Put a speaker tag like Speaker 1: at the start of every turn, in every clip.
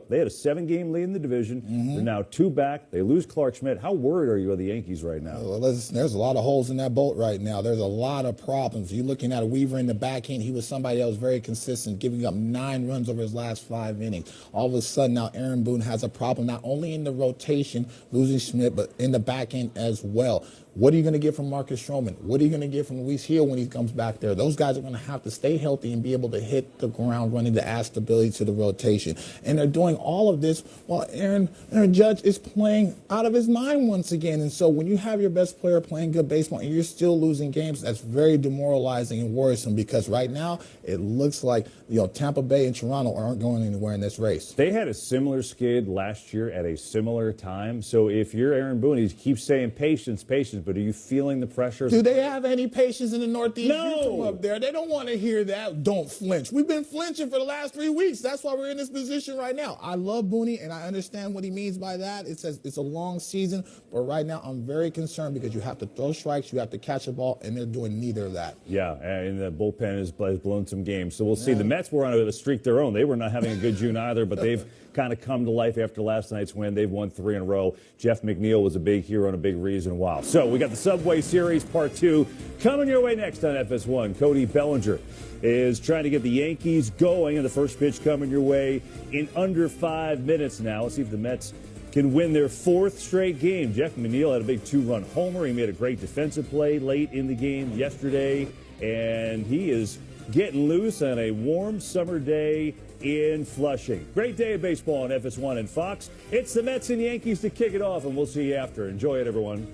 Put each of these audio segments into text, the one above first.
Speaker 1: They had a 7-game lead in the division. They're now 2 back. They lose Clark Schmidt. How worried are you of the Yankees right now?
Speaker 2: Well, there's a lot of holes in that boat right now. There's a lot of problems. You're looking at Weaver in the back end. He was somebody that was very consistent, giving up 9 runs over his last 5 innings. All of a sudden now Aaron Boone has a problem, not only in the rotation, losing Schmidt, but in the back end as well. What are you going to get from Marcus Stroman? What are you going to get from Luis Hill when he comes back there? Those guys are going to have to stay healthy and be able to hit the ground running to add stability to the rotation. And they're doing all of this while Aaron Judge is playing out of his mind once again. And so when you have your best player playing good baseball and you're still losing games, that's very demoralizing and worrisome, because right now it looks like, Tampa Bay and Toronto aren't going anywhere in this race.
Speaker 1: They had a similar skid last year at a similar time. So if you're Aaron Boone, he keeps saying patience, patience, but are you feeling the pressure?
Speaker 2: Do they have any patience in the Northeast?
Speaker 1: No.
Speaker 2: You come up there. They don't want to hear that. Don't flinch. We've been flinching for the last 3 weeks. That's why we're in this position right now. I love Booney, and I understand what he means by that. It says it's a long season, but right now I'm very concerned because you have to throw strikes, you have to catch a ball, and they're doing neither of that.
Speaker 1: Yeah, and the bullpen has blown some games. So we'll see. The Mets were on a streak their own. They were not having a good June either, but they've kind of come to life after last night's win. They've won 3 in a row. Jeff McNeil was a big hero and a big reason why. So we got the Subway Series Part 2 coming your way next on FS1. Cody Bellinger is trying to get the Yankees going, and the first pitch coming your way in under 5 minutes now. Let's see if the Mets can win their 4th straight game. Jeff McNeil had a big 2-run homer. He made a great defensive play late in the game yesterday, and he is getting loose on a warm summer day in Flushing. Great day of baseball on FS1 and Fox. It's the Mets and Yankees to kick it off, and we'll see you after. Enjoy it, everyone.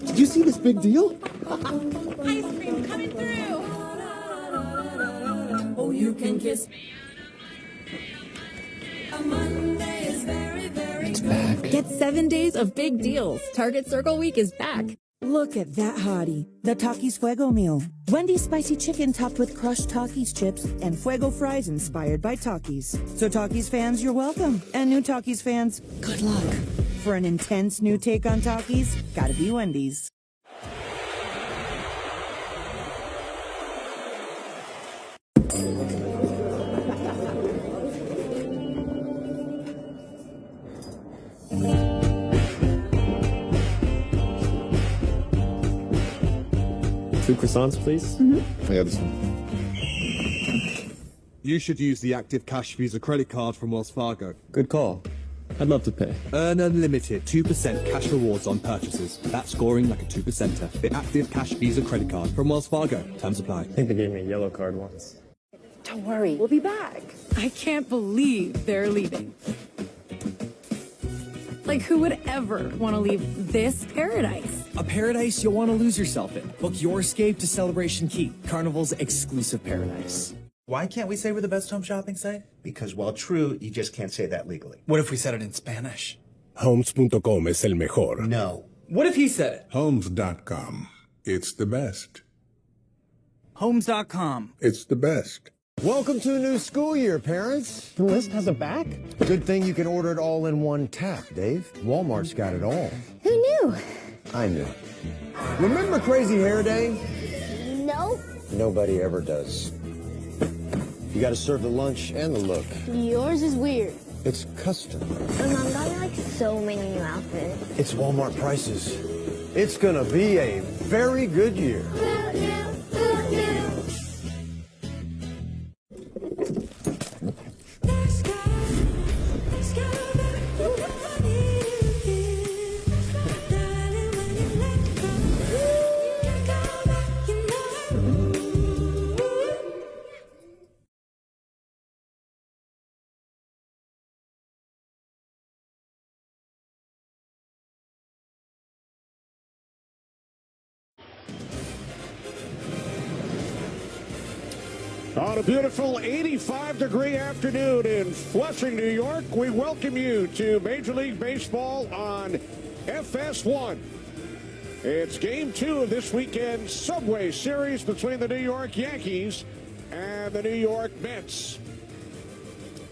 Speaker 2: Did you see this big deal?
Speaker 3: Ice cream coming through. Oh, you can kiss me. A Monday is very, very
Speaker 2: It's back.
Speaker 3: Get 7 days of big deals. Target Circle Week is back.
Speaker 4: Look at that hottie, the Takis Fuego meal. Wendy's spicy chicken topped with crushed Takis chips and Fuego fries inspired by Takis. So Takis fans, you're welcome. And new Takis fans, good luck. For an intense new take on Takis, gotta be Wendy's.
Speaker 5: Two croissants, please.
Speaker 2: Yeah, this one.
Speaker 6: You should use the Active Cash Visa credit card from Wells Fargo.
Speaker 5: Good call. I'd love to pay.
Speaker 6: Earn unlimited 2% cash rewards on purchases. That's scoring like a 2%er. The Active Cash Visa credit card from Wells Fargo. Terms apply.
Speaker 5: I think they gave me a yellow card once.
Speaker 4: Don't worry, we'll be back.
Speaker 3: I can't believe they're leaving. Like, who would ever want to leave this paradise?
Speaker 7: A paradise you'll want to lose yourself in. Book your escape to Celebration Key, Carnival's exclusive paradise.
Speaker 8: Why can't we say we're the best home shopping site? Because while true, you just can't say that legally.
Speaker 7: What if we said it in Spanish?
Speaker 9: Homes.com es el mejor.
Speaker 8: No.
Speaker 7: What if he said it?
Speaker 9: Homes.com. It's the best.
Speaker 7: Homes.com.
Speaker 9: It's the best.
Speaker 10: Welcome to a new school year, parents. The list has a back. Good thing you can order it all in one tap, Dave. Walmart's got it all.
Speaker 11: Who knew?
Speaker 10: I knew. Remember Crazy Hair Day?
Speaker 11: No.
Speaker 10: Nobody ever does. You gotta serve the lunch and the look.
Speaker 11: Yours is weird.
Speaker 10: It's custom.
Speaker 11: My mom got me like so many new outfits.
Speaker 10: It's Walmart prices. It's gonna be a very good year.
Speaker 12: On a beautiful 85-degree afternoon in Flushing, New York, we welcome you to Major League Baseball on FS1. It's Game 2 of this weekend's Subway Series between the New York Yankees and the New York Mets.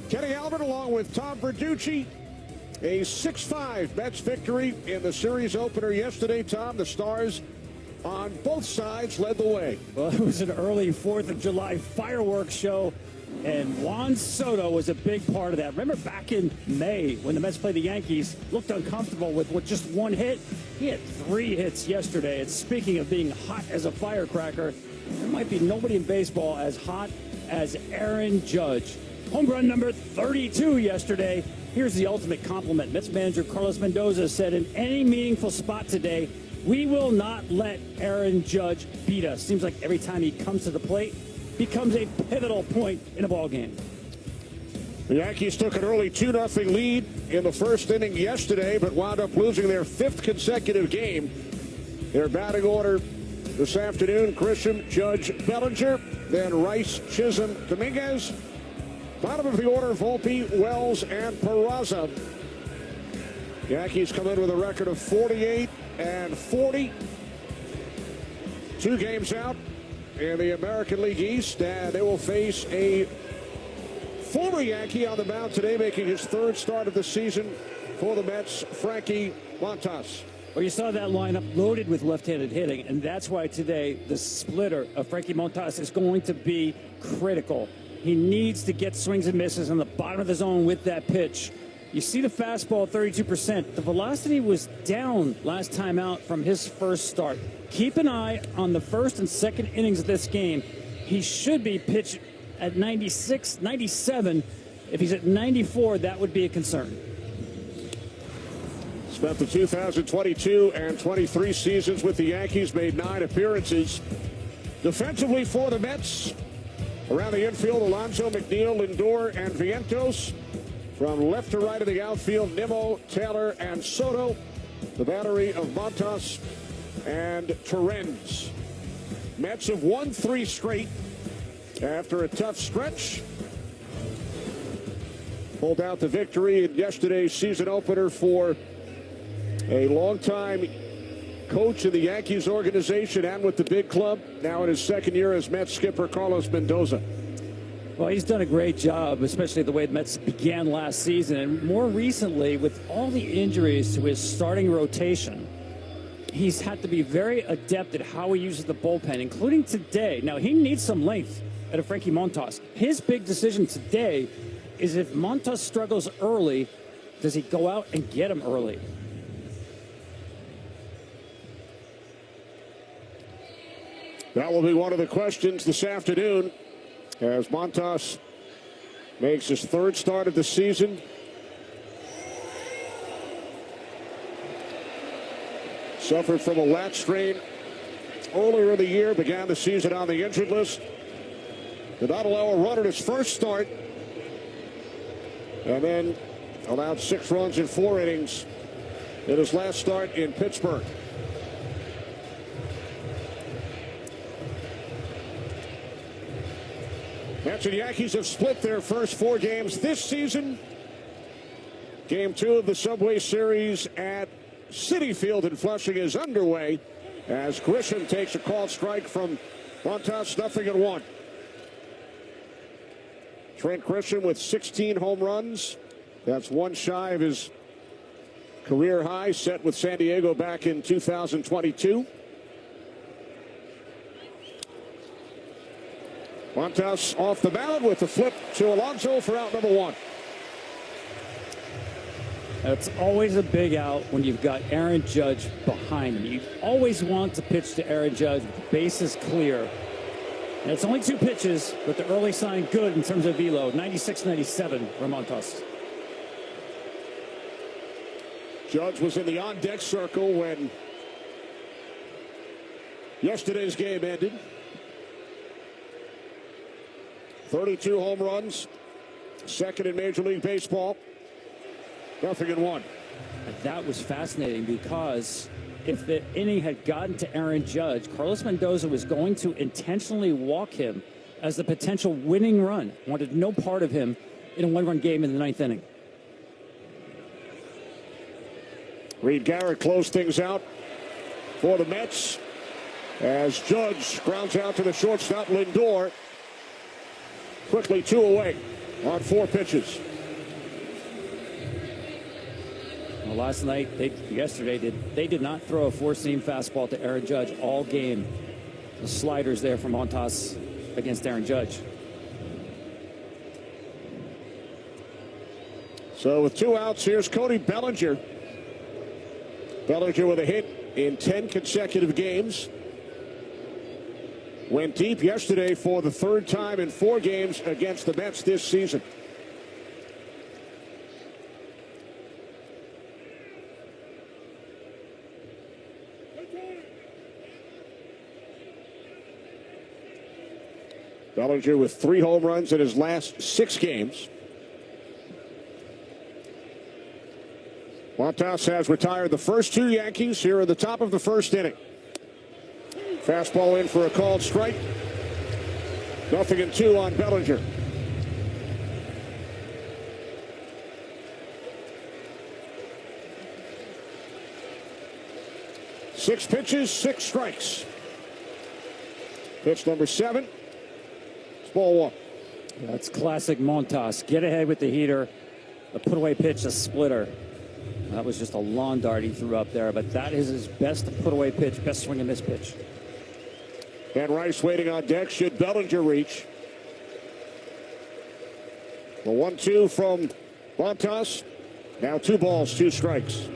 Speaker 12: Kenny Albert along with Tom Verducci. A 6-5 Mets victory in the series opener yesterday, Tom. The Stars on both sides led the way.
Speaker 13: Well, it was an early 4th of July fireworks show, and Juan Soto was a big part of that. Remember back in May when the Mets played the Yankees, looked uncomfortable with just one hit? He had 3 hits yesterday. And speaking of being hot as a firecracker, there might be nobody in baseball as hot as Aaron Judge. Home run number 32 yesterday. Here's the ultimate compliment. Mets manager Carlos Mendoza said, in any meaningful spot today, we will not let Aaron Judge beat us. Seems like every time he comes to the plate, becomes a pivotal point in a ball game.
Speaker 12: The Yankees took an early 2-0 lead in the first inning yesterday, but wound up losing their 5th consecutive game. Their batting order this afternoon: Grisham, Judge, Bellinger, then Rice, Chisholm, Dominguez. Bottom of the order: Volpe, Wells, and Peraza. Yankees come in with a record of 48-40. 2 games out in the American League East, and they will face a former Yankee on the mound today, making his 3rd start of the season for the Mets, Frankie Montas.
Speaker 13: Well, you saw that lineup loaded with left-handed hitting, and that's why today the splitter of Frankie Montas is going to be critical. He needs to get swings and misses on the bottom of the zone with that pitch. You see the fastball, 32%. The velocity was down last time out from his first start. Keep an eye on the first and second innings of this game. He should be pitched at 96, 97. If he's at 94, that would be a concern.
Speaker 12: Spent the 2022 and 23 seasons with the Yankees, made 9 appearances. Defensively for the Mets, around the infield, Alonso, McNeil, Lindor, and Vientos. From left to right of the outfield, Nimmo, Taylor, and Soto. The battery of Montas and Torrens. Mets have won 3 straight after a tough stretch. Pulled out the victory in yesterday's season opener for a longtime coach in the Yankees organization and with the big club, now in his 2nd year as Mets skipper Carlos Mendoza.
Speaker 13: Well, he's done a great job, especially the way the Mets began last season. And more recently, with all the injuries to his starting rotation, he's had to be very adept at how he uses the bullpen, including today. Now, he needs some length out of Frankie Montas. His big decision today is if Montas struggles early, does he go out and get him early?
Speaker 12: That will be one of the questions this afternoon as Montas makes his 3rd start of the season. Suffered from a lat strain earlier in the year, began the season on the injured list. Did not allow a run in his first start, and then allowed 6 runs in 4 innings in his last start in Pittsburgh. Mets and Yankees have split their first 4 games this season. Game 2 of the Subway Series at Citi Field in Flushing is underway as Grisham takes a called strike from Montas, 0-1. Trent Grisham with 16 home runs. That's 1 shy of his career high set with San Diego back in 2022. Montas off the mound with the flip to Alonso for out number 1.
Speaker 13: It's always a big out when you've got Aaron Judge behind him. You always want to pitch to Aaron Judge with the bases clear. And it's only 2 pitches, but the early sign good in terms of velo. 96-97 for Montas.
Speaker 12: Judge was in the on-deck circle when yesterday's game ended. 32 home runs, 2nd in Major League Baseball. 0-1.
Speaker 13: That was fascinating because if the inning had gotten to Aaron Judge, Carlos Mendoza was going to intentionally walk him as the potential winning run. Wanted no part of him in a 1-run game in the 9th inning.
Speaker 12: Reed Garrett closed things out for the Mets as Judge grounds out to the shortstop Lindor. Quickly 2 away on 4 pitches.
Speaker 13: Well, last night, yesterday, they did not throw a four-seam fastball to Aaron Judge all game. The sliders there from Montas against Aaron Judge.
Speaker 12: So with 2 outs, here's Cody Bellinger. Bellinger with a hit in 10 consecutive games. Went deep yesterday for the 3rd time in 4 games against the Mets this season. Bellinger with 3 home runs in his last 6 games. Montas has retired the first 2 Yankees here at the top of the 1st inning. Fastball in for a called strike. 0-2 on Bellinger. Six pitches, 6 strikes. Pitch number 7. It's ball 1.
Speaker 13: That's classic Montas. Get ahead with the heater. A put-away pitch, a splitter. That was just a lawn dart he threw up there, but that is his best put-away pitch, best swing and miss pitch.
Speaker 12: And Rice waiting on deck. Should Bellinger reach? The 1-2 from Montas. Now 2 balls, 2 strikes.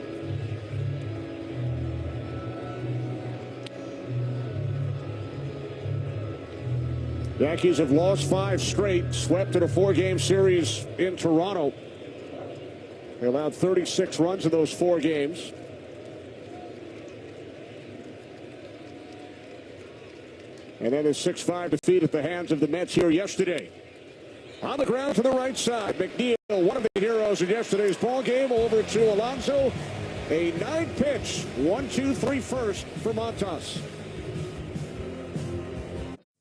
Speaker 12: Yankees have lost 5 straight, swept in a 4-game series in Toronto. They allowed 36 runs in those 4 games. And then a 6-5 defeat at the hands of the Mets here yesterday. On the ground to the right side, McNeil, one of the heroes in yesterday's ball game, over to Alonso. A 9-pitch, 1-2-3 first for Montas.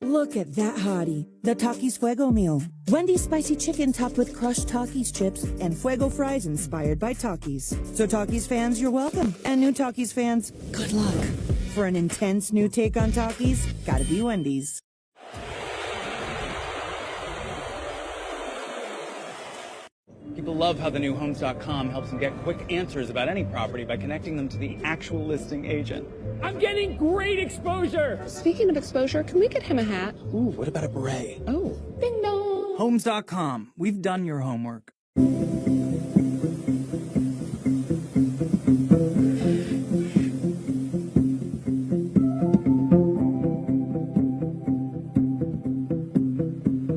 Speaker 4: Look at that hottie, the Takis Fuego meal. Wendy's spicy chicken topped with crushed Takis chips and Fuego fries inspired by Takis. So Takis fans, you're welcome. And new Takis fans, good luck. For an intense new take on Takis, gotta be Wendy's.
Speaker 14: People love how the new Homes.com helps them get quick answers about any property by connecting them to the actual listing agent.
Speaker 15: I'm getting great exposure. Speaking of exposure, can we get him a hat?
Speaker 14: Ooh, what about a beret?
Speaker 15: Oh, ding dong.
Speaker 7: Homes.com. We've done your homework.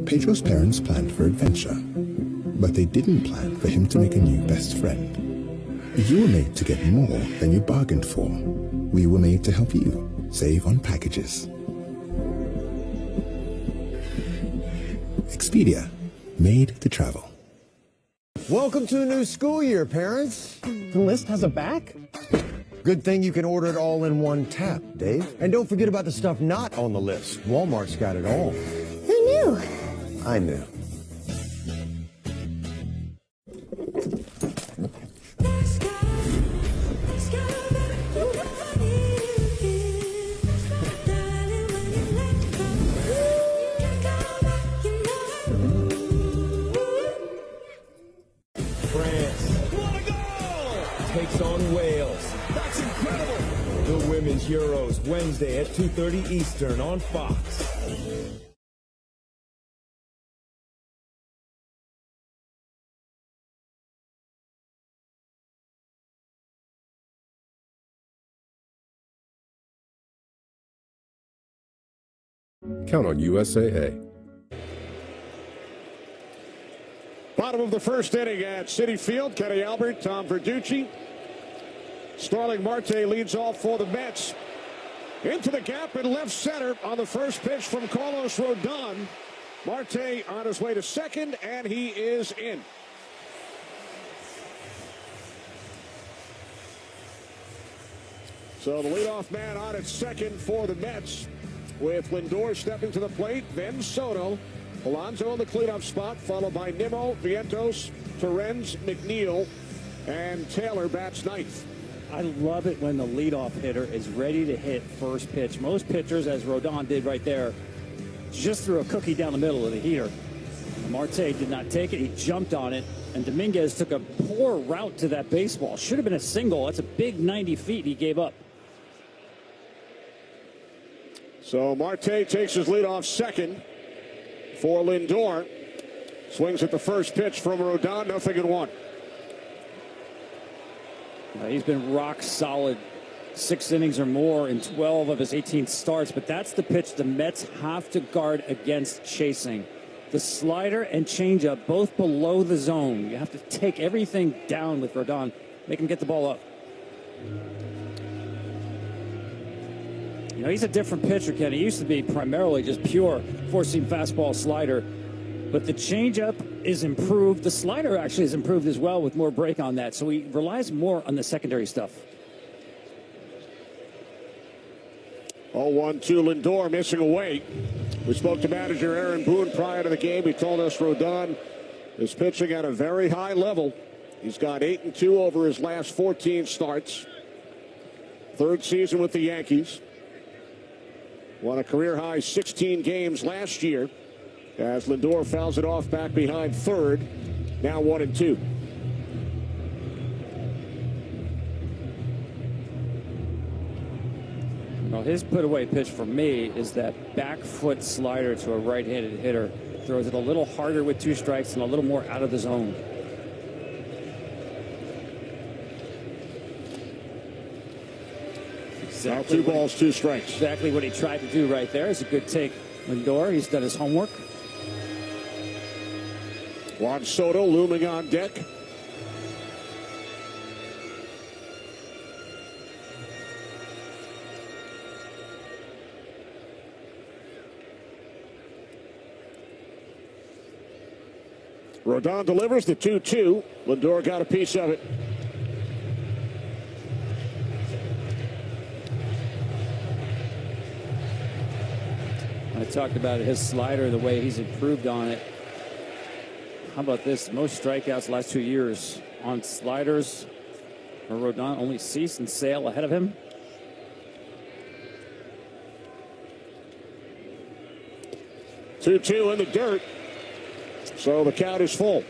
Speaker 16: Pedro's parents planned for adventure, but they didn't plan for him to make a new best friend. You were made to get more than you bargained for. We were made to help you save on packages. Expedia, made to travel.
Speaker 10: Welcome to a new school year, parents.
Speaker 7: The list has a back?
Speaker 10: Good thing you can order it all in one tap, Dave. And don't forget about the stuff not on the list. Walmart's got it all.
Speaker 11: Who knew?
Speaker 10: I knew.
Speaker 17: Takes on Wales. That's incredible! The Women's Euros, Wednesday at 2:30 Eastern on Fox.
Speaker 9: Count on USAA.
Speaker 12: Bottom of the 1st inning at Citi Field. Kenny Albert, Tom Verducci. Starling Marte leads off for the Mets. Into the gap in left center on the first pitch from Carlos Rodon. Marte on his way to second, and he is in. So the leadoff man on at second for the Mets, with Lindor stepping to the plate, then Soto. Alonso in the cleanup spot, followed by Nimmo, Vientos, Torrens, McNeil, and Taylor bats ninth.
Speaker 13: I love it when the leadoff hitter is ready to hit first pitch. Most pitchers, as Rodon did right there, just threw a cookie down the middle of the heater. Marte did not take it. He jumped on it, and Dominguez took a poor route to that baseball. Should have been a single. That's a big 90 feet he gave up.
Speaker 12: So Marte takes his lead off second for Lindor. Swings at the first pitch from Rodon, 0-1.
Speaker 13: He's been rock solid, 6 innings or more in 12 of his 18 starts, but that's the pitch the Mets have to guard against chasing. The slider and changeup both below the zone. You have to take everything down with Rodon, make him get the ball up. You know, he's a different pitcher, Ken. He used to be primarily just pure four-seam fastball slider. But the changeup is improved. The slider actually has improved as well with more break on that. So he relies more on the secondary stuff.
Speaker 12: 0-1 to Lindor, missing away. We spoke to manager Aaron Boone prior to the game. He told us Rodon is pitching at a very high level. He's got 8-2 over his last 14 starts. 3rd season with the Yankees. Won a career-high 16 games last year as Lindor fouls it off back behind third. Now 1-2.
Speaker 13: Well, his put-away pitch for me is that back foot slider to a right-handed hitter. Throws it a little harder with 2 strikes and a little more out of the zone.
Speaker 12: Exactly. 2 balls, 2 strikes.
Speaker 13: Exactly what he tried to do right there. Is a good take. Lindor, he's done his homework.
Speaker 12: Juan Soto looming on deck. Rodon delivers the 2-2. Lindor got a piece of it.
Speaker 13: I talked about his slider, the way he's improved on it. How about this? Most strikeouts the last 2 years on sliders. For Rodon, only Cease and Sale ahead of him.
Speaker 12: Two in the dirt. So the count is full.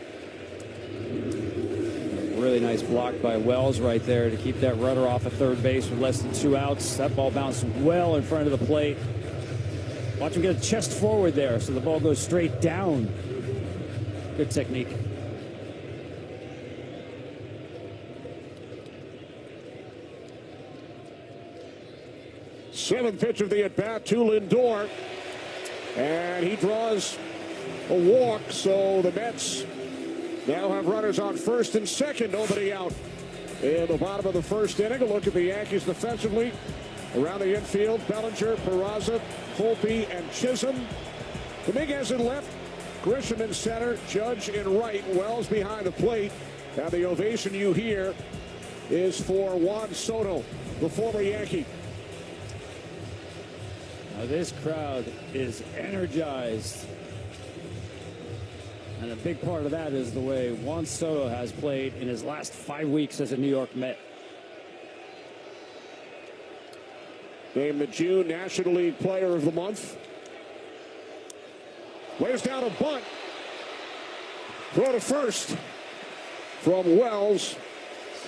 Speaker 13: Really nice block by Wells right there to keep that runner off at third base with less than 2 outs. That ball bounced well in front of the plate. Watch him get a chest forward there so the ball goes straight down. Good technique.
Speaker 12: Seventh pitch of the at-bat to Lindor. And he draws a walk, so the Mets now have runners on first and second. Nobody out in the bottom of the first inning. A look at the Yankees defensively. Around the infield, Bellinger, Peraza, Volpe, and Chisholm. Dominguez in left, Grisham in center, Judge in right, Wells behind the plate. And the ovation you hear is for Juan Soto, the former Yankee.
Speaker 13: Now this crowd is energized. And a big part of that is the way Juan Soto has played in his last 5 weeks as a New York Met.
Speaker 12: Named the June National League Player of the Month. Lays down a bunt. Throw to first from Wells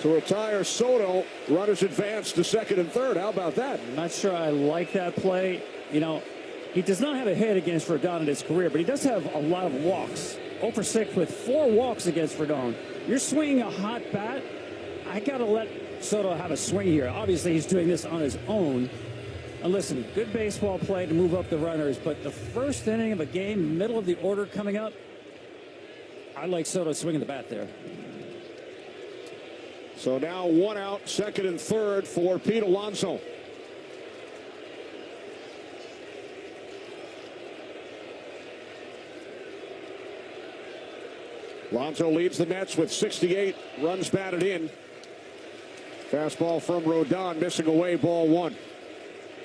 Speaker 12: to retire Soto. Runners advance to second and third. How about that?
Speaker 13: I'm not sure I like that play. You know, he does not have a hit against Rodon in his career, but he does have a lot of walks. 0 for 6 with 4 walks against Rodon. You're swinging a hot bat. I got to let Soto have a swing here. Obviously, he's doing this on his own. And listen, good baseball play to move up the runners, but the first inning of a game, middle of the order coming up, I like Soto swinging the bat there.
Speaker 12: So now 1 out, second and third for Pete Alonso. Alonso leads the Mets with 68 runs batted in. Fastball from Rodon, missing away, ball 1.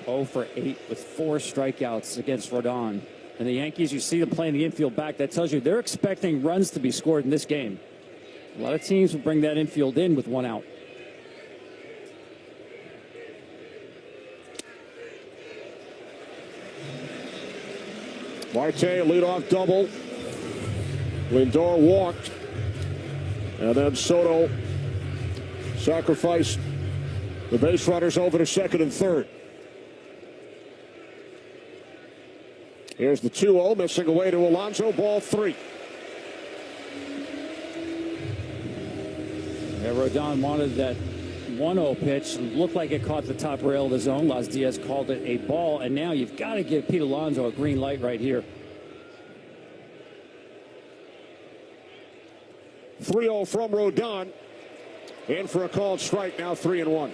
Speaker 13: 0 for 8 with 4 strikeouts against Rodon. And the Yankees, you see them playing the infield back. That tells you they're expecting runs to be scored in this game. A lot of teams will bring that infield in with 1 out.
Speaker 12: Marte, a leadoff double. Lindor walked. And then Soto sacrificed the base runners over to second and third. Here's the 2-0, missing away to Alonso, ball 3.
Speaker 13: Yeah, Rodon wanted that 1-0 pitch. Looked like it caught the top rail of the zone. Las Diaz called it a ball, and now you've got to give Pete Alonso a green light right here.
Speaker 12: 3-0 from Rodon. In for a called strike, now 3-1.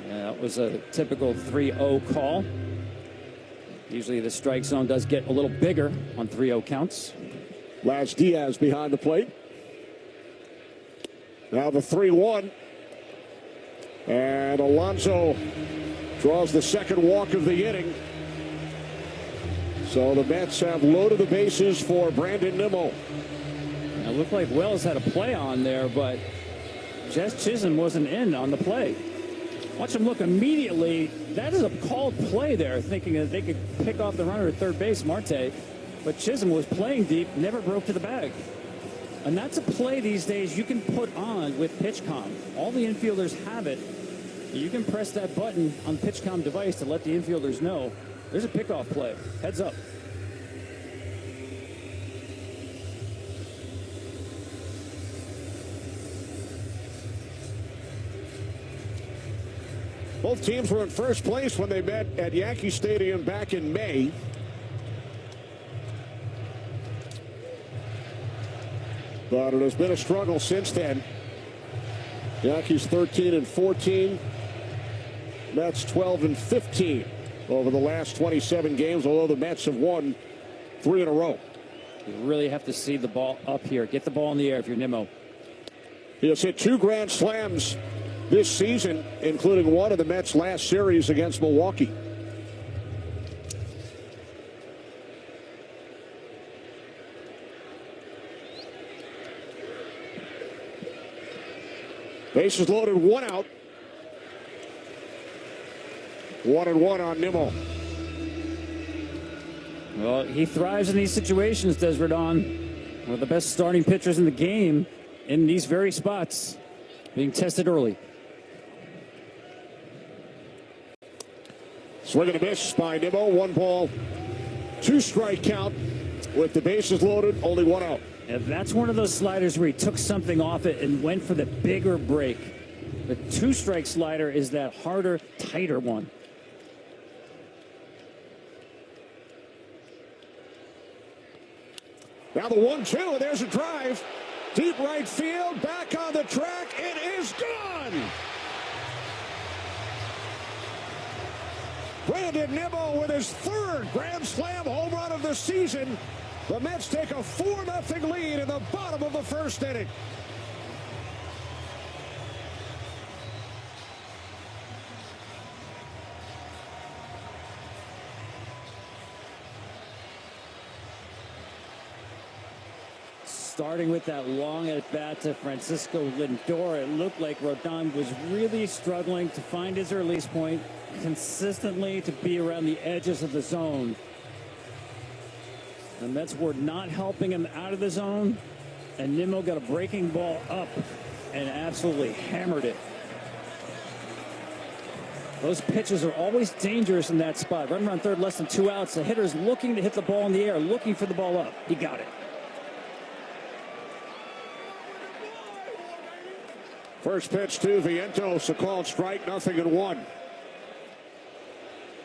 Speaker 13: Yeah, that was a typical 3-0 call. Usually the strike zone does get a little bigger on 3-0 counts.
Speaker 12: Las Diaz behind the plate. Now the 3-1. And Alonso draws the second walk of the inning. So the Mets have loaded the bases for Brandon Nimmo.
Speaker 13: It looked like Wells had a play on there, but Jess Chisholm wasn't in on the play. Watch him look immediately. That is a called play there, thinking that they could pick off the runner at third base, Marte. But Chisholm was playing deep, never broke to the bag. And that's a play these days you can put on with PitchCom. All the infielders have it. You can press that button on the PitchCom device to let the infielders know there's a pickoff play. Heads up.
Speaker 12: Both teams were in first place when they met at Yankee Stadium back in May. But it has been a struggle since then. Yankees 13-14. Mets 12-15 over the last 27 games, although the Mets have won 3 in a row.
Speaker 13: You really have to see the ball up here. Get the ball in the air if you're Nimmo.
Speaker 12: He has hit 2 grand slams this season, including one in the Mets' last series against Milwaukee. Bases loaded, 1 out. 1-1 on Nimmo.
Speaker 13: Well, he thrives in these situations, does Rodon. One of the best starting pitchers in the game in these very spots, being tested early.
Speaker 12: Swing and a miss by Nimmo. 1 ball, 2 strike count with the bases loaded, only 1 out.
Speaker 13: And that's one of those sliders where he took something off it and went for the bigger break. The 2-strike slider is that harder, tighter one.
Speaker 12: Now the 1-2, and there's a drive. Deep right field, back on the track, it is gone! Brandon Nimmo with his 3rd grand slam home run of the season. The Mets take a 4-0 lead in the bottom of the 1st inning.
Speaker 13: Starting with that long at bat to Francisco Lindor, it looked like Rodon was really struggling to find his release point consistently, to be around the edges of the zone. The Mets were not helping him out of the zone, and Nimmo got a breaking ball up and absolutely hammered it. Those pitches are always dangerous in that spot. Runner on third, less than 2 outs. The hitter's looking to hit the ball in the air, looking for the ball up. He got it.
Speaker 12: First pitch to Vientos, a called strike, 0-1.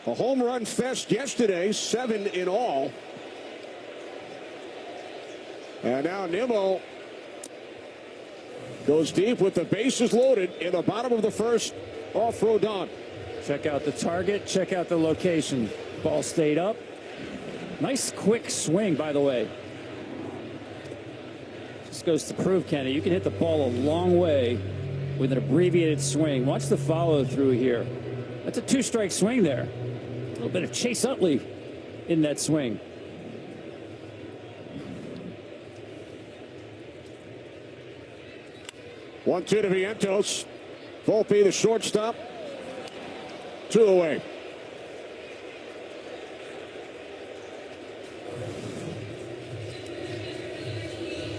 Speaker 12: A home run fest yesterday, 7 in all. And now Nimmo goes deep with the bases loaded in the bottom of the 1st off Rodon.
Speaker 13: Check out the target, check out the location. Ball stayed up. Nice quick swing, by the way. Just goes to prove, Kenny, you can hit the ball a long way with an abbreviated swing. Watch the follow through here. That's a 2-strike swing there. A little bit of Chase Utley in that swing.
Speaker 12: One, 2 to Vientos. Volpe, the shortstop. 2 away.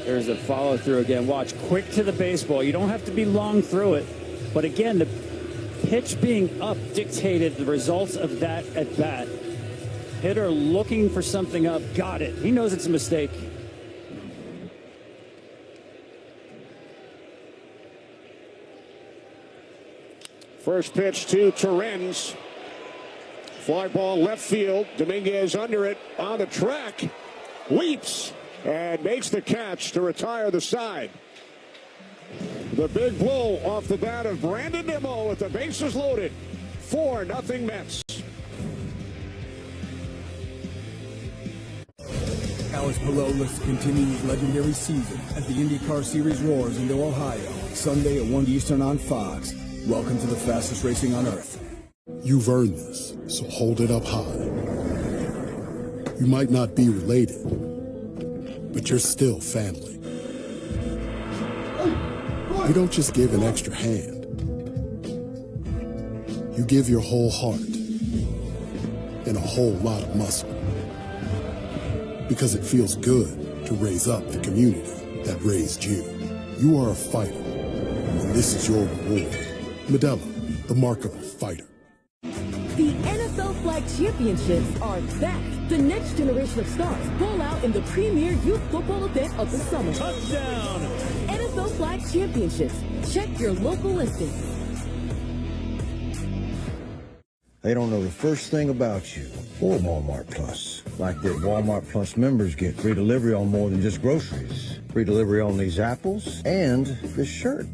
Speaker 13: There's a follow through again. Watch, quick to the baseball. You don't have to be long through it. But again, the pitch being up dictated the results of that at bat. Hitter looking for something up, got it. He knows it's a mistake.
Speaker 12: First pitch to Torrens. Fly ball left field. Dominguez under it on the track. Leaps and makes the catch to retire the side. The big blow off the bat of Brandon Nimmo with the bases loaded. 4-0 Mets.
Speaker 18: Alex Palou continues his legendary season as the IndyCar Series roars into Ohio. Sunday at 1 Eastern on Fox. Welcome to the fastest racing on Earth.
Speaker 16: You've earned this, so hold it up high. You might not be related, but you're still family. You don't just give an extra hand. You give your whole heart and a whole lot of muscle. Because it feels good to raise up the community that raised you. You are a fighter, and this is your reward. Modelo, the mark of a fighter.
Speaker 19: The NFL Flag Championships are back. The next generation of stars roll out in the premier youth football event of the summer.
Speaker 13: Touchdown!
Speaker 19: NFL Flag Championships. Check your local listing.
Speaker 10: They don't know the first thing about you or Walmart Plus. Like that Walmart Plus members get free delivery on more than just groceries. Free delivery on these apples and this shirt.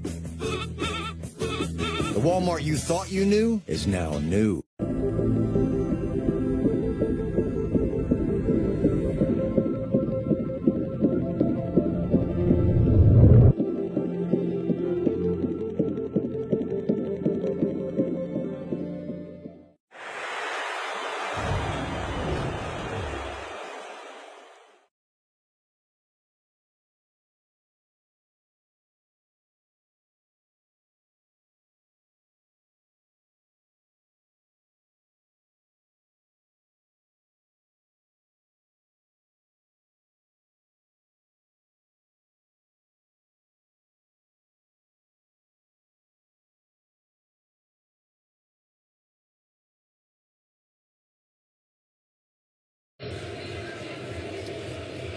Speaker 10: The Walmart you thought you knew is now new.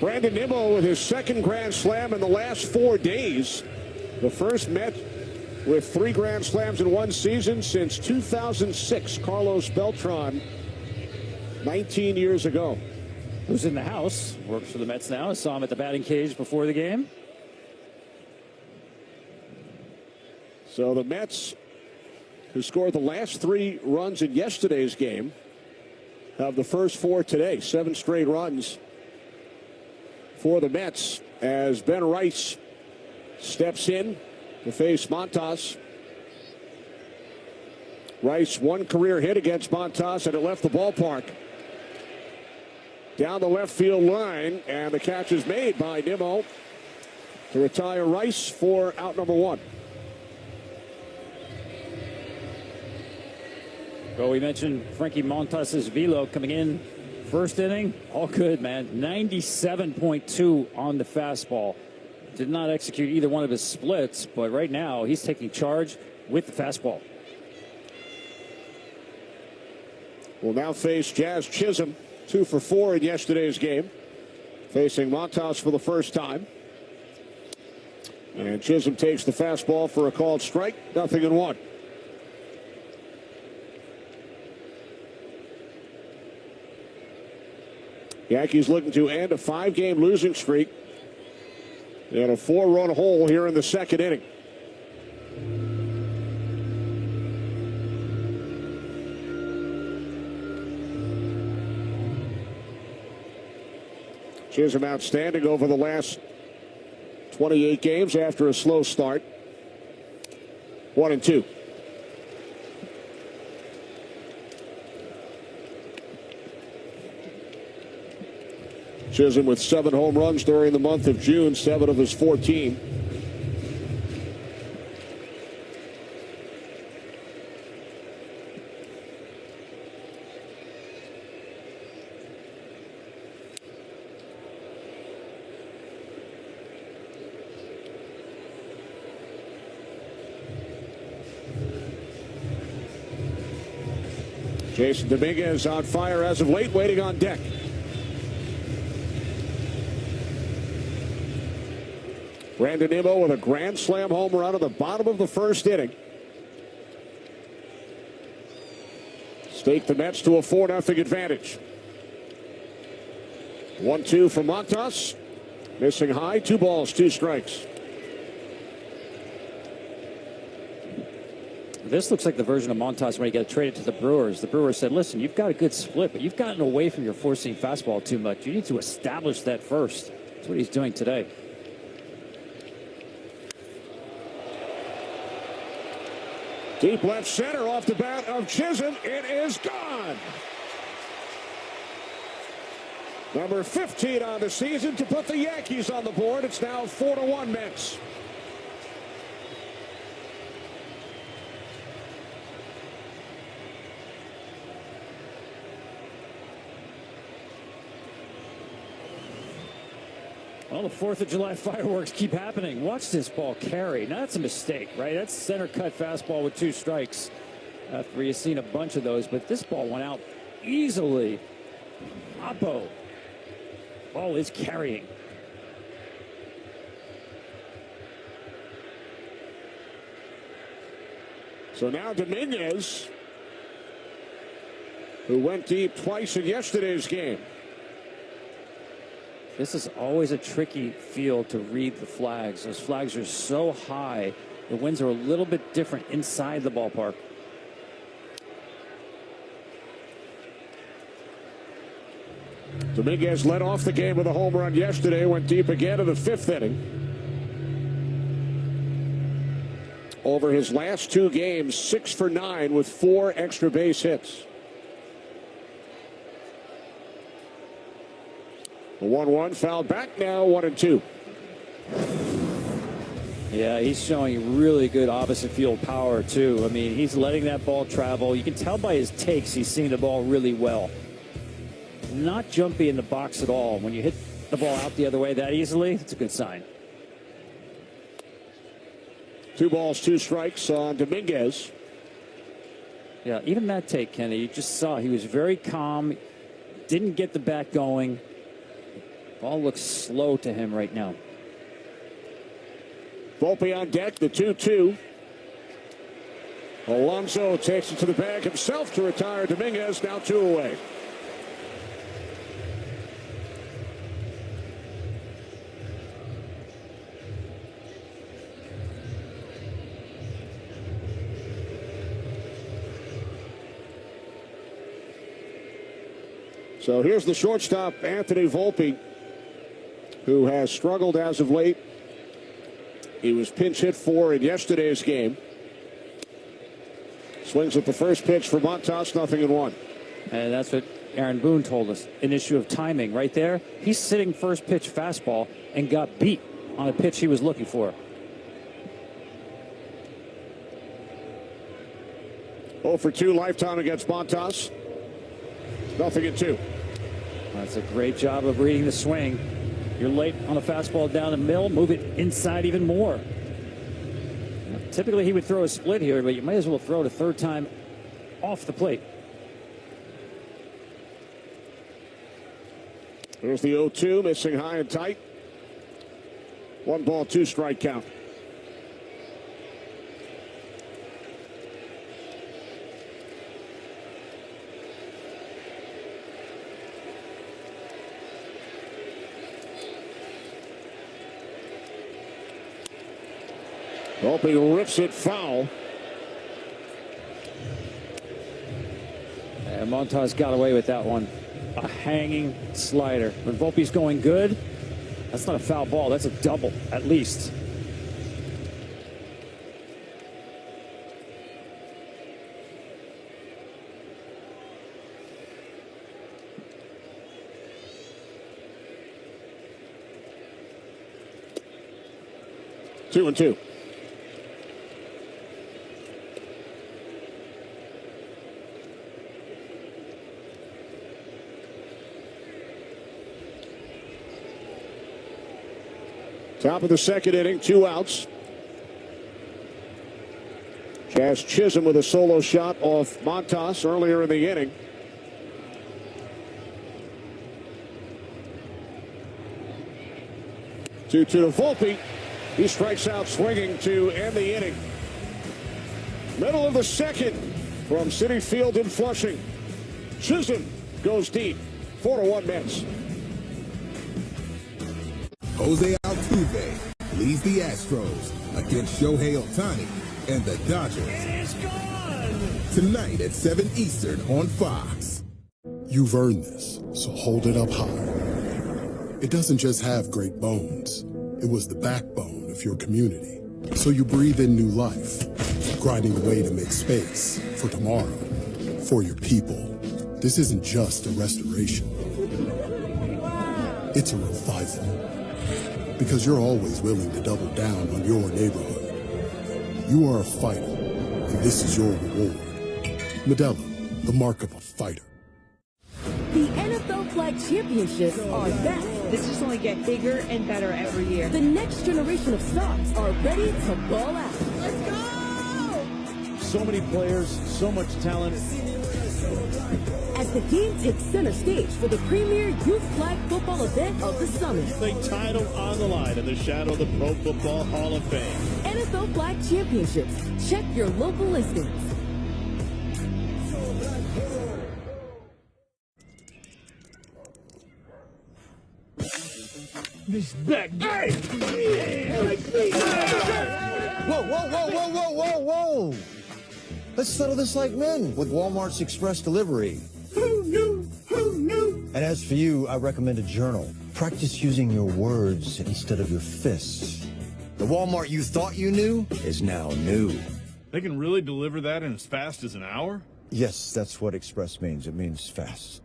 Speaker 12: Brandon Nimmo with his second grand slam in the last 4 days. The first Met with 3 grand slams in one season since 2006. Carlos Beltran, 19 years ago.
Speaker 13: Who's in the house, works for the Mets now. I saw him at the batting cage before the game.
Speaker 12: So the Mets, who scored the last 3 runs in yesterday's game, have the first 4 today. 7 straight runs for the Mets as Ben Rice steps in to face Montas. Rice, 1 career hit against Montas, and it left the ballpark. Down the left field line, and the catch is made by Nimmo to retire Rice for out number 1.
Speaker 13: Well, we mentioned Frankie Montas' velo coming in first inning. All good, man. 97.2 on the fastball. Did not execute either one of his splits, but right now he's taking charge with the fastball.
Speaker 12: Will now face Jazz Chisholm, 2 for 4 in yesterday's game, facing Montas for the first time. And Chisholm takes the fastball for a called strike, 0-1. Yankees looking to end a 5-game losing streak and a 4-run hole here in the second inning. Chisholm outstanding over the last 28 games after a slow start. 1-2. Chisholm with 7 home runs during the month of June, 7 of his 14. Jason Dominguez on fire as of late, waiting on deck. Brandon Nimmo with a grand slam home run at the bottom of the first inning. Stake the Mets to a 4-0 advantage. 1-2 for Montas. Missing high, 2 balls, 2 strikes.
Speaker 13: This looks like the version of Montas when he got traded to the Brewers. The Brewers said, listen, you've got a good split, but you've gotten away from your four-seam fastball too much. You need to establish that first. That's what he's doing today.
Speaker 12: Deep left center off the bat of Chisholm. It is gone. Number 15 on the season to put the Yankees on the board. It's now 4-1 Mets.
Speaker 13: Well, the 4th of July fireworks keep happening. Watch this ball carry. Now, that's a mistake, right? That's center cut fastball with 2 strikes. After you've seen a bunch of those, but this ball went out easily. Oppo. Ball is carrying.
Speaker 12: So now Dominguez, who went deep twice in yesterday's game.
Speaker 13: This is always a tricky field to read the flags. Those flags are so high. The winds are a little bit different inside the ballpark.
Speaker 12: Dominguez led off the game with a home run yesterday, went deep again in the 5th inning. Over his last 2 games, 6 for 9 with 4 extra base hits. The 1-1 fouled back, now 1-2.
Speaker 13: Yeah, he's showing really good opposite field power, too. I mean, he's letting that ball travel. You can tell by his takes he's seeing the ball really well. Not jumpy in the box at all. When you hit the ball out the other way that easily, it's a good sign.
Speaker 12: 2 balls, 2 strikes on Dominguez.
Speaker 13: Yeah, even that take, Kenny, you just saw he was very calm, didn't get the bat going. Ball looks slow to him right now.
Speaker 12: Volpe on deck, the 2-2. Alonso takes it to the bag himself to retire Dominguez, now 2 away. So here's the shortstop, Anthony Volpe, who has struggled as of late. He was pinch hit for in yesterday's game. Swings at the first pitch for Montas, 0-1.
Speaker 13: And that's what Aaron Boone told us. An issue of timing right there. He's sitting first pitch fastball and got beat on a pitch he was looking for.
Speaker 12: 0 for 2 lifetime against Montas. 0-2.
Speaker 13: That's a great job of reading the swing. You're late on the fastball down the middle, move it inside even more. Typically he would throw a split here, but you might as well throw it a 3rd time off the plate.
Speaker 12: There's the 0-2, missing high and tight. 1 ball, 2 strike count. Volpe rips it foul.
Speaker 13: And Montas got away with that one. A hanging slider. When Volpe's going good, that's not a foul ball. That's a double, at least.
Speaker 12: Two and two. Top of the 2nd inning, 2 outs. Jazz Chisholm with a solo shot off Montas earlier in the inning. To Volpe. He strikes out swinging to end the inning. Middle of the second from Citi Field in Flushing. Chisholm goes deep. 4-1 Mets.
Speaker 16: Jose Altuve leads the Astros against Shohei Ohtani and the Dodgers.
Speaker 17: It is gone!
Speaker 16: Tonight at 7 Eastern on Fox.
Speaker 18: You've earned this, so hold it up high. It doesn't just have great bones. It was the backbone of your community. So you breathe in new life, grinding away to make space for tomorrow, for your people. This isn't just a restoration. It's a revival. Because you're always willing to double down on your neighborhood. You are a fighter, and this is your reward. Modelo, the mark of a fighter.
Speaker 19: The NFL Flag Championships are back.
Speaker 20: This just only get bigger and better every year.
Speaker 19: The next generation of stars are ready to ball out.
Speaker 20: Let's go!
Speaker 17: So many players, so much talent.
Speaker 19: As the game takes center stage for the premier youth flag football event of the summer.
Speaker 17: The title on the line in the shadow of the Pro Football Hall of Fame.
Speaker 19: NFL Flag Championships. Check your local listings.
Speaker 17: This back. Hey!
Speaker 10: Whoa, whoa, whoa, whoa, whoa, whoa, whoa! Let's settle this like men with Walmart's Express Delivery.
Speaker 17: Who knew? Who knew?
Speaker 10: And as for you, I recommend a journal. Practice using your words instead of your fists. The Walmart you thought you knew is now new.
Speaker 17: They can really deliver that in as fast as an hour?
Speaker 10: Yes, that's what Express means. It means fast.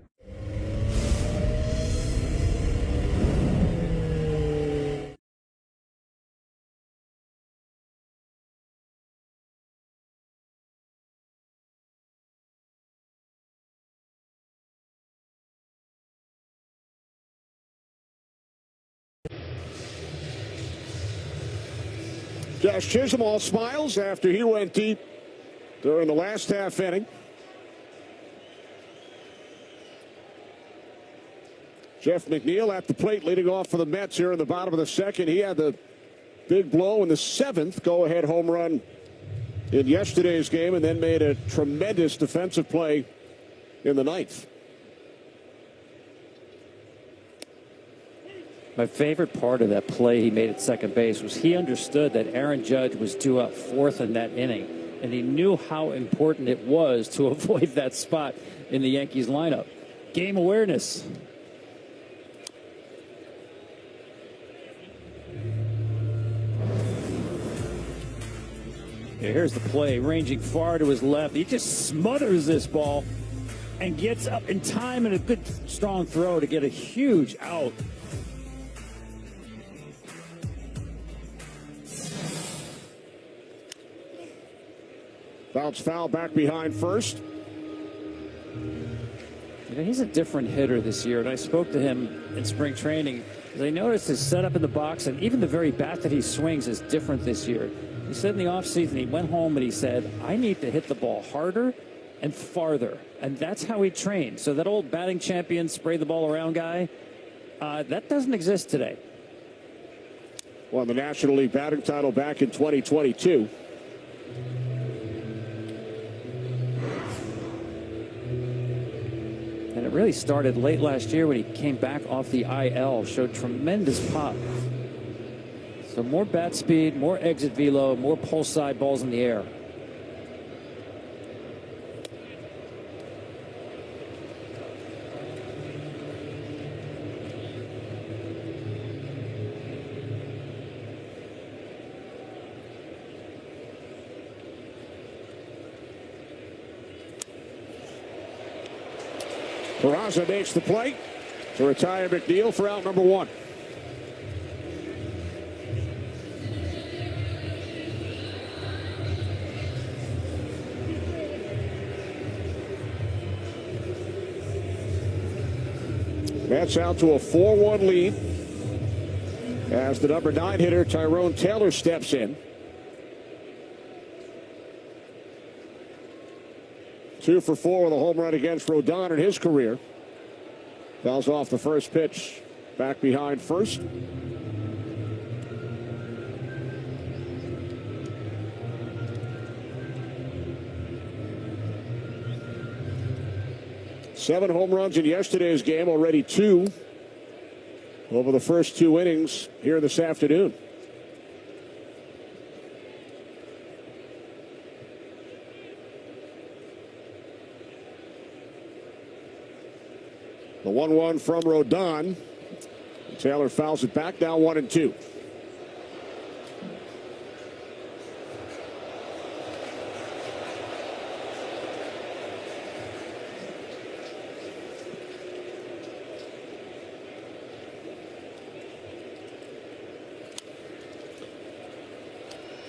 Speaker 12: Josh Chisholm all smiles after he went deep during the last half inning. Jeff McNeil at the plate leading off for the Mets here in the bottom of the second. He had the big blow in the seventh go-ahead home run in yesterday's game and then made a tremendous defensive play in the ninth.
Speaker 13: My favorite part of that play he made at second base was he understood that Aaron Judge was due up fourth in that inning, and he knew how important it was to avoid that spot in the Yankees lineup. Game awareness. Here's the play, ranging far to his left. He just smothers this ball and gets up in time and a good strong throw to get a huge out.
Speaker 12: Bounce foul back behind first.
Speaker 13: You know, he's a different hitter this year, and I spoke to him in spring training. I noticed his setup in the box, and even the very bat that he swings is different this year. He said in the offseason, he went home and he said, I need to hit the ball harder and farther. And that's how he trained. So that old batting champion, spray the ball around guy, that doesn't exist today.
Speaker 12: Won the National League batting title back in 2022.
Speaker 13: And it really started late last year when he came back off the IL, showed tremendous pop. So more bat speed, more exit velo, more pull side balls in the air.
Speaker 12: Peraza makes the play to retire McNeil for out number one. Mets out to a 4-1 lead as the number 9 hitter Tyrone Taylor steps in. 2 for 4 with a home run against Rodon in his career. Fouls off the first pitch, back behind first. Seven home runs in yesterday's game, already 2 over the first 2 innings here this afternoon. The 1-1 from Rodon. Taylor fouls it back, now 1-2.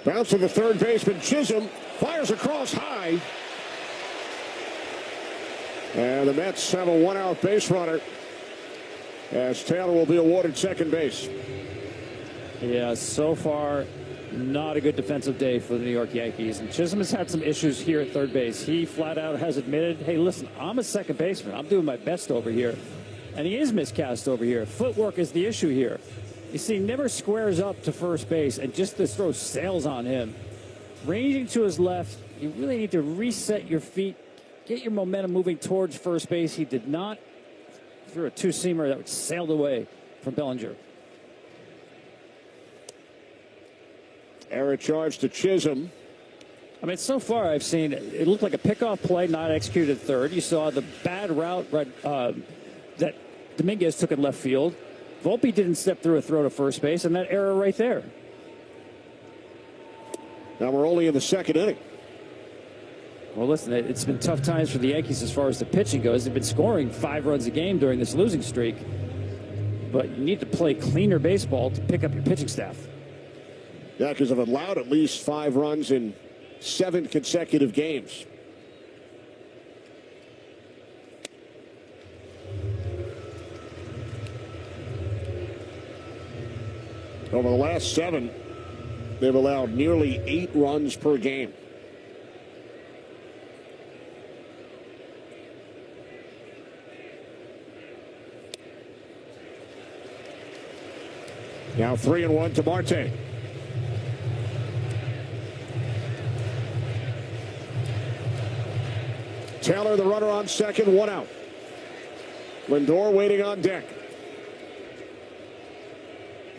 Speaker 12: Bounce to the third baseman, Chisholm fires across high. And the Mets have a 1-out base runner as Taylor will be awarded second base.
Speaker 13: Yeah, so far, not a good defensive day for the New York Yankees. And Chisholm has had some issues here at third base. He flat out has admitted, hey, listen, I'm a second baseman. I'm doing my best over here. And he is miscast over here. Footwork is the issue here. You see, he never squares up to first base and just this throw sails on him. Ranging to his left, you really need to reset your feet, get your momentum moving towards first base. He did not. Threw a two-seamer that sailed away from Bellinger.
Speaker 12: Error charge to Chisholm.
Speaker 13: I mean, so far I've seen it looked like a pickoff play not executed at third. You saw the bad route that Dominguez took in left field. Volpe didn't step through a throw to first base, and that error right there.
Speaker 12: Now we're only in the second inning.
Speaker 13: Well, listen, it's been tough times for the Yankees as far as the pitching goes. They've been scoring 5 runs a game during this losing streak. But you need to play cleaner baseball to pick up your pitching staff.
Speaker 12: Yankees have allowed at least 5 runs in 7 consecutive games. Over the last 7, they've allowed nearly 8 runs per game. Now 3-1 to Marte. Taylor, the runner on second, 1 out. Lindor waiting on deck.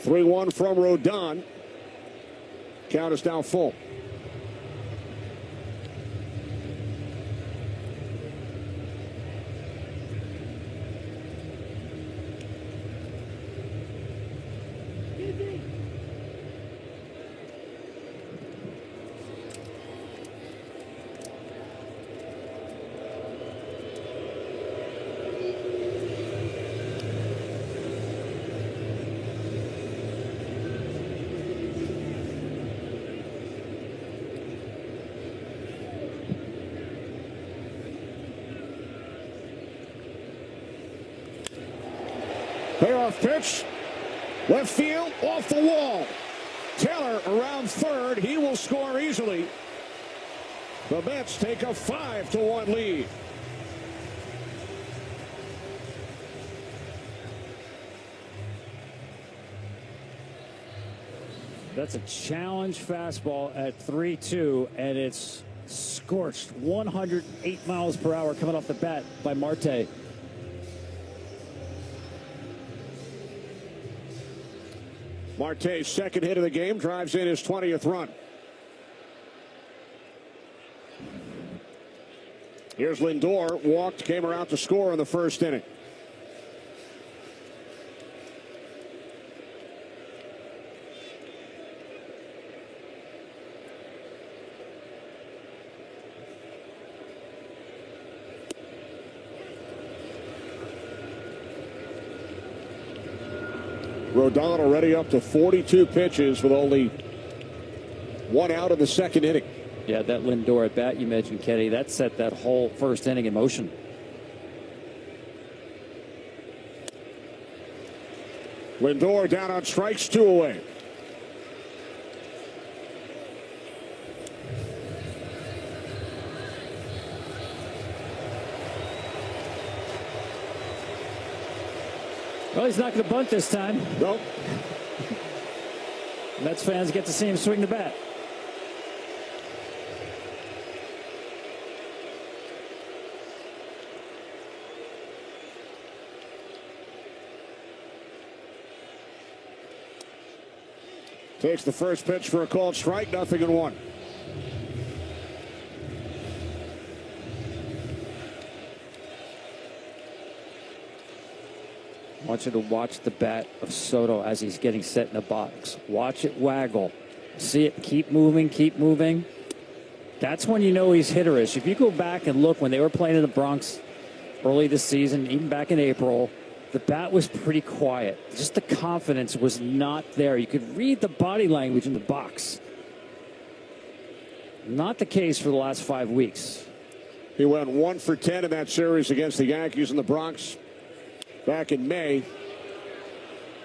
Speaker 12: 3-1 from Rodon. Count is now full. Payoff pitch. Left field, off the wall. Taylor around third. He will score easily. The Mets take a 5-1 lead.
Speaker 13: That's a challenge fastball at 3-2, and it's scorched 108 miles per hour coming off the bat by Marte.
Speaker 12: Marte's second hit of the game drives in his 20th run. Here's Lindor, walked, came around to score in the first inning. Rodon already up to 42 pitches with only 1 out in the second inning.
Speaker 13: Yeah, that Lindor at bat you mentioned, Kenny, that set that whole first inning in motion.
Speaker 12: Lindor down on strikes, 2 away.
Speaker 13: Well, he's not going to bunt this time.
Speaker 12: Nope.
Speaker 13: Mets fans get to see him swing the bat.
Speaker 12: Takes the first pitch for a called strike, 0-1.
Speaker 13: I want you to watch the bat of Soto as he's getting set in the box. Watch it waggle. See it keep moving, keep moving. That's when you know he's hitterish. If you go back and look when they were playing in the Bronx early this season, even back in April, the bat was pretty quiet. Just the confidence was not there. You could read the body language in the box. Not the case for the last 5 weeks.
Speaker 12: He went 1 for 10 in that series against the Yankees in the Bronx back in May.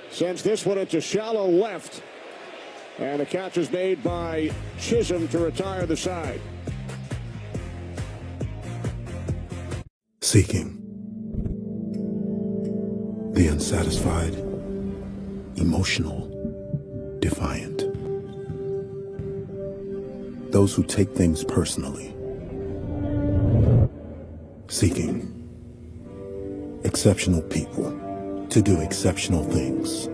Speaker 12: Sends this one into shallow left. And the catch is made by Chisholm to retire the side.
Speaker 16: Seeking. The unsatisfied, emotional, defiant. Those who take things personally. Seeking. Exceptional people to do exceptional things.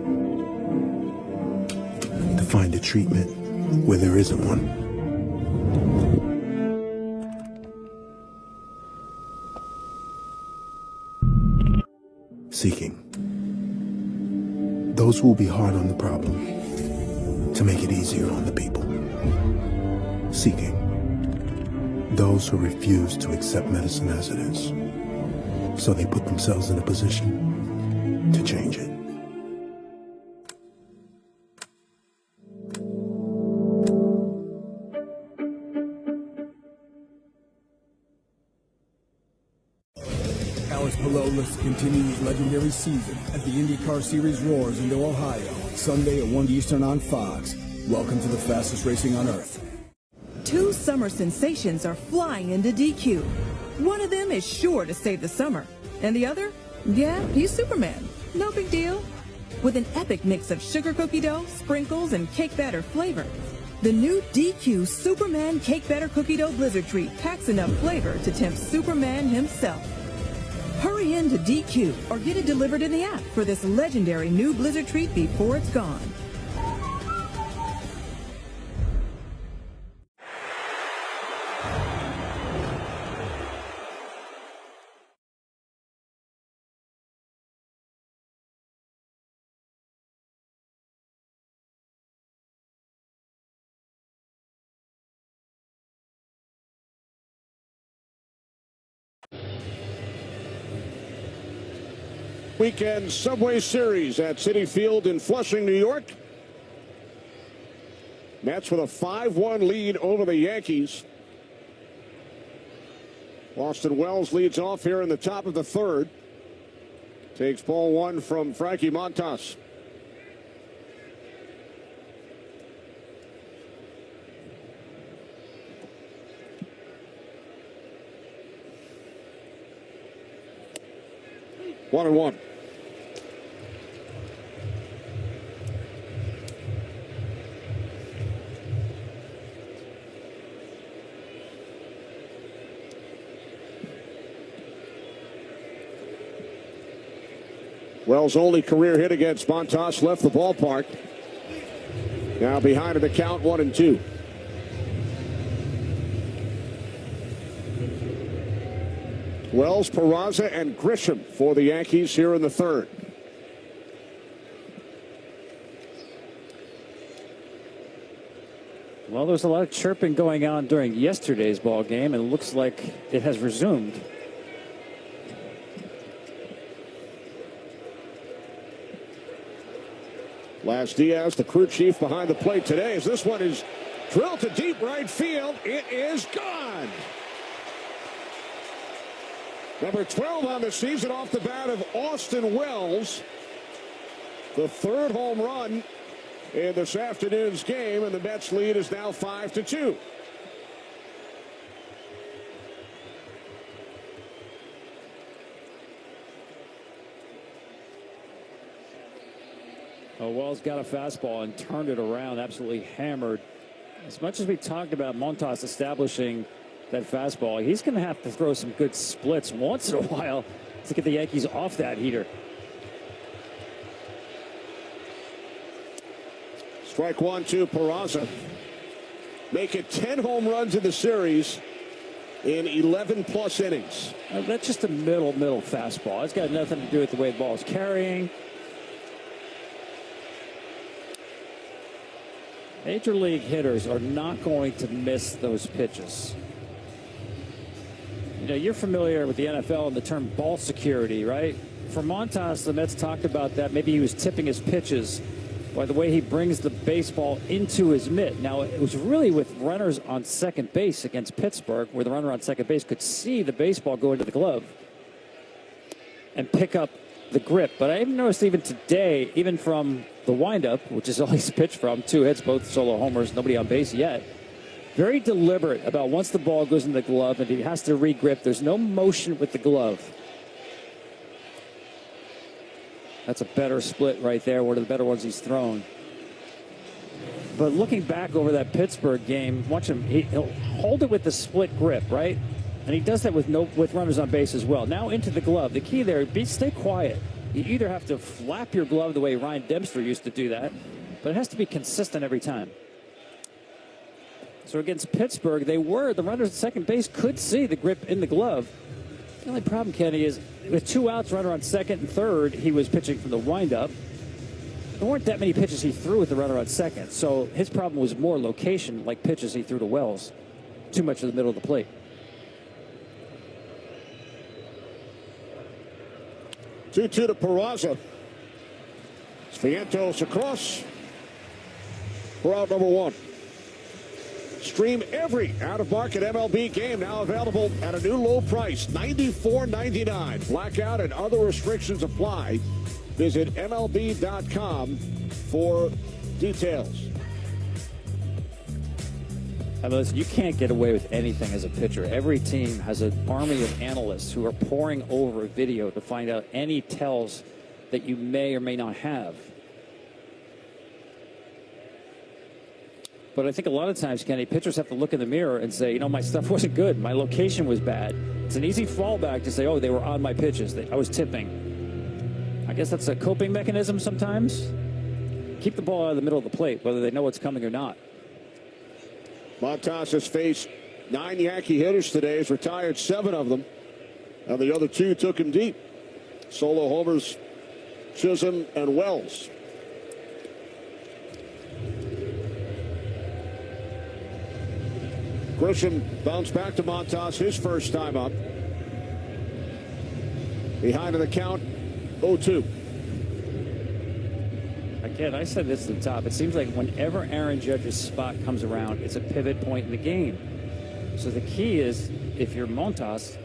Speaker 16: To find a treatment where there isn't one. Seeking. Those who will be hard on the problem to make it easier on the people. Seeking. Those who refuse to accept medicine as it is, so they put themselves in a position to change it.
Speaker 17: Alex Palou continues legendary season as the IndyCar Series roars into Ohio, Sunday at 1 Eastern on Fox. Welcome to the fastest racing on Earth.
Speaker 19: Two summer sensations are flying into DQ. One of them is sure to save the summer. And the other? Yeah, he's Superman. No big deal. With an epic mix of sugar cookie dough, sprinkles, and cake batter flavor. The new DQ Superman Cake Batter Cookie Dough Blizzard Treat packs enough flavor to tempt Superman himself. Hurry in to DQ or get it delivered in the app for this legendary new Blizzard Treat before it's gone.
Speaker 12: Weekend Subway Series at Citi Field in Flushing, New York. Mets with a 5-1 lead over the Yankees. Austin Wells leads off here in the top of the third. Takes ball one from Frankie Montas. One and one. Wells' only career hit against Montas left the ballpark. Now behind in the count, 1-2. Wells, Peraza, and Grisham for the Yankees here in the third.
Speaker 13: Well, there was a lot of chirping going on during yesterday's ball game, and it looks like it has resumed.
Speaker 12: Last Diaz, the crew chief behind the plate today, as this one is drilled to deep right field. It is gone. Number 12 on the season off the bat of Austin Wells. The third home run in this afternoon's game, and the Mets lead is now 5-2.
Speaker 13: Oh, Wells got a fastball and turned it around, absolutely hammered. As much as we talked about Montas establishing that fastball, he's going to have to throw some good splits once in a while to get the Yankees off that heater.
Speaker 12: Strike one to Peraza. Make it 10 home runs in the series in 11-plus innings.
Speaker 13: That's just a middle fastball. It's got nothing to do with the way the ball is carrying. Major league hitters are not going to miss those pitches. You know, you're familiar with the NFL and the term ball security, right? For Montas, the Mets talked about that. Maybe he was tipping his pitches by the way he brings the baseball into his mitt. Now, it was really with runners on second base against Pittsburgh, where the runner on second base could see the baseball go into the glove and pick up the grip. But I even noticed even today, even from the windup, which is all he's pitched from, 2 hits, both solo homers, nobody on base yet, very deliberate about once the ball goes in the glove and he has to re-grip, there's no motion with the glove. That's a better split right there, one of the better ones he's thrown. But looking back over that Pittsburgh game, watch him, he'll hold it with the split grip, right? And he does that with runners on base as well. Now into the glove. The key there, stay quiet. You either have to flap your glove the way Ryan Dempster used to do that, but it has to be consistent every time. So against Pittsburgh, the runners at second base could see the grip in the glove. The only problem, Kenny, is with 2 outs, runner on second and third, he was pitching from the windup. There weren't that many pitches he threw with the runner on second, so his problem was more location, like pitches he threw to Wells. Too much in the middle of the plate.
Speaker 12: 2-2 to Peraza. Vientos across for out number 1. Stream every out-of-market MLB game now available at a new low price, $94.99. Blackout and other restrictions apply. Visit MLB.com for details.
Speaker 13: I mean, listen, you can't get away with anything as a pitcher. Every team has an army of analysts who are poring over video to find out any tells that you may or may not have. But I think a lot of times, Kenny, pitchers have to look in the mirror and say, you know, my stuff wasn't good. My location was bad. It's an easy fallback to say, oh, they were on my pitches. I was tipping. I guess that's a coping mechanism sometimes. Keep the ball out of the middle of the plate, whether they know what's coming or not.
Speaker 12: Montas has faced 9 Yankee hitters today. He's retired 7 of them. And the other 2 took him deep. Solo homers, Chisholm and Wells. Grisham bounced back to Montas his first time up. Behind in the count, 0-2.
Speaker 13: Again, I said this at the top. It seems like whenever Aaron Judge's spot comes around, it's a pivot point in the game. So the key is, if you're Montas,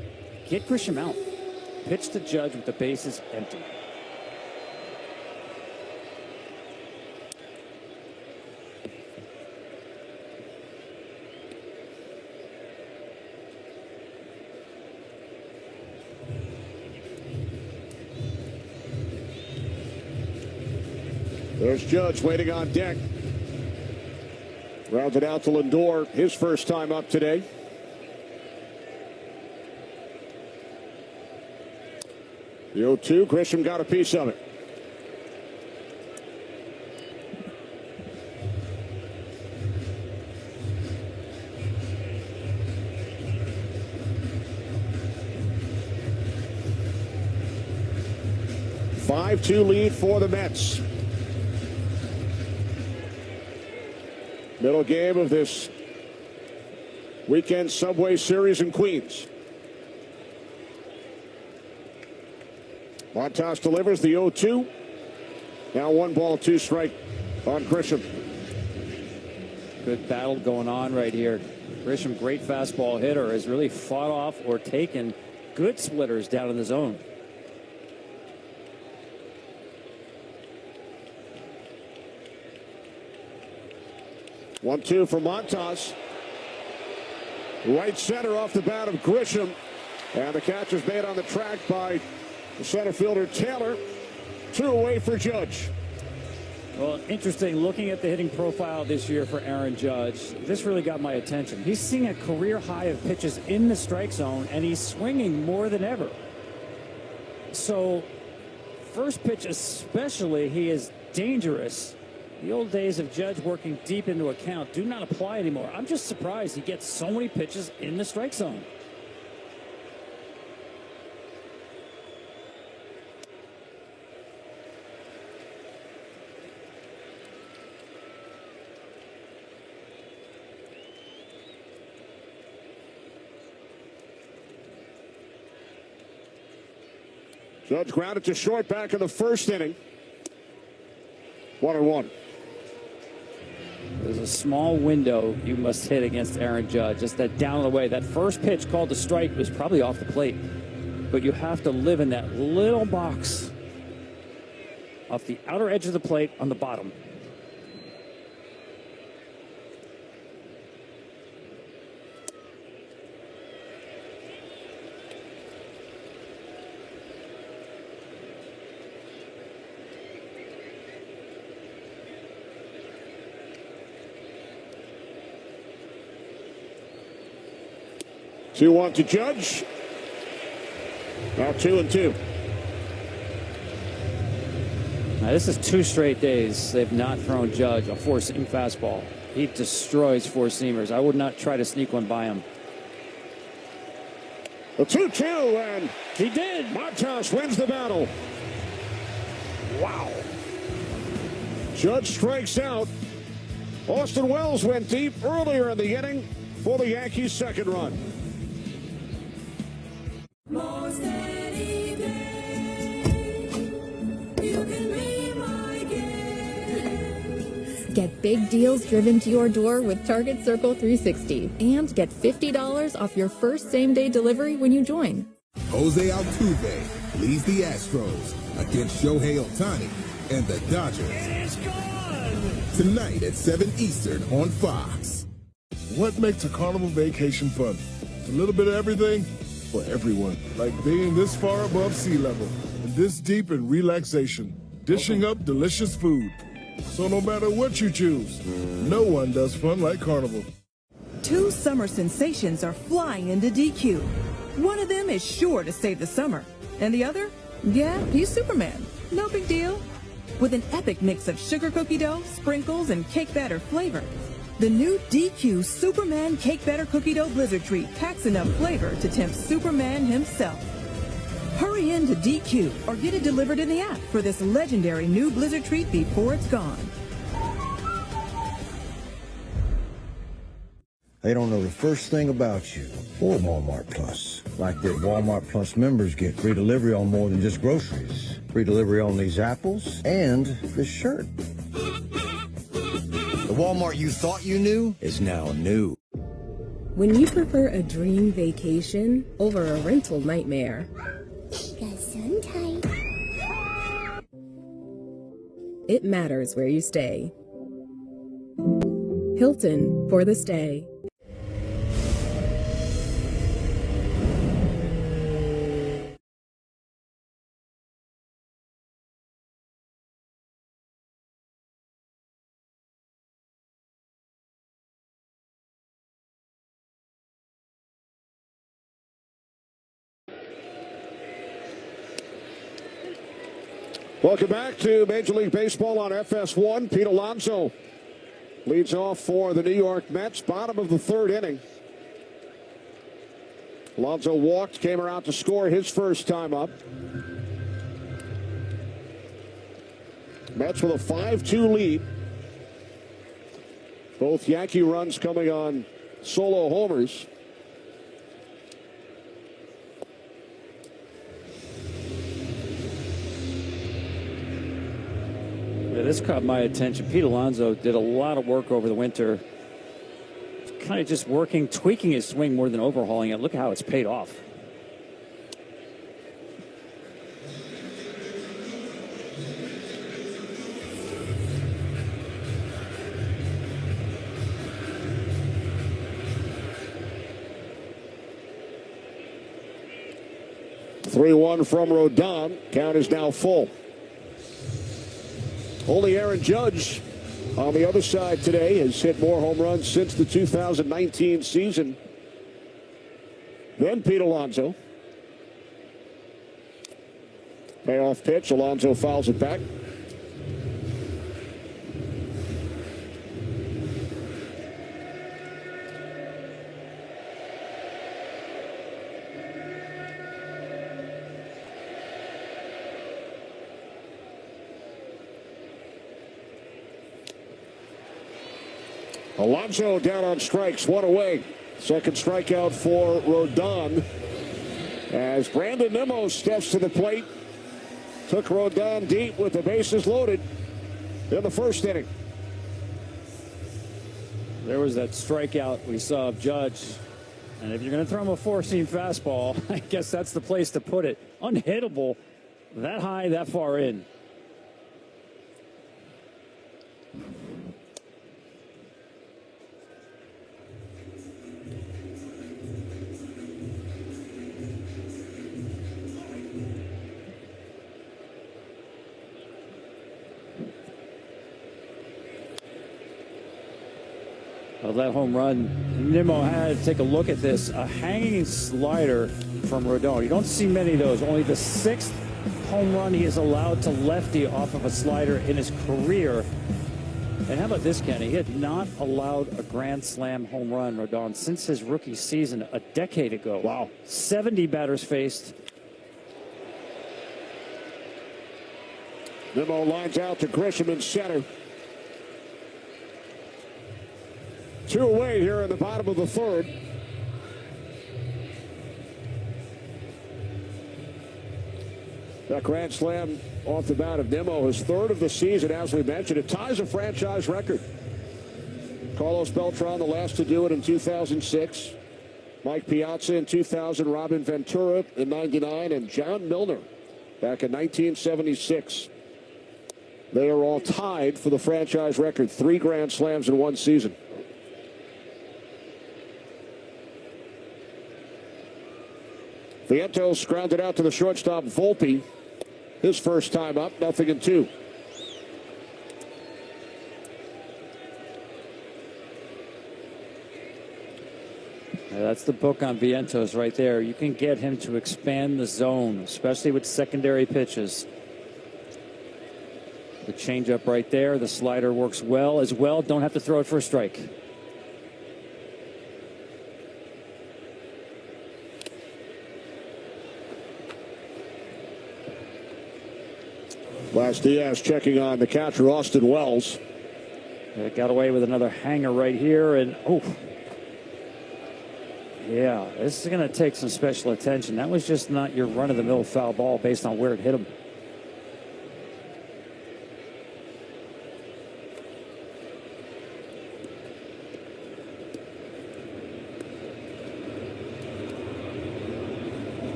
Speaker 13: get Grisham out. Pitch to Judge with the bases empty.
Speaker 12: There's Judge waiting on deck. Rounded out to Lindor, his first time up today. The 0-2, Grisham got a piece of it. A 5-2 lead for the Mets. Middle game of this weekend Subway Series in Queens. Montas delivers the 0-2. Now 1 ball, 2 strike on Grisham.
Speaker 13: Good battle going on right here. Grisham, great fastball hitter, has really fought off or taken good splitters down in the zone.
Speaker 12: One, 2 for Montas. Right center off the bat of Grisham. And the catch is made on the track by the center fielder Taylor. 2 away for Judge.
Speaker 13: Well, interesting. Looking at the hitting profile this year for Aaron Judge, this really got my attention. He's seeing a career high of pitches in the strike zone, and he's swinging more than ever. So, first pitch especially, he is dangerous. The old days of Judge working deep into a count do not apply anymore. I'm just surprised he gets so many pitches in the strike zone.
Speaker 12: Judge grounded to short back in the first inning. 1-1.
Speaker 13: There's a small window you must hit against Aaron Judge. Just that down and away. That first pitch called the strike was probably off the plate. But you have to live in that little box off the outer edge of the plate on the bottom.
Speaker 12: Two one to Judge. Now 2-2.
Speaker 13: Now this is 2 straight days they've not thrown Judge a four-seam fastball. He destroys four-seamers. I would not try to sneak one by him.
Speaker 12: A 2-2, and
Speaker 13: he did.
Speaker 12: Montas wins the battle. Wow. Judge strikes out. Austin Wells went deep earlier in the inning for the Yankees' second run.
Speaker 20: Most any day, you can be my guest.
Speaker 15: Get big deals driven to your door with Target Circle 360 and get $50 off your first same-day delivery when you join.
Speaker 18: Jose Altuve leads the Astros against Shohei Ohtani and the Dodgers.
Speaker 20: It is gone!
Speaker 18: Tonight at 7 Eastern on Fox.
Speaker 21: What makes a carnival vacation fun? A little bit of everything for everyone. Like being this far above sea level and this deep in relaxation, dishing up delicious food. So no matter what you choose, no one does fun like Carnival.
Speaker 19: 2 summer sensations are flying into DQ. One of them is sure to save the summer. And the other? Yeah, he's Superman. No big deal. With an epic mix of sugar cookie dough, sprinkles, and cake batter flavor. The new DQ Superman Cake Batter Cookie Dough Blizzard Treat packs enough flavor to tempt Superman himself. Hurry in to DQ or get it delivered in the app for this legendary new Blizzard Treat before it's gone.
Speaker 10: They don't know the first thing about you or Walmart Plus. Like that Walmart Plus members get free delivery on more than just groceries. Free delivery on these apples and this shirt. The Walmart you thought you knew is now new.
Speaker 15: When you prefer a dream vacation over a rental nightmare, it matters where you stay. Hilton for the stay.
Speaker 12: Welcome back to Major League Baseball on FS1. Pete Alonso leads off for the New York Mets, bottom of the third inning. Alonso walked, came around to score his first time up. Mets with a 5-2 lead. Both Yankee runs coming on solo homers.
Speaker 13: Yeah, this caught my attention. Pete Alonso did a lot of work over the winter. Kind of just working, tweaking his swing more than overhauling it. Look at how it's paid off.
Speaker 12: Three-one from Rodon. Count is now full. Only Aaron Judge on the other side today has hit more home runs since the 2019 season than Pete Alonso. Payoff pitch. Alonso fouls it back. Alonso down on strikes, one away. Second strikeout for Rodon as Brandon Nimmo steps to the plate. Took Rodon deep with the bases loaded in the first inning.
Speaker 13: There was that strikeout we saw of Judge. And if you're going to throw him a four-seam fastball, I guess that's the place to put it. Unhittable that high, that far in. Of that home run, Nimmo had to take a look at this. A hanging slider from Rodon. You don't see many of those. Only the 6th home run he has allowed to lefty off of a slider in his career. And how about this, Kenny? He had not allowed a grand slam home run, Rodon, since his rookie season a decade ago. Wow. 70 batters faced.
Speaker 12: Nimmo lines out to Grisham in center. 2 away here in the bottom of the third. That grand slam off the bat of Nimmo, his 3rd of the season, as we mentioned. It ties a franchise record. Carlos Beltran, the last to do it in 2006. Mike Piazza in 2000, Robin Ventura in 99, and John Milner back in 1976. They are all tied for the franchise record. 3 grand slams in one season. Vientos grounded out to the shortstop, Volpe. His first time up, 0-2.
Speaker 13: That's the book on Vientos right there. You can get him to expand the zone, especially with secondary pitches. The changeup right there. The slider works well as well. Don't have to throw it for a strike.
Speaker 12: Blas Diaz checking on the catcher, Austin Wells.
Speaker 13: They got away with another hanger right here, and yeah, this is going to take some special attention. That was just not your run-of-the-mill foul ball based on where it hit him.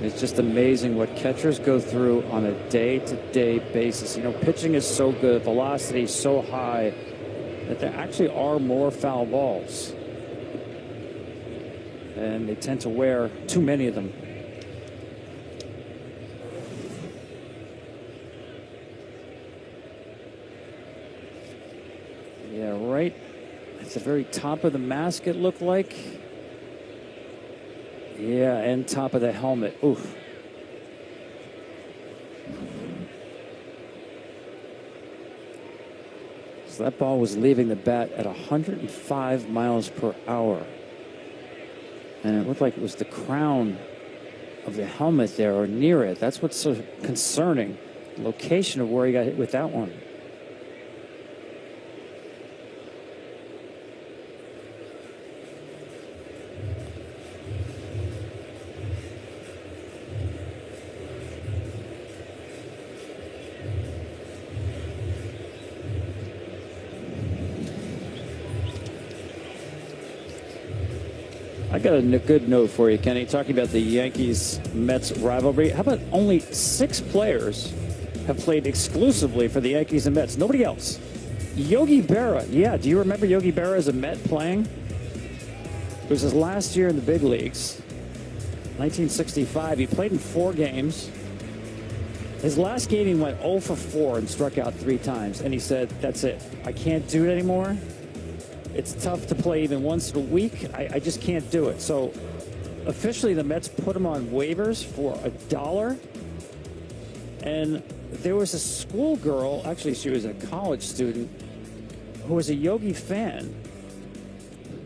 Speaker 13: It's just amazing what catchers go through on a day-to-day basis. You know, pitching is so good, velocity is so high, that there actually are more foul balls. And they tend to wear too many of them. Yeah, right at the very top of the mask, it looked like. Yeah, and top of the helmet. Oof. So that ball was leaving the bat at 105 miles per hour. And it looked like it was the crown of the helmet there or near it. That's what's so concerning. The location of where he got hit with that one. I got a good note for you, Kenny, talking about the Yankees-Mets rivalry. How about only 6 players have played exclusively for the Yankees and Mets? Nobody else. Yogi Berra. Yeah, do you remember Yogi Berra as a Met playing? It was his last year in the big leagues. 1965. He played in 4 games. His last game, he went 0 for 4 and struck out 3 times. And he said, that's it. I can't do it anymore. It's tough to play even once a week. I just can't do it. So officially, the Mets put him on waivers for $1. And there was a schoolgirl, actually she was a college student, who was a Yogi fan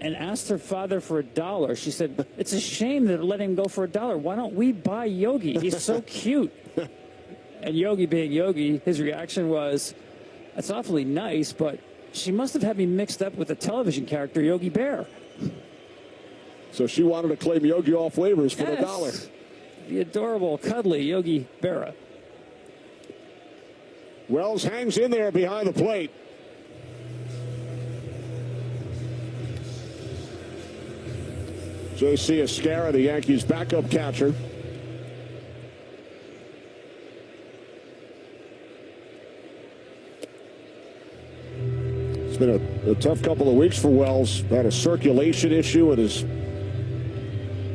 Speaker 13: and asked her father for $1. She said, it's a shame that let him go for $1. Why don't we buy Yogi? He's so cute. And Yogi, being Yogi, his reaction was, that's awfully nice, but she must have had me mixed up with the television character Yogi Bear.
Speaker 12: So she wanted to claim Yogi off waivers for $1.
Speaker 13: The adorable, cuddly Yogi Berra.
Speaker 12: Wells hangs in there behind the plate. J.C. Escarra, the Yankees' backup catcher. It's been a tough couple of weeks for Wells. Had a circulation issue with his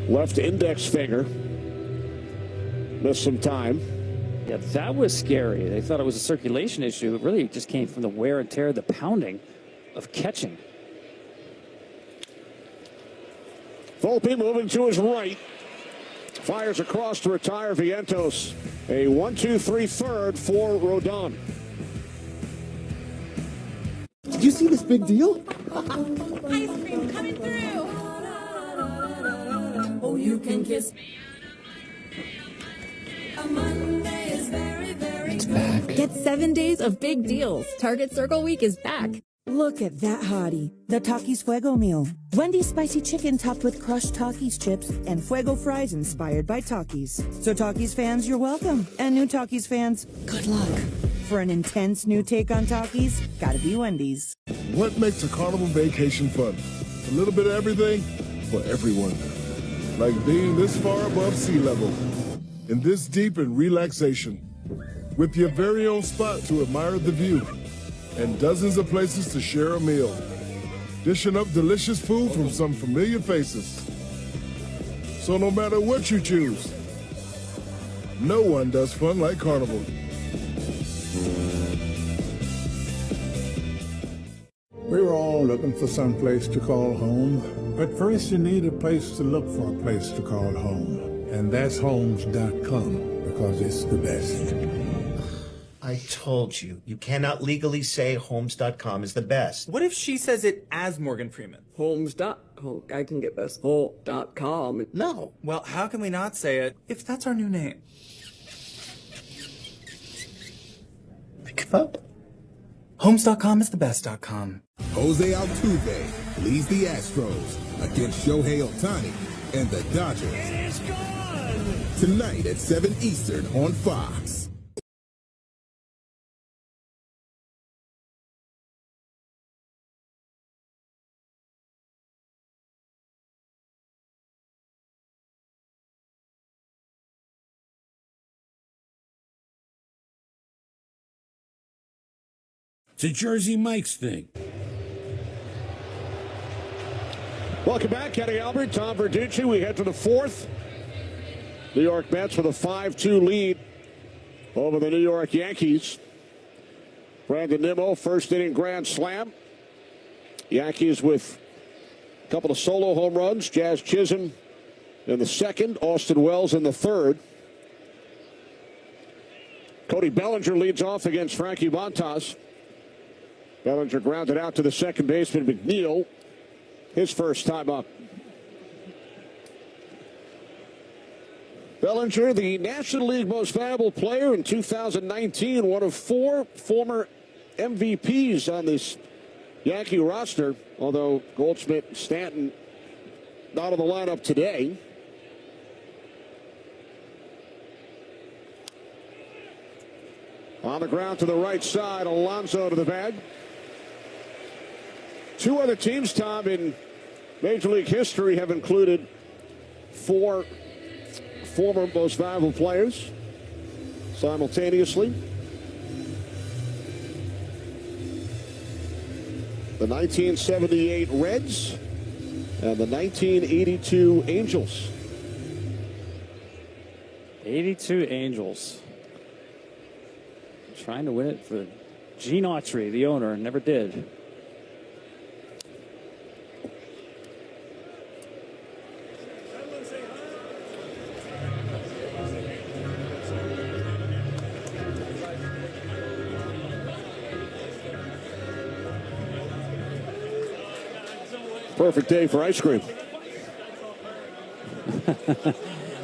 Speaker 12: left index finger. Missed some time.
Speaker 13: Yeah, that was scary. They thought it was a circulation issue. It really just came from the wear and tear, the pounding of catching.
Speaker 12: Volpe moving to his right. Fires across to retire Vientos. A 1-2-3 third for Rodon.
Speaker 16: Did you see this big deal?
Speaker 3: Ice cream coming through.
Speaker 20: Oh, you can kiss me. A Monday is very, very good.
Speaker 15: Get 7 days of big deals. Target Circle Week is back.
Speaker 4: Look at that hottie, the Takis Fuego meal. Wendy's spicy chicken topped with crushed Takis chips and Fuego fries inspired by Takis. So Takis fans, you're welcome. And new Takis fans, good luck. For an intense new take on Takis, gotta be Wendy's.
Speaker 21: What makes a carnival vacation fun? A little bit of everything for everyone. Like being this far above sea level, and this deep in relaxation, with your very own spot to admire the view, and dozens of places to share a meal, dishing up delicious food from some familiar faces. So no matter what you choose, no one does fun like Carnival.
Speaker 1: We were all looking for some place to call home, but first you need a place to look for a place to call home. And that's homes.com, because it's the best.
Speaker 8: I told you, you cannot legally say homes.com is the best.
Speaker 14: What if she says it as Morgan Freeman?
Speaker 22: I can get this whole.com.
Speaker 8: No.
Speaker 14: Well, how can we not say it if that's our new name?
Speaker 8: Give up.
Speaker 14: Homes.com is the best.com.
Speaker 16: Jose Altuve leads the Astros against Shohei Ohtani and the Dodgers.
Speaker 20: It is gone.
Speaker 16: Tonight at 7 Eastern on Fox.
Speaker 23: It's a Jersey Mike's thing.
Speaker 12: Welcome back, Kenny Albert, Tom Verducci. We head to the fourth. New York Mets with a 5-2 lead over the New York Yankees. Brandon Nimmo, first inning grand slam. Yankees with a couple of solo home runs. Jazz Chisholm in the second, Austin Wells in the third. Cody Bellinger leads off against Frankie Montas. Bellinger grounded out to the second baseman, McNeil, his first time up. Bellinger, the National League Most Valuable Player in 2019, one of 4 former MVPs on this Yankee roster, although Goldschmidt, Stanton not on the lineup today. On the ground to the right side, Alonso to the bag. 2 other teams, Tom, in Major League history have included 4 former most valuable players simultaneously. The 1978 Reds and the 1982 Angels.
Speaker 13: 82 Angels. trying to win it for Gene Autry, the owner, never did.
Speaker 12: Perfect day for ice cream.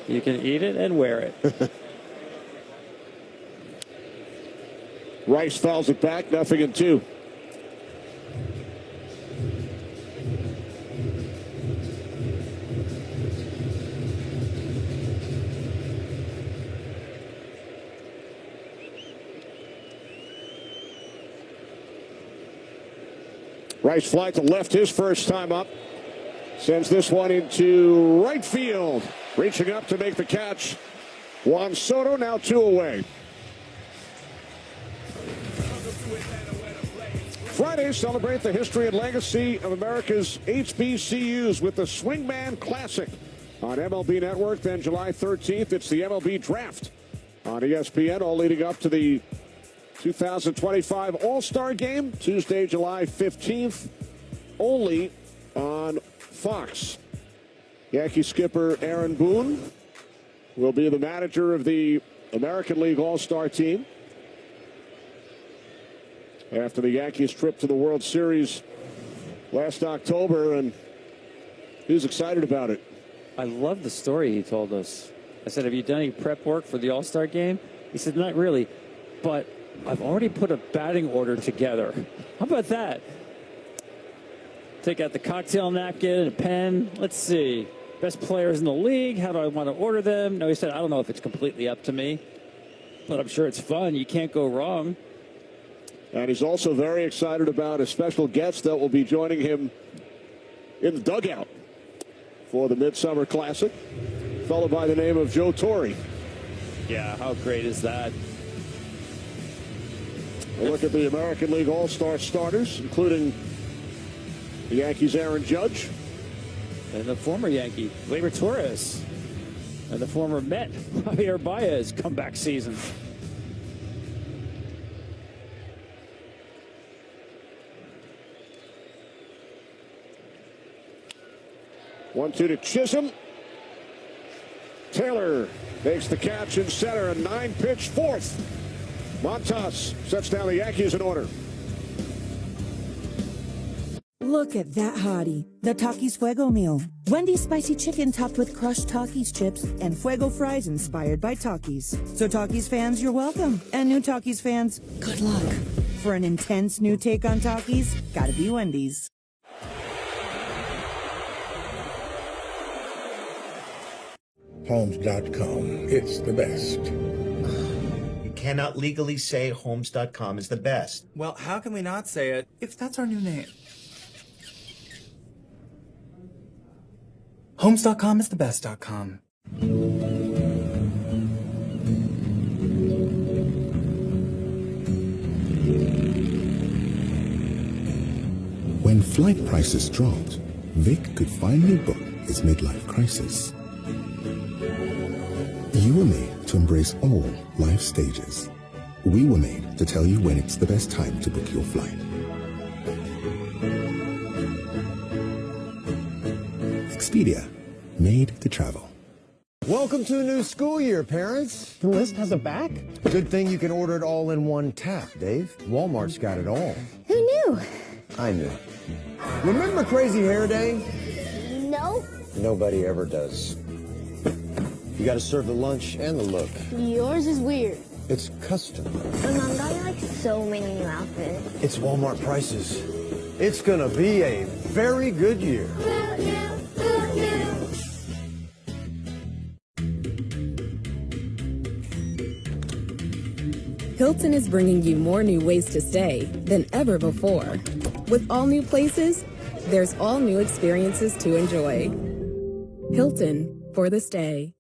Speaker 13: You can eat it and wear it.
Speaker 12: Rice fouls it back, 0-2. Rice fly to left his first time up. Sends this one into right field. Reaching up to make the catch. Juan Soto now 2 away. Friday, celebrate the history and legacy of America's HBCUs with the Swingman Classic on MLB Network. Then July 13th, it's the MLB Draft on ESPN, all leading up to the 2025 All-Star Game, Tuesday, July 15th, only on Fox. Yankee skipper Aaron Boone will be the manager of the American League All-Star team after the Yankees trip to the World Series last October, and he's excited about it.
Speaker 13: I love the story he told us. I said, have you done any prep work for the All-Star Game? He said, not really, but I've already put a batting order together. How about that? Take out the cocktail napkin and a pen. Let's see. Best players in the league. How do I want to order them? No, he said, I don't know if it's completely up to me, but I'm sure it's fun. You can't go wrong.
Speaker 12: And he's also very excited about a special guest that will be joining him in the dugout for the Midsummer Classic, a fellow by the name of Joe Torre.
Speaker 13: Yeah, how great is that?
Speaker 12: A look at the American League All-Star starters, including the Yankees' Aaron Judge.
Speaker 13: And the former Yankee, Gleyber Torres. And the former Met, Javier Baez, comeback season.
Speaker 12: One-two to Chisholm. Taylor makes the catch in center, a 9-pitch fourth. Montas sets down the Yankees in order.
Speaker 4: Look at that hottie, the Takis Fuego meal. Wendy's spicy chicken topped with crushed Takis chips and Fuego fries inspired by Takis. So Takis fans, you're welcome. And new Takis fans, good luck. For an intense new take on Takis, gotta be Wendy's.
Speaker 1: Homes.com. It's the best.
Speaker 8: You cannot legally say Homes.com is the best.
Speaker 2: Well, how can we not say it if that's our new name? Homes.com is the best.com.
Speaker 16: When flight prices dropped, Vic could finally book his midlife crisis. You were made to embrace all life stages. We were made to tell you when it's the best time to book your flight. Expedia, made to travel.
Speaker 10: Welcome to a new school year, parents. The list has a back? Good thing you can order it all in one tap, Dave. Walmart's got it all.
Speaker 11: Who knew?
Speaker 10: I knew. Remember Crazy Hair Day?
Speaker 11: No.
Speaker 10: Nobody ever does. You gotta serve the lunch and the look.
Speaker 11: Yours is weird.
Speaker 10: It's custom.
Speaker 11: My mom got me like so many new outfits.
Speaker 10: It's Walmart prices. It's gonna be a very good year.
Speaker 15: Hilton is bringing you more new ways to stay than ever before. With all new places, there's all new experiences to enjoy. Hilton for the stay.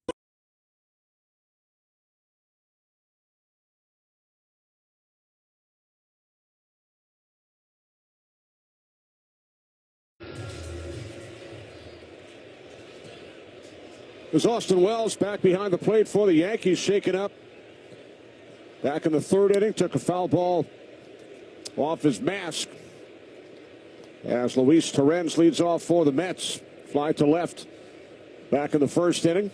Speaker 12: There's Austin Wells back behind the plate for the Yankees, shaken up back in the third inning, took a foul ball off his mask as Luis Torrens leads off for the Mets. Fly to left back in the first inning.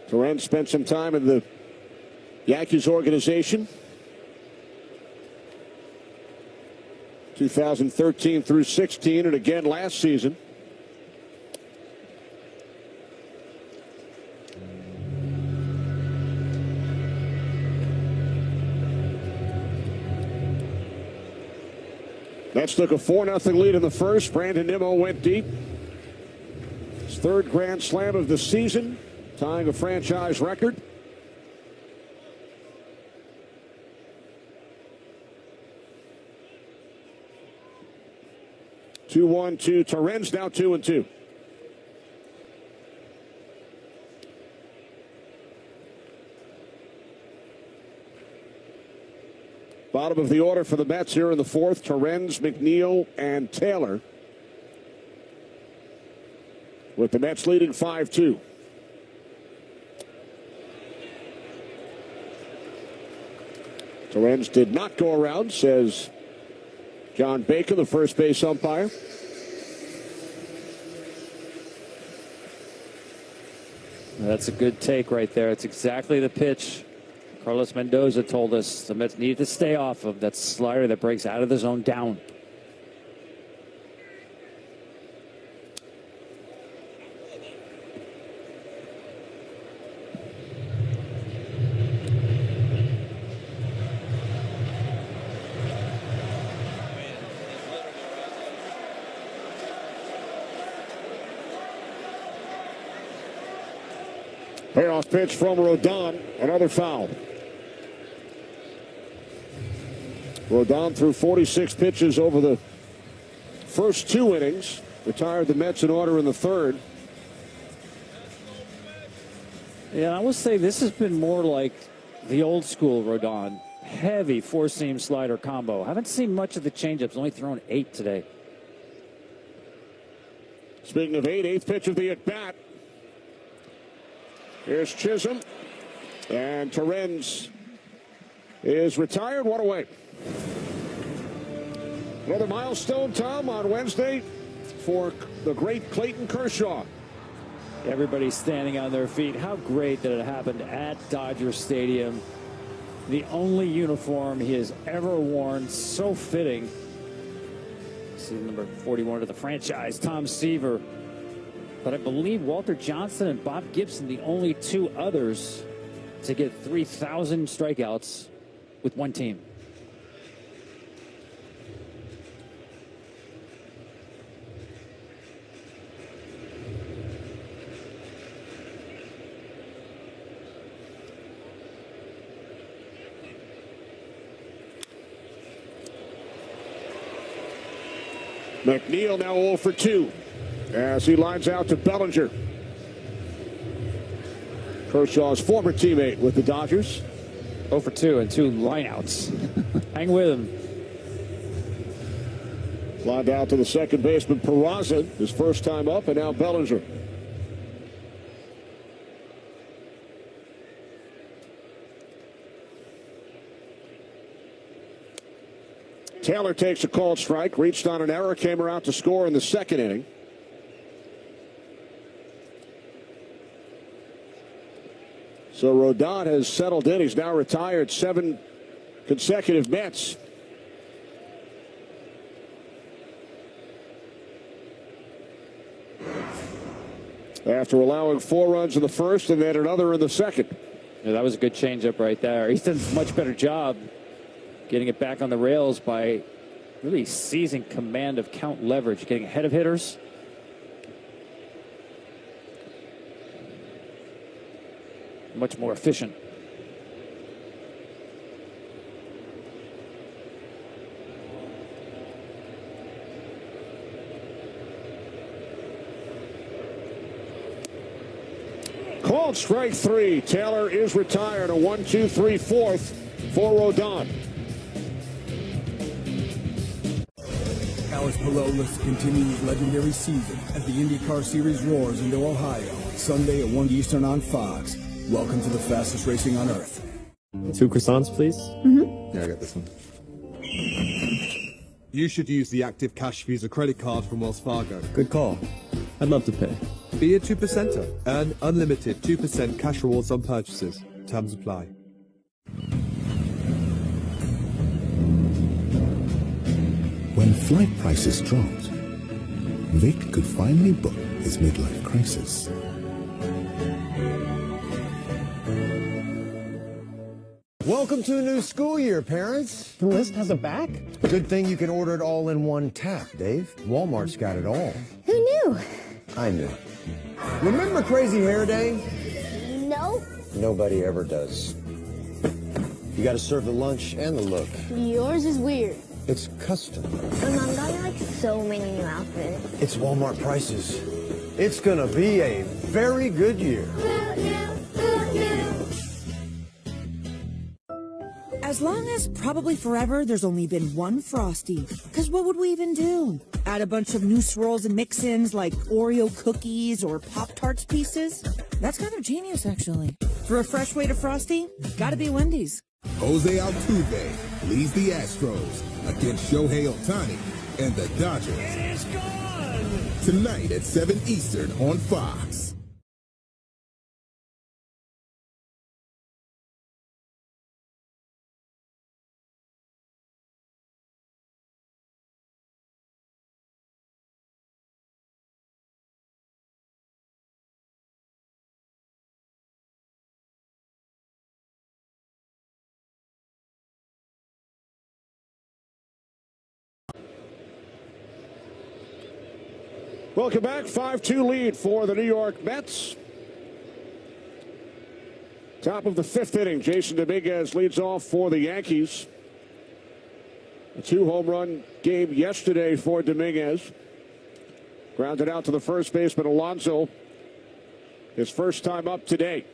Speaker 12: Torrens spent some time in the Yankees organization, 2013 through 16, and again last season. Mets took a 4-0 lead in the first. Brandon Nimmo went deep. His third grand slam of the season, tying a franchise record. Two, 1-2. Torrens now 2-2. Bottom of the order for the Mets here in the fourth. Torrens, McNeil, and Taylor. With the Mets leading 5-2. Torrens did not go around, says John Bacon, the first base umpire.
Speaker 5: That's a good take right there. It's exactly the pitch Carlos Mendoza told us the Mets needed to stay off of. That slider that breaks out of the zone down.
Speaker 12: Payoff pitch from Rodon, another foul. Rodon threw 46 pitches over the first two innings. Retired the Mets in order in the third.
Speaker 5: Yeah, I would say this has been more like the old school Rodon. Heavy four-seam slider combo. Haven't seen much of the changeups. Only thrown 8 today.
Speaker 12: Speaking of 8, eighth pitch of the at-bat. Here's Chisholm. And Torrens is retired. One away. Another milestone, Tom, on Wednesday for the great Clayton Kershaw.
Speaker 5: Everybody's standing on their feet. How great that it happened at Dodger Stadium. The only uniform he has ever worn. So fitting. Season number 41 of the franchise, Tom Seaver. But I believe Walter Johnson and Bob Gibson, the only two others to get 3,000 strikeouts with one team.
Speaker 12: McNeil now 0 for 2 as he lines out to Bellinger. Kershaw's former teammate with the Dodgers.
Speaker 5: 0 for 2 and 2 lineouts. Hang with him.
Speaker 12: Lined out to the second baseman, Peraza, his first time up, and now Bellinger. Taylor takes a called strike, reached on an error, came around to score in the second inning. So Rodon has settled in. He's now retired 7 consecutive Mets. After allowing 4 runs in the first and then another in the second.
Speaker 5: Yeah, that was a good changeup right there. He's done a much better job getting it back on the rails by really seizing command of count leverage, getting ahead of hitters. Much more efficient.
Speaker 12: Called strike 3. Taylor is retired. A 1-2-3 fourth for Rodon.
Speaker 17: Alex Palolis continues his legendary season as the IndyCar Series roars into Ohio Sunday at 1 Eastern on Fox. Welcome to the fastest racing on Earth.
Speaker 6: 2 croissants, please.
Speaker 7: Yeah, I got this one. You should use the Active Cash Visa credit card from Wells Fargo.
Speaker 6: Good call. I'd love to pay.
Speaker 7: Be a 2%er. Earn unlimited 2% cash rewards on purchases. Terms apply.
Speaker 16: When flight prices dropped, Vic could finally book his midlife crisis.
Speaker 10: Welcome to a new school year, parents.
Speaker 2: The list has a back?
Speaker 10: Good thing you can order it all in one tap, Dave. Walmart's got it all.
Speaker 11: Who knew?
Speaker 10: I knew. Remember Crazy Hair Day?
Speaker 11: No.
Speaker 10: Nobody ever does. You gotta serve the lunch and the look.
Speaker 11: Yours is weird.
Speaker 10: It's custom.
Speaker 11: My mom got me like so many new outfits.
Speaker 10: It's Walmart prices. It's gonna be a very good year.
Speaker 4: As long as probably forever there's only been one Frosty. Because what would we even do? Add a bunch of new swirls and mix-ins like Oreo cookies or Pop-Tarts pieces? That's kind of genius, actually. For a fresh way to Frosty, gotta be Wendy's.
Speaker 16: Jose Altuve leads the Astros against Shohei Ohtani and the Dodgers.
Speaker 20: It is gone!
Speaker 16: Tonight at 7 Eastern on Fox.
Speaker 12: Welcome back. 5-2 lead for the New York Mets. Top of the 5th inning. Jason Dominguez leads off for the Yankees. A 2-home run game yesterday for Dominguez. Grounded out to the first baseman Alonso. His first time up today.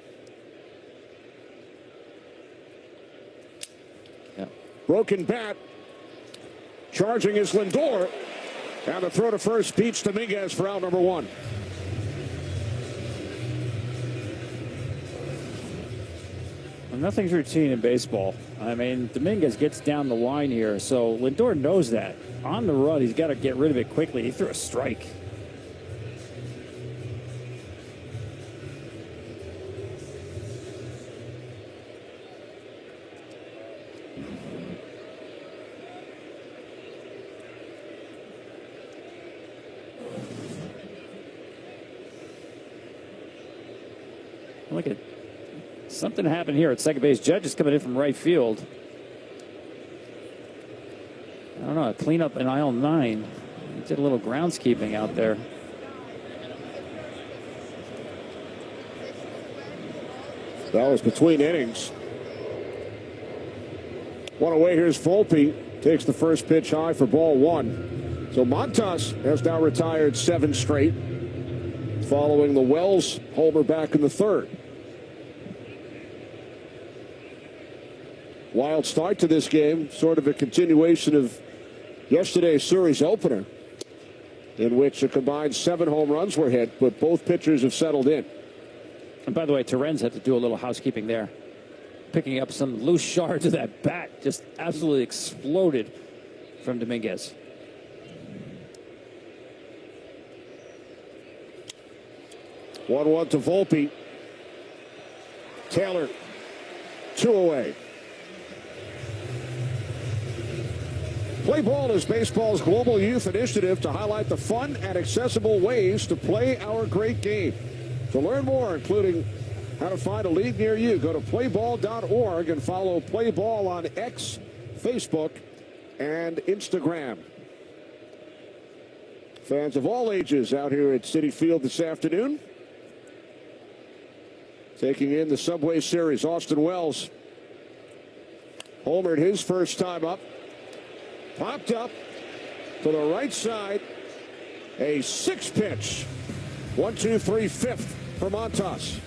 Speaker 12: Broken bat. Charging is Lindor. And the throw to first beats Dominguez for out number 1.
Speaker 5: Well, nothing's routine in baseball. I mean, Dominguez gets down the line here, so Lindor knows that. On the run, he's got to get rid of it quickly. He threw a strike. Look at something happened here at second base. Judge is coming in from right field. I don't know, a cleanup in aisle 9. He did a little groundskeeping out there.
Speaker 12: That was between innings. One away. Here's Volpe. Takes the first pitch high for ball 1. So Montas has now retired 7 straight, following the Wells homer back in the 3rd. Wild start to this game, sort of a continuation of yesterday's series opener, in which a combined 7 home runs were hit, but both pitchers have settled in.
Speaker 5: And by the way, Terens had to do a little housekeeping there. Picking up some loose shards of that bat, just absolutely exploded from Dominguez.
Speaker 12: One to Volpe. Taylor, 2 away. Play Ball is baseball's global youth initiative to highlight the fun and accessible ways to play our great game. To learn more, including how to find a league near you, go to playball.org and follow Play Ball on X, Facebook, and Instagram. Fans of all ages out here at Citi Field this afternoon. Taking in the Subway Series, Austin Wells homered his first time up. Popped up to the right side. A 6-pitch. 1-2-3, 5th for Montas.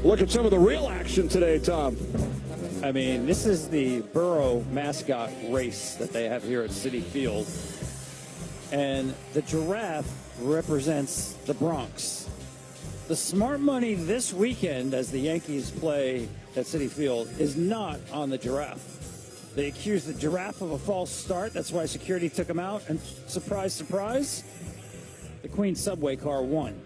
Speaker 12: Look at some of the real action today, Tom.
Speaker 5: I mean, this is the Borough mascot race that they have here at Citi Field. And the giraffe represents the Bronx. The smart money this weekend, as the Yankees play at Citi Field, is not on the giraffe. They accused the giraffe of a false start. That's why security took him out. And surprise, surprise, the Queen subway car won.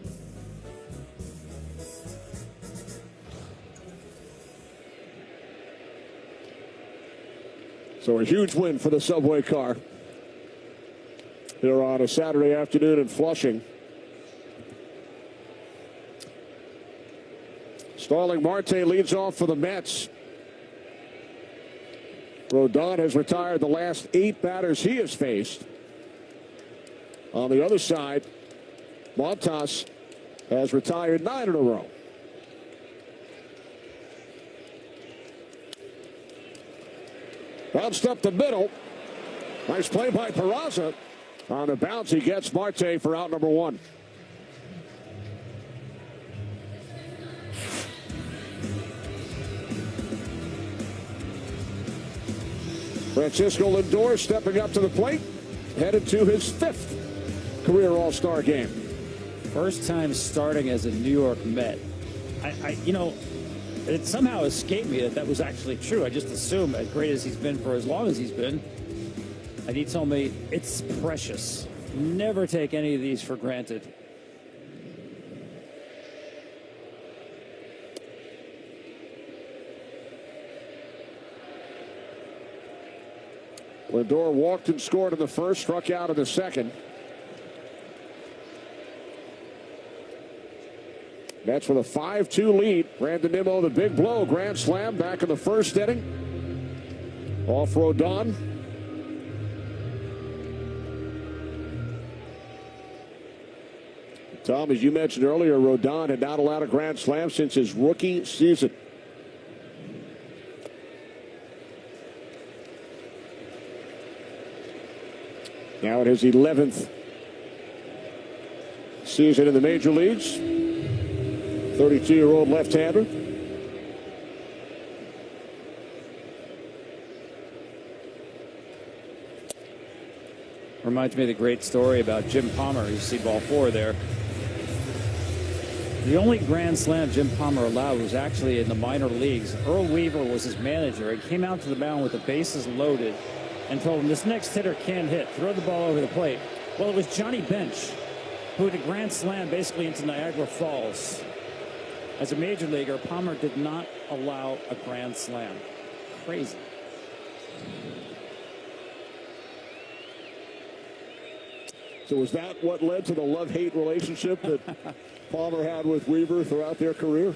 Speaker 12: So a huge win for the subway car here on a Saturday afternoon in Flushing. Starling Marte leads off for the Mets. Rodon has retired the last 8 batters he has faced. On the other side, Montas has retired 9 in a row. Bounced up the middle. Nice play by Peraza. On the bounce, he gets Marte for out number 1. Francisco Lindor stepping up to the plate, headed to his 5th career All-Star game.
Speaker 5: First time starting as a New York Met. You know, it somehow escaped me that that was actually true. I just assumed, as great as he's been for as long as he's been, and he told me it's precious. Never take any of these for granted.
Speaker 12: Lindor walked and scored in the first, struck out in the second. Mets with a 5-2 lead. Brandon Nimmo, the big blow, grand slam back in the first inning. Off Rodon. Tom, as you mentioned earlier, Rodon had not allowed a grand slam since his rookie season. Now in his 11th season in the major leagues. 32-year-old left-hander.
Speaker 5: Reminds me of the great story about Jim Palmer. You see ball 4 there. The only grand slam Jim Palmer allowed was actually in the minor leagues. Earl Weaver was his manager. He came out to the mound with the bases loaded and told him, this next hitter can't hit. Throw the ball over the plate. Well, it was Johnny Bench who had a grand slam basically into Niagara Falls. As a major leaguer, Palmer did not allow a grand slam. Crazy.
Speaker 12: So was that what led to the love-hate relationship that Palmer had with Weaver throughout their career?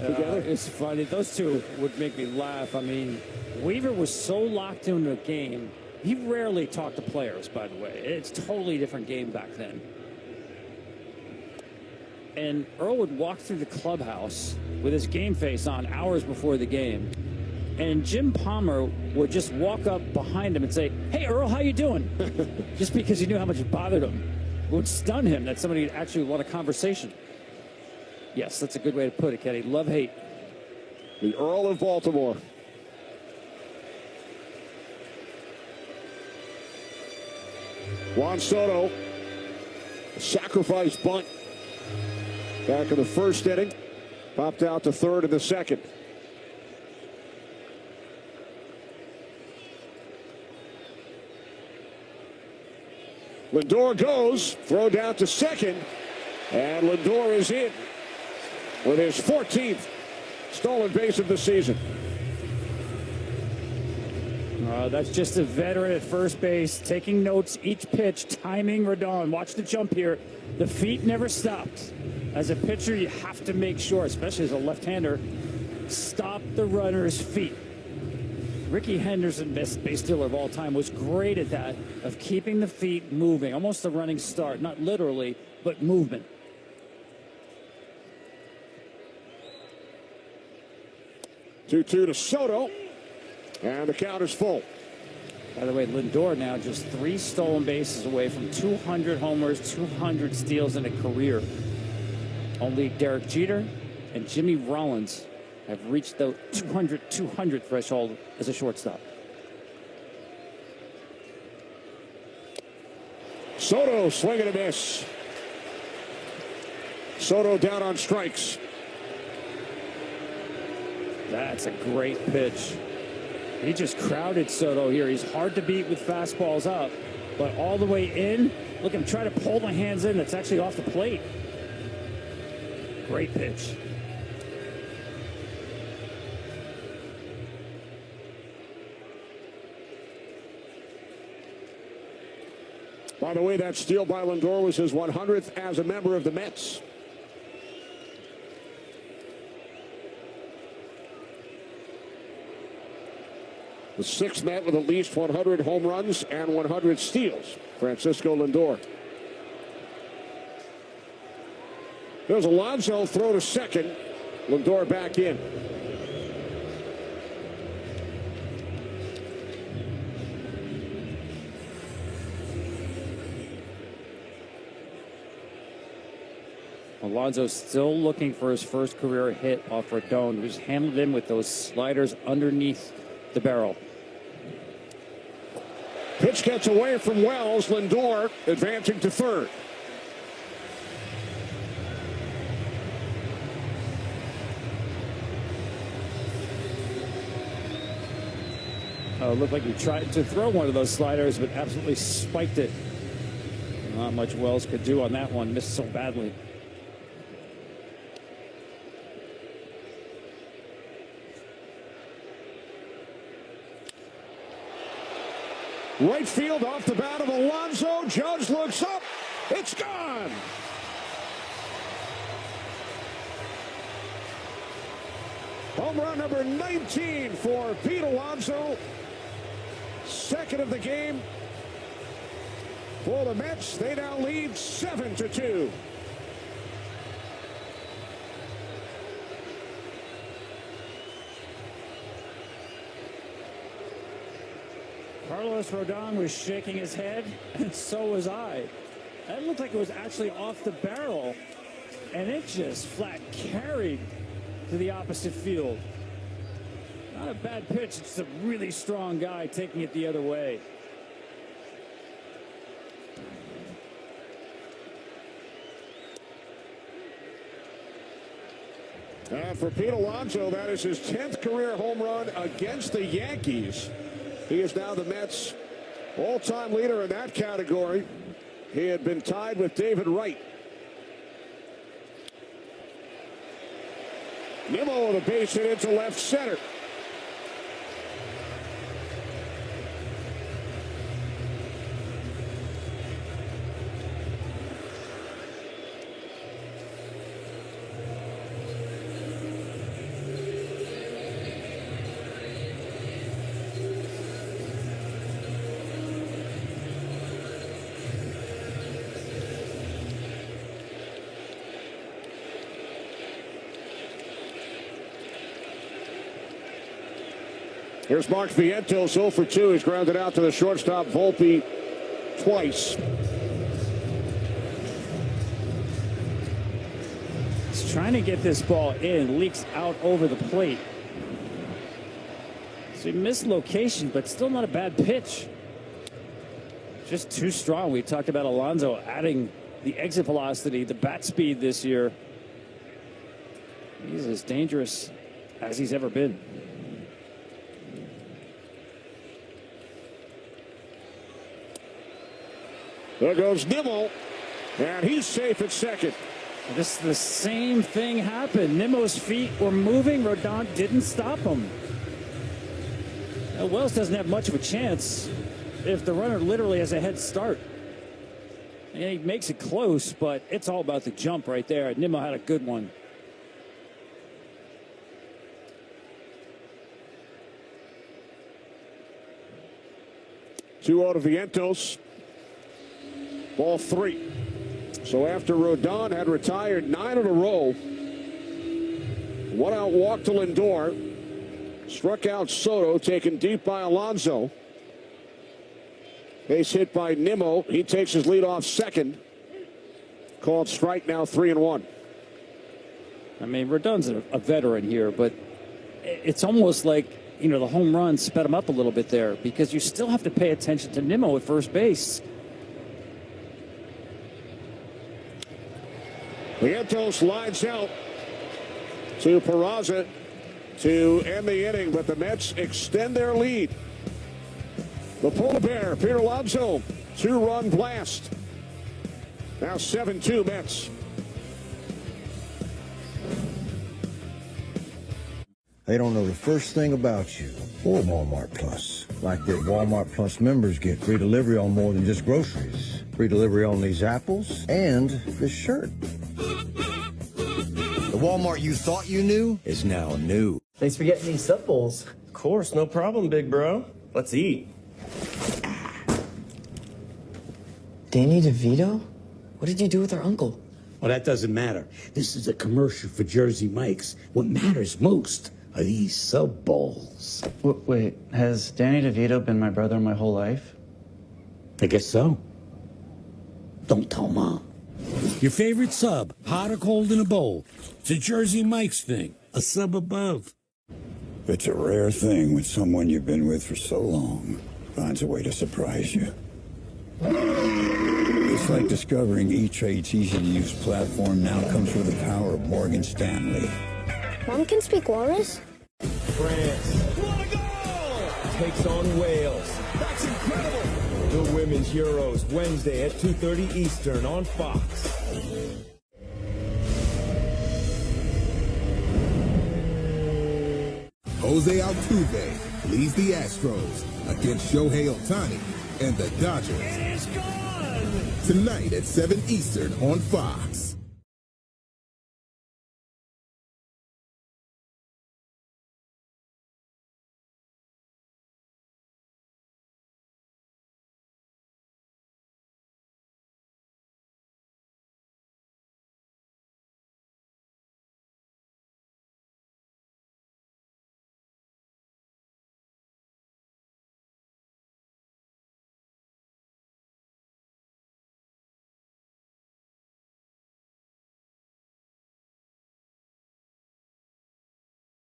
Speaker 12: Together?
Speaker 5: It's funny. Those two would make me laugh. I mean, Weaver was so locked into a game. He rarely talked to players, by the way. It's a totally different game back then. And Earl would walk through the clubhouse with his game face on hours before the game. And Jim Palmer would just walk up behind him and say, hey, Earl, how you doing? Just because he knew how much it bothered him. It would stun him that somebody would actually want a conversation. Yes, that's a good way to put it, Kenny. Love-hate.
Speaker 12: The Earl of Baltimore. Juan Soto, a sacrifice bunt. Back in the first inning, popped out to third in the second. Lindor goes, throw down to second, and Lindor is in with his 14th stolen base of the season.
Speaker 5: That's just a veteran at first base, taking notes each pitch, timing Rodon. Watch the jump here. The feet never stopped. As a pitcher, you have to make sure, especially as a left-hander, stop the runner's feet. Ricky Henderson, best base stealer of all time, was great at that, of keeping the feet moving, almost a running start, not literally, but movement. Two-two
Speaker 12: to Soto, and the count is full.
Speaker 5: By the way, Lindor now just 3 stolen bases away from 200 homers, 200 steals in a career. Only Derek Jeter and Jimmy Rollins have reached the 200 threshold as a shortstop.
Speaker 12: Soto swinging a miss. Soto down on strikes.
Speaker 5: That's a great pitch. He just crowded Soto here. He's hard to beat with fastballs up, but all the way in. Look at him try to pull the hands in. That's actually off the plate. Great pitch.
Speaker 12: By the way, that steal by Lindor was his 100th as a member of the Mets. The 6th Met with at least 100 home runs and 100 steals, Francisco Lindor. There's Alonso, throw to second. Lindor back in.
Speaker 5: Alonso still looking for his first career hit off Rodon, who's handled him with those sliders underneath the barrel.
Speaker 12: Pitch gets away from Wells. Lindor advancing to third.
Speaker 5: Looked like he tried to throw one of those sliders, but absolutely spiked it. Not much Wells could do on that one. Missed so badly.
Speaker 12: Right field off the bat of Alonso. Judge looks up. It's gone. Home run number 19 for Pete Alonso. Second of the game for the Mets. They now lead 7-2.
Speaker 5: Carlos Rodon was shaking his head, and so was I. That looked like it was actually off the barrel, and it just flat carried to the opposite field. Not a bad pitch, it's a really strong guy taking it the other way.
Speaker 12: And for Pete Alonso, that is his 10th career home run against the Yankees. He is now the Mets' all-time leader in that category. He had been tied with David Wright. Nimmo with a base hit into left center. Here's Mark Vientos, 0 for 2. He's grounded out to the shortstop, Volpe, twice.
Speaker 5: He's trying to get this ball in, leaks out over the plate. So he missed location, but still not a bad pitch. Just too strong. We talked about Alonso adding the exit velocity, the bat speed this year. He's as dangerous as he's ever been.
Speaker 12: There goes Nimmo, and he's safe at second.
Speaker 5: This the same thing happened. Nimmo's feet were moving. Rodon didn't stop him. Wells doesn't have much of a chance if the runner literally has a head start. And he makes it close, but it's all about the jump right there. Nimmo had a good one.
Speaker 12: Two out of Vientos. Ball 3. So after Rodon had retired 9 in a row, 1 out walk to Lindor, struck out Soto, taken deep by Alonso. Base hit by Nimmo. He takes his lead off second. Called strike now, 3-1.
Speaker 5: I mean, Rodon's a veteran here, but it's almost like, you know, the home run sped him up a little bit there because you still have to pay attention to Nimmo at first base.
Speaker 12: Vientos lines out to Peraza to end the inning, but the Mets extend their lead. The Polar Bear, Peter Alonso, 2-run blast. Now 7-2 Mets.
Speaker 10: They don't know the first thing about you or Walmart Plus. Like that Walmart Plus members get free delivery on more than just groceries. Free delivery on these apples and this shirt. The Walmart you thought you knew is now new.
Speaker 2: Thanks for getting these sub bowls.
Speaker 6: Of course, no problem, big bro. Let's eat.
Speaker 2: Danny DeVito? What did you do with our uncle?
Speaker 23: Well, that doesn't matter. This is a commercial for Jersey Mike's. What matters most are these sub bowls.
Speaker 2: Wait, has Danny DeVito been my brother my whole life?
Speaker 23: I guess so. Don't tell Mom. Your favorite sub, hot or cold in a bowl. It's a Jersey Mike's thing. A sub above.
Speaker 9: It's a rare thing when someone you've been with for so long finds a way to surprise you. It's like discovering E-Trade's easy-to-use platform now comes with the power of Morgan Stanley.
Speaker 11: Mom can speak Walrus?
Speaker 17: France. What a goal! Takes on Wales. That's incredible! The Women's Euros, Wednesday at 2:30 Eastern on Fox.
Speaker 16: Jose Altuve leads the Astros against Shohei Ohtani and the Dodgers.
Speaker 20: It is gone!
Speaker 16: Tonight at 7 Eastern on Fox.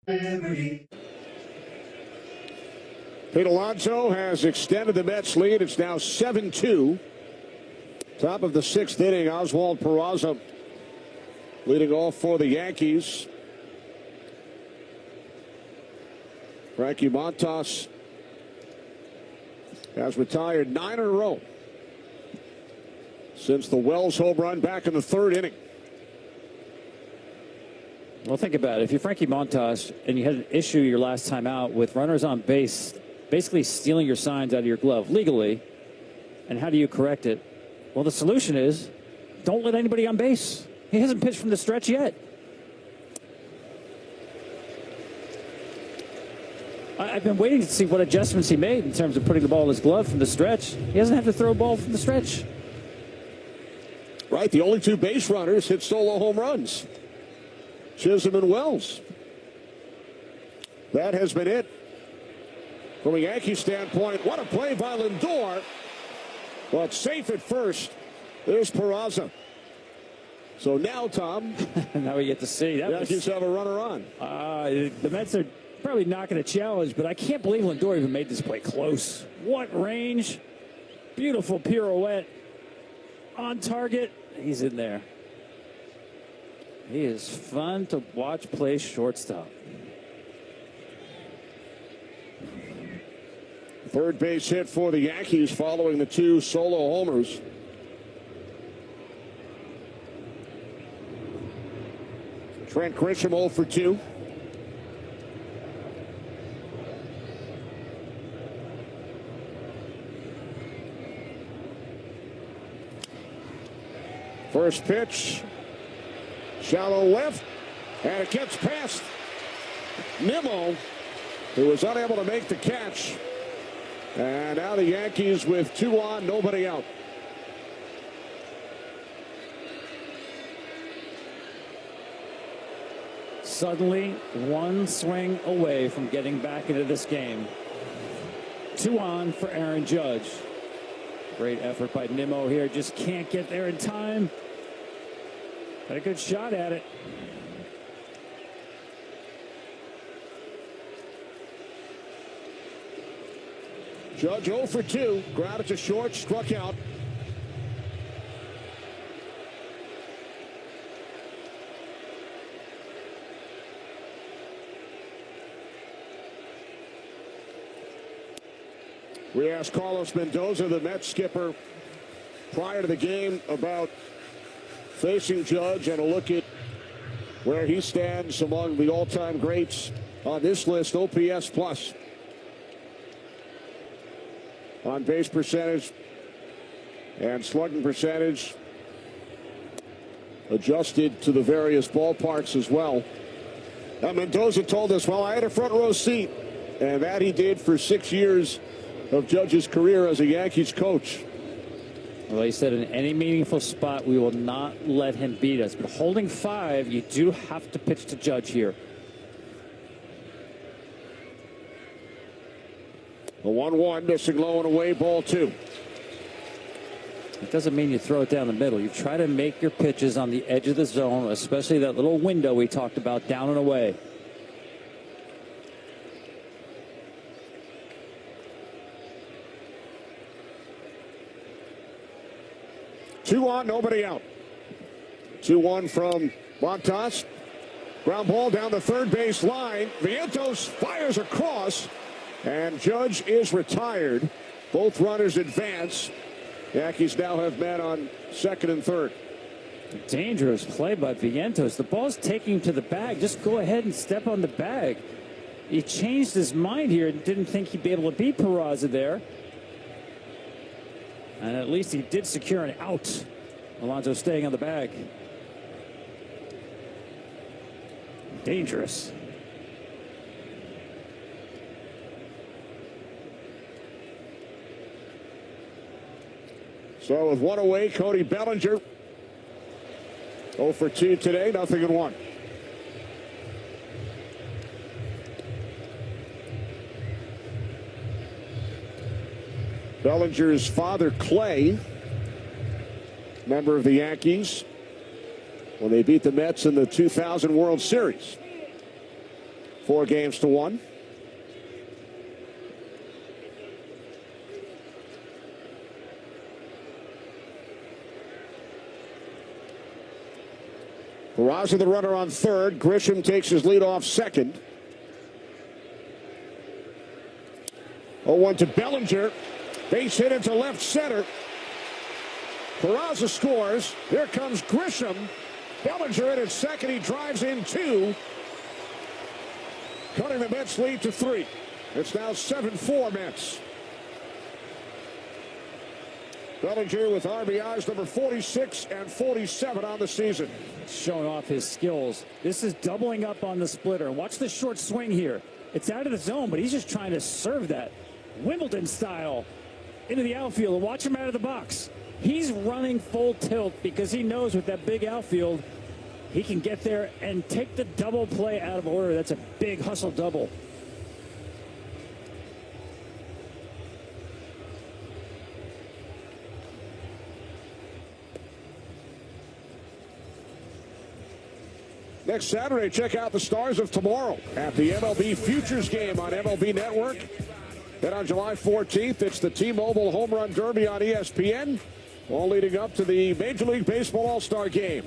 Speaker 12: Pete Alonso has extended the Mets lead. It's now 7-2. Top of the sixth inning, Oswald Peraza leading off for the Yankees. Frankie Montas has retired 9 in a row since the Wells home run back in the third inning.
Speaker 5: Well, think about it. If you're Frankie Montas and you had an issue your last time out with runners on base, basically stealing your signs out of your glove legally, and how do you correct it? Well, the solution is don't let anybody on base. He hasn't pitched from the stretch yet. I've been waiting to see what adjustments he made in terms of putting the ball in his glove from the stretch. He doesn't have to throw a ball from the stretch.
Speaker 12: Right, the only two base runners hit solo home runs. Chisholm and Wells. That has been it. From a Yankee standpoint, what a play by Lindor. But safe at first. There's Peraza. So now, Tom.
Speaker 5: Now we get to see.
Speaker 12: The Yankees have a runner on.
Speaker 5: The Mets are probably not going to challenge, but I can't believe Lindor even made this play close. What range. Beautiful pirouette. On target. He's in there. He is fun to watch play shortstop.
Speaker 12: Third base hit for the Yankees following the two solo homers. Trent Grisham 0 for 2. First pitch. Shallow left, and it gets past Nimmo, who was unable to make the catch. And now the Yankees with 2 on, nobody out.
Speaker 5: Suddenly, one swing away from getting back into this game. 2 on for Aaron Judge. Great effort by Nimmo here. Just can't get there in time. Had a good shot at it.
Speaker 12: Judge 0 for 2. Grounded to short, struck out. We asked Carlos Mendoza, the Mets skipper, prior to the game about facing Judge and a look at where he stands among the all-time greats on this list. OPS plus, on base percentage and slugging percentage, adjusted to the various ballparks as well. Now Mendoza told us, well, I had a front row seat, and that he did for 6 years of Judge's career as a Yankees coach.
Speaker 5: Well, he said in any meaningful spot, we will not let him beat us. But holding 5, you do have to pitch to Judge here.
Speaker 12: The 1-1, missing low and away, ball 2.
Speaker 5: It doesn't mean you throw it down the middle. You try to make your pitches on the edge of the zone, especially that little window we talked about, down and away.
Speaker 12: Two on, nobody out. 2-1 from Montas. Ground ball down the third base line. Vientos fires across, and Judge is retired. Both runners advance. Yankees now have men on second and third.
Speaker 5: Dangerous play by Vientos. The ball's taking him to the bag. Just go ahead and step on the bag. He changed his mind here and didn't think he'd be able to beat Peraza there. And at least he did secure an out. Alonso staying on the bag. Dangerous.
Speaker 12: So with 1 away, Cody Bellinger 0 for 2 today, 0-1. Bellinger's father, Clay, member of the Yankees, when they beat the Mets in the 2000 World Series. 4-1. Peraza the runner on third. Grisham takes his lead off second. 0-1 to Bellinger. Base hit into left center. Peraza scores. Here comes Grisham. Bellinger in at second. He drives in 2. Cutting the Mets lead to 3. It's now 7-4 Mets. Bellinger with RBIs number 46 and 47 on the season.
Speaker 5: Showing off his skills. This is doubling up on the splitter. Watch the short swing here. It's out of the zone, but he's just trying to serve that Wimbledon style into the outfield. And watch him out of the box. He's running full tilt because he knows with that big outfield, he can get there and take the double play out of order. That's a big hustle double.
Speaker 12: Next Saturday, check out the Stars of Tomorrow at the MLB Futures game on MLB Network. Then on July 14th, it's the T-Mobile Home Run Derby on ESPN, all leading up to the Major League Baseball All-Star Game.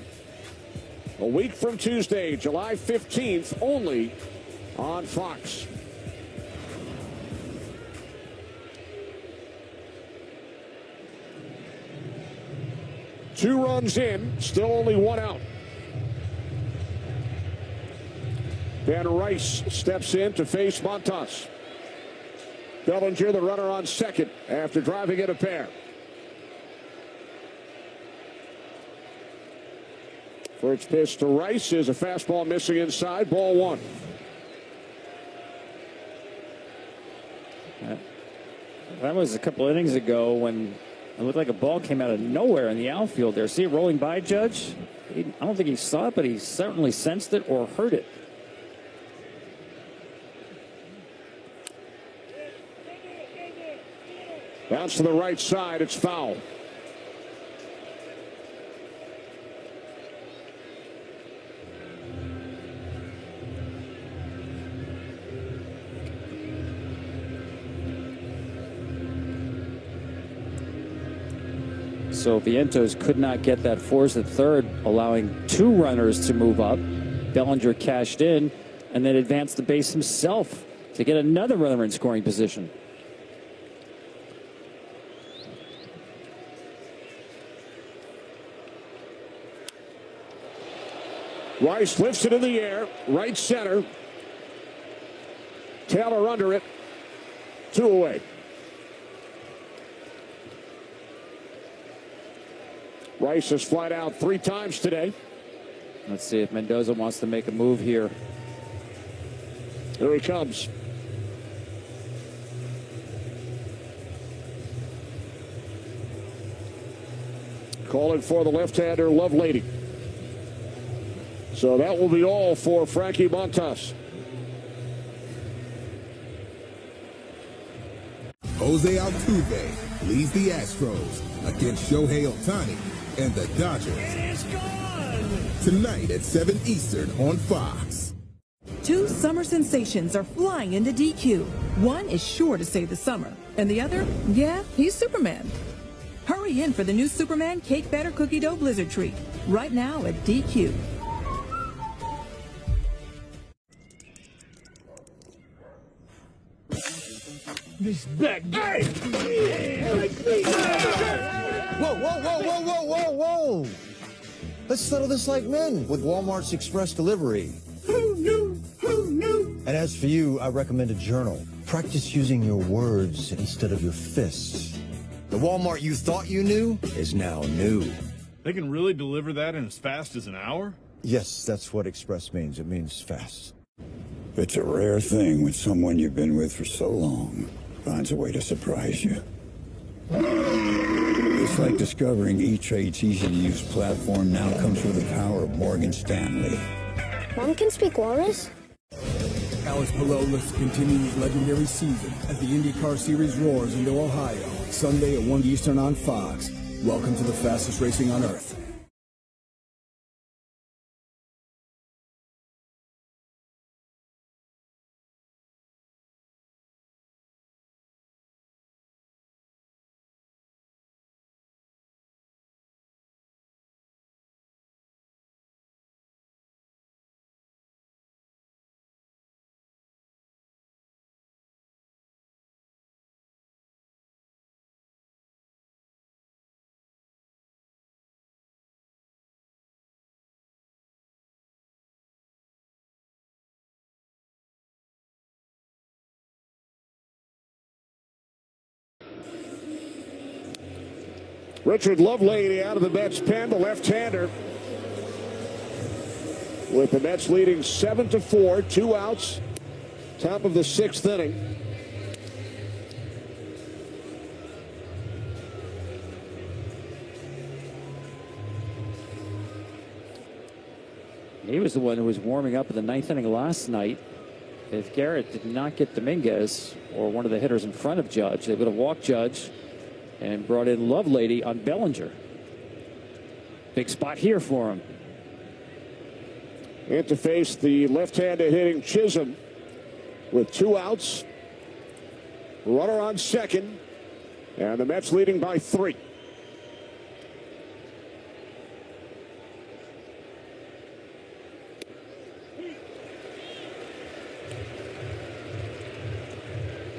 Speaker 12: A week from Tuesday, July 15th, only on Fox. Two runs in, still only 1 out. Van Rice steps in to face Montas. Bellinger, the runner on second, after driving in a pair. First pitch to Rice is a fastball missing inside, ball 1.
Speaker 5: That was a couple innings ago when it looked like a ball came out of nowhere in the outfield there. See it rolling by, Judge? I don't think he saw it, but he certainly sensed it or heard it.
Speaker 12: Bounce to the right side. It's foul.
Speaker 5: So Vientos could not get that force at third, allowing two runners to move up. Bellinger cashed in and then advanced the base himself to get another runner in scoring position.
Speaker 12: Rice lifts it in the air, right center. Taylor under it. 2 away. Rice has flied out 3 times today.
Speaker 5: Let's see if Mendoza wants to make a move here.
Speaker 12: Here he comes. Calling for the left-hander, Lovelady. So that will be all for Frankie Montas.
Speaker 16: Jose Altuve leads the Astros against Shohei Ohtani and the Dodgers.
Speaker 20: It is gone!
Speaker 16: Tonight at 7 Eastern on Fox.
Speaker 3: 2 summer sensations are flying into DQ. One is sure to save the summer, and the other, yeah, he's Superman. Hurry in for the new Superman Cake Batter Cookie Dough Blizzard Treat, right now at DQ.
Speaker 20: This back guy!
Speaker 10: Whoa, whoa, whoa, whoa, whoa, whoa, whoa! Let's settle this like men with Walmart's Express Delivery.
Speaker 20: Who knew? Who knew?
Speaker 10: And as for you, I recommend a journal. Practice using your words instead of your fists. The Walmart you thought you knew is now new.
Speaker 18: They can really deliver that in as fast as an hour?
Speaker 10: Yes, that's what Express means. It means fast.
Speaker 9: It's a rare thing when someone you've been with for so long finds a way to surprise you. It's like discovering E-Trade's easy-to-use platform now comes with the power of Morgan Stanley.
Speaker 11: Mom can speak walrus?
Speaker 17: Alex Palou continues legendary season as the IndyCar Series roars into Ohio. Sunday at 1 Eastern on Fox. Welcome to the fastest racing on Earth.
Speaker 12: Richard Lovelady out of the Mets pen, the left-hander. With the Mets leading 7-4, 2 outs, top of the 6th inning.
Speaker 5: He was the one who was warming up in the 9th inning last night. If Garrett did not get Dominguez or one of the hitters in front of Judge, they would have walked Judge and brought in Lovelady on Bellinger. Big spot here for him.
Speaker 12: And to face the left-hander hitting Chisholm with 2 outs. Runner on second. And the Mets leading by 3.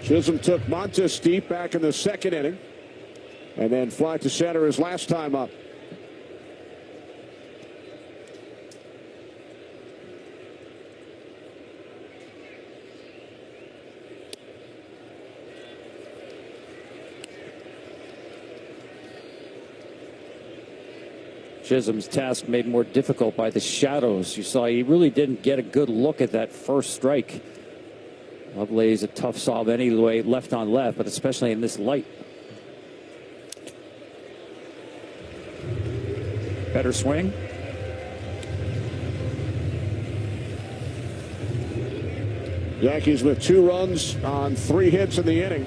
Speaker 12: Chisholm took Montas deep back in the 2nd inning. And then fly to center his last time up.
Speaker 5: Chisholm's task made more difficult by the shadows. You saw he really didn't get a good look at that first strike. Lovelady's a tough solve anyway, left on left, but especially in this light. Better swing.
Speaker 12: Yankees with 2 runs on 3 hits in the inning.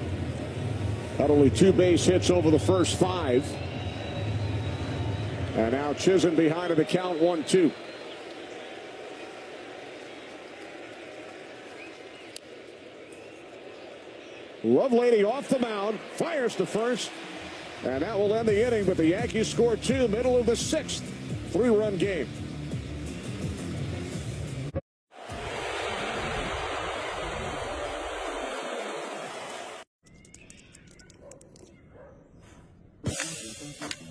Speaker 12: Had only 2 base hits over the first 5. And now Chisholm behind in the count, 1-2. Lovelady off the mound, fires to first, and that will end the inning, but the Yankees score 2, middle of the 6th, 3-run game.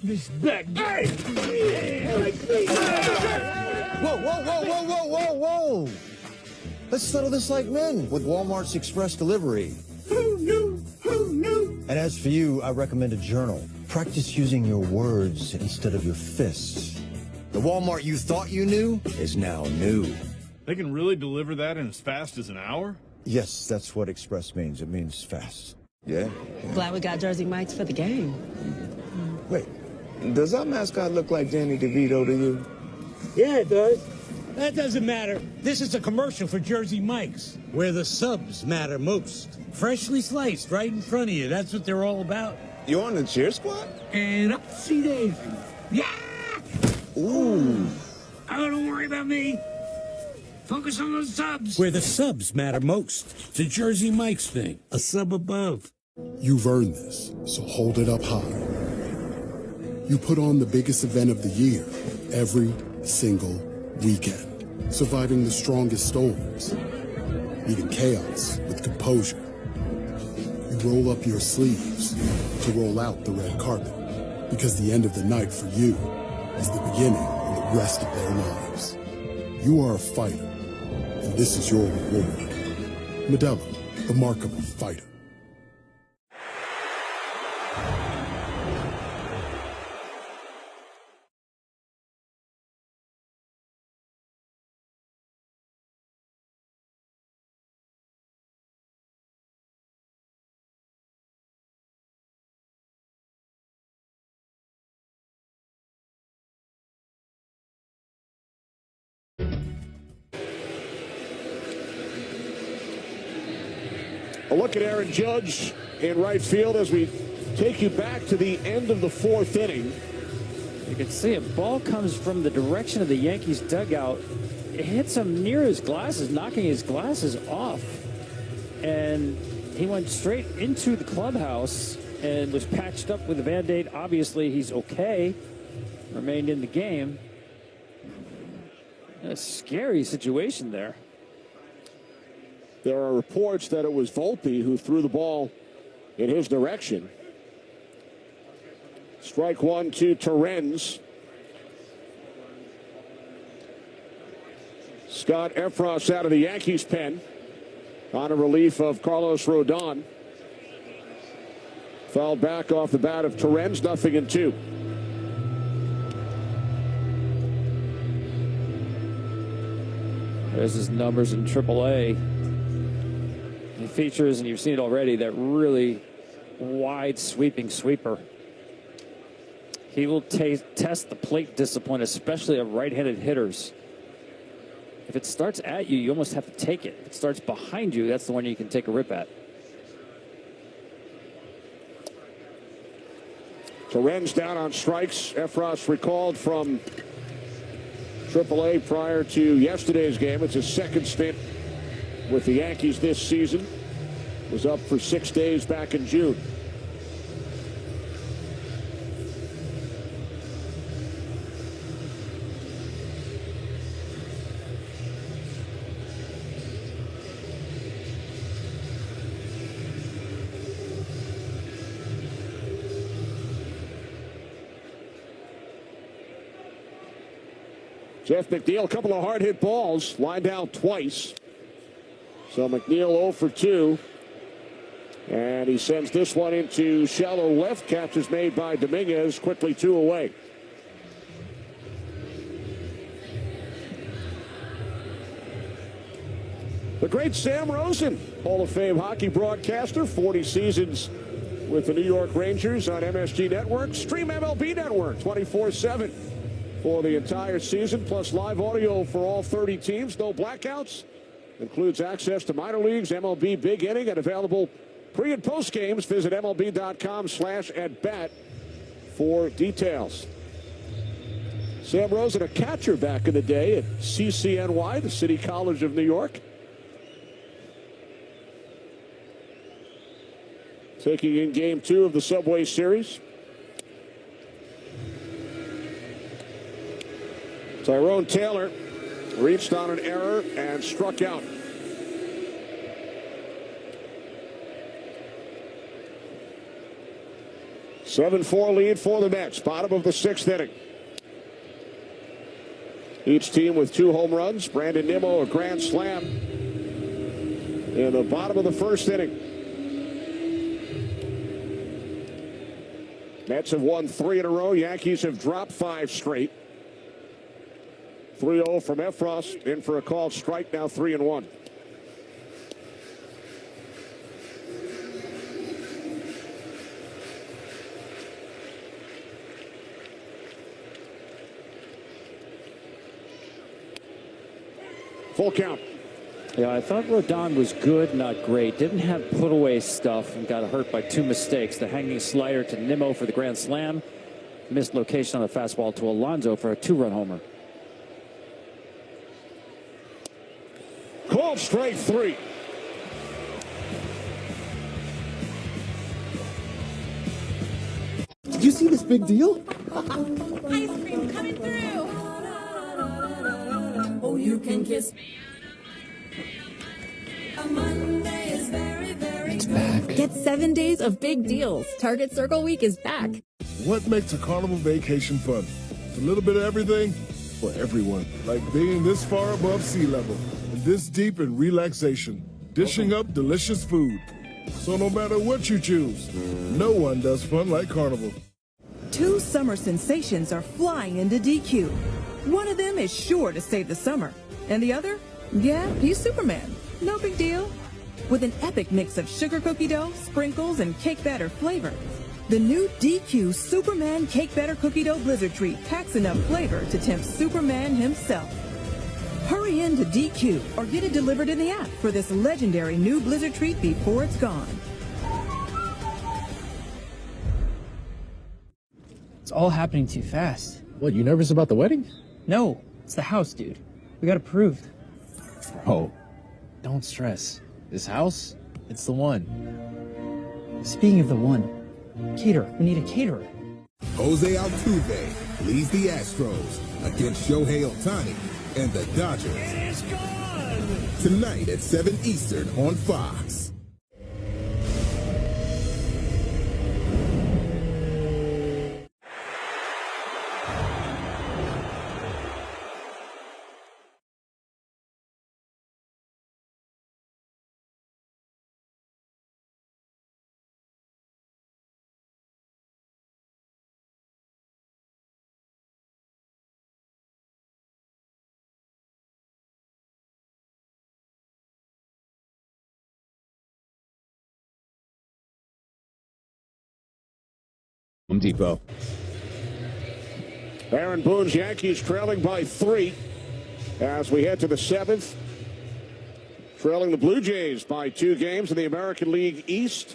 Speaker 20: This back. Hey!
Speaker 10: Whoa, whoa, whoa, whoa, whoa, whoa, whoa! Let's settle this like men with Walmart's Express Delivery.
Speaker 20: Who knew? Who knew?
Speaker 10: And as for you, I recommend a journal. Practice using your words instead of your fists. The Walmart you thought you knew is now new.
Speaker 18: They can really deliver that in as fast as an hour?
Speaker 10: Yes, that's what Express means. It means fast. Yeah?
Speaker 2: Glad we got Jersey Mike's for the game.
Speaker 19: Wait, does our mascot look like Danny DeVito to you?
Speaker 23: Yeah, it does. That doesn't matter. This is a commercial for Jersey Mike's, where the subs matter most. Freshly sliced right in front of you. That's what they're all about.
Speaker 19: You on the cheer squad?
Speaker 23: And upsy daisy. Yeah!
Speaker 19: Ooh.
Speaker 23: Oh, don't worry about me. Focus on those subs. Where the subs matter most. It's a Jersey Mike's thing. A sub above.
Speaker 16: You've earned this, so hold it up high. You put on the biggest event of the year every single weekend, surviving the strongest storms, meeting chaos with composure. You roll up your sleeves to roll out the red carpet, because the end of the night for you is the beginning of the rest of their lives. You are a fighter, and this is your reward. Modelo, the mark of a fighter.
Speaker 12: A look at Aaron Judge in right field as we take you back to the end of the 4th inning.
Speaker 5: You can see a ball comes from the direction of the Yankees dugout. It hits him near his glasses, knocking his glasses off. And he went straight into the clubhouse and was patched up with a Band-Aid. Obviously, he's okay. Remained in the game. A scary situation there.
Speaker 12: There are reports that it was Volpe who threw the ball in his direction. Strike 1 to Torrens. Scott Efros out of the Yankees pen on a relief of Carlos Rodon. Fouled back off the bat of Torrens, 0-2.
Speaker 5: There's his numbers in AAA. He features, and you've seen it already, that really wide sweeping sweeper. He will test the plate discipline, especially of right-handed hitters. If it starts at you, you almost have to take it. If it starts behind you, that's the one you can take a rip at.
Speaker 12: Torrens down on strikes. Efros recalled from AAA prior to yesterday's game. It's his second stint with the Yankees this season. Was up for 6 days back in June. Jeff McNeil, a couple of hard hit balls, lined out twice. So McNeil 0 for 2. And he sends this one into shallow left. Catch is made by Dominguez, quickly 2 away. The great Sam Rosen, Hall of Fame hockey broadcaster, 40 seasons with the New York Rangers on MSG Network. Stream MLB Network 24/7 for the entire season, plus live audio for all 30 teams. No blackouts. Includes access to minor leagues, MLB Big Inning, and available Pre- and post games, visit MLB.com/@bat for details. Sam Rosen, a catcher back in the day at CCNY, the City College of New York. Taking in game 2 of the Subway Series. Tyrone Taylor reached on an error and struck out. A 7-4 lead for the Mets, bottom of the 6th inning. Each team with 2 home runs. Brandon Nimmo, a grand slam in the bottom of the 1st inning. Mets have won 3 in a row. Yankees have dropped 5 straight. 3-0 from Efros, in for a called strike, now 3-1. Full count.
Speaker 5: Yeah, I thought Rodon was good, not great. Didn't have put away stuff and got hurt by 2 mistakes. The hanging slider to Nimmo for the grand slam. Missed location on a fastball to Alonso for a 2-run homer.
Speaker 12: Called strike 3.
Speaker 20: Did you see this big deal?
Speaker 15: Ice cream coming through. Oh, you can kiss me. Monday is very, very
Speaker 16: It's back.
Speaker 15: Get 7 days of big deals. Target Circle Week is back.
Speaker 14: What makes a carnival vacation fun? It's a little bit of everything for everyone. Like being this far above sea level and this deep in relaxation. Dishing up delicious food. So no matter what you choose, no one does fun like Carnival.
Speaker 3: 2 summer sensations are flying into DQ. One of them is sure to save the summer. And the other? Yeah, he's Superman. No big deal. With an epic mix of sugar cookie dough, sprinkles, and cake batter flavor. The new DQ Superman Cake Batter Cookie Dough Blizzard Treat packs enough flavor to tempt Superman himself. Hurry in to DQ or get it delivered in the app for this legendary new Blizzard Treat before it's gone.
Speaker 2: It's all happening too fast.
Speaker 21: What, you nervous about the wedding?
Speaker 2: No, it's the house, dude. We got approved.
Speaker 21: Bro, don't stress. This house, it's the one.
Speaker 2: Speaking of the one, caterer. We need a caterer.
Speaker 22: Jose Altuve leads the Astros against Shohei Ohtani and the Dodgers.
Speaker 20: It is gone!
Speaker 22: Tonight at 7 Eastern on Fox.
Speaker 21: Home Depot.
Speaker 12: Aaron Boone's Yankees trailing by 3 as we head to the 7th. Trailing the Blue Jays by 2 games in the American League East.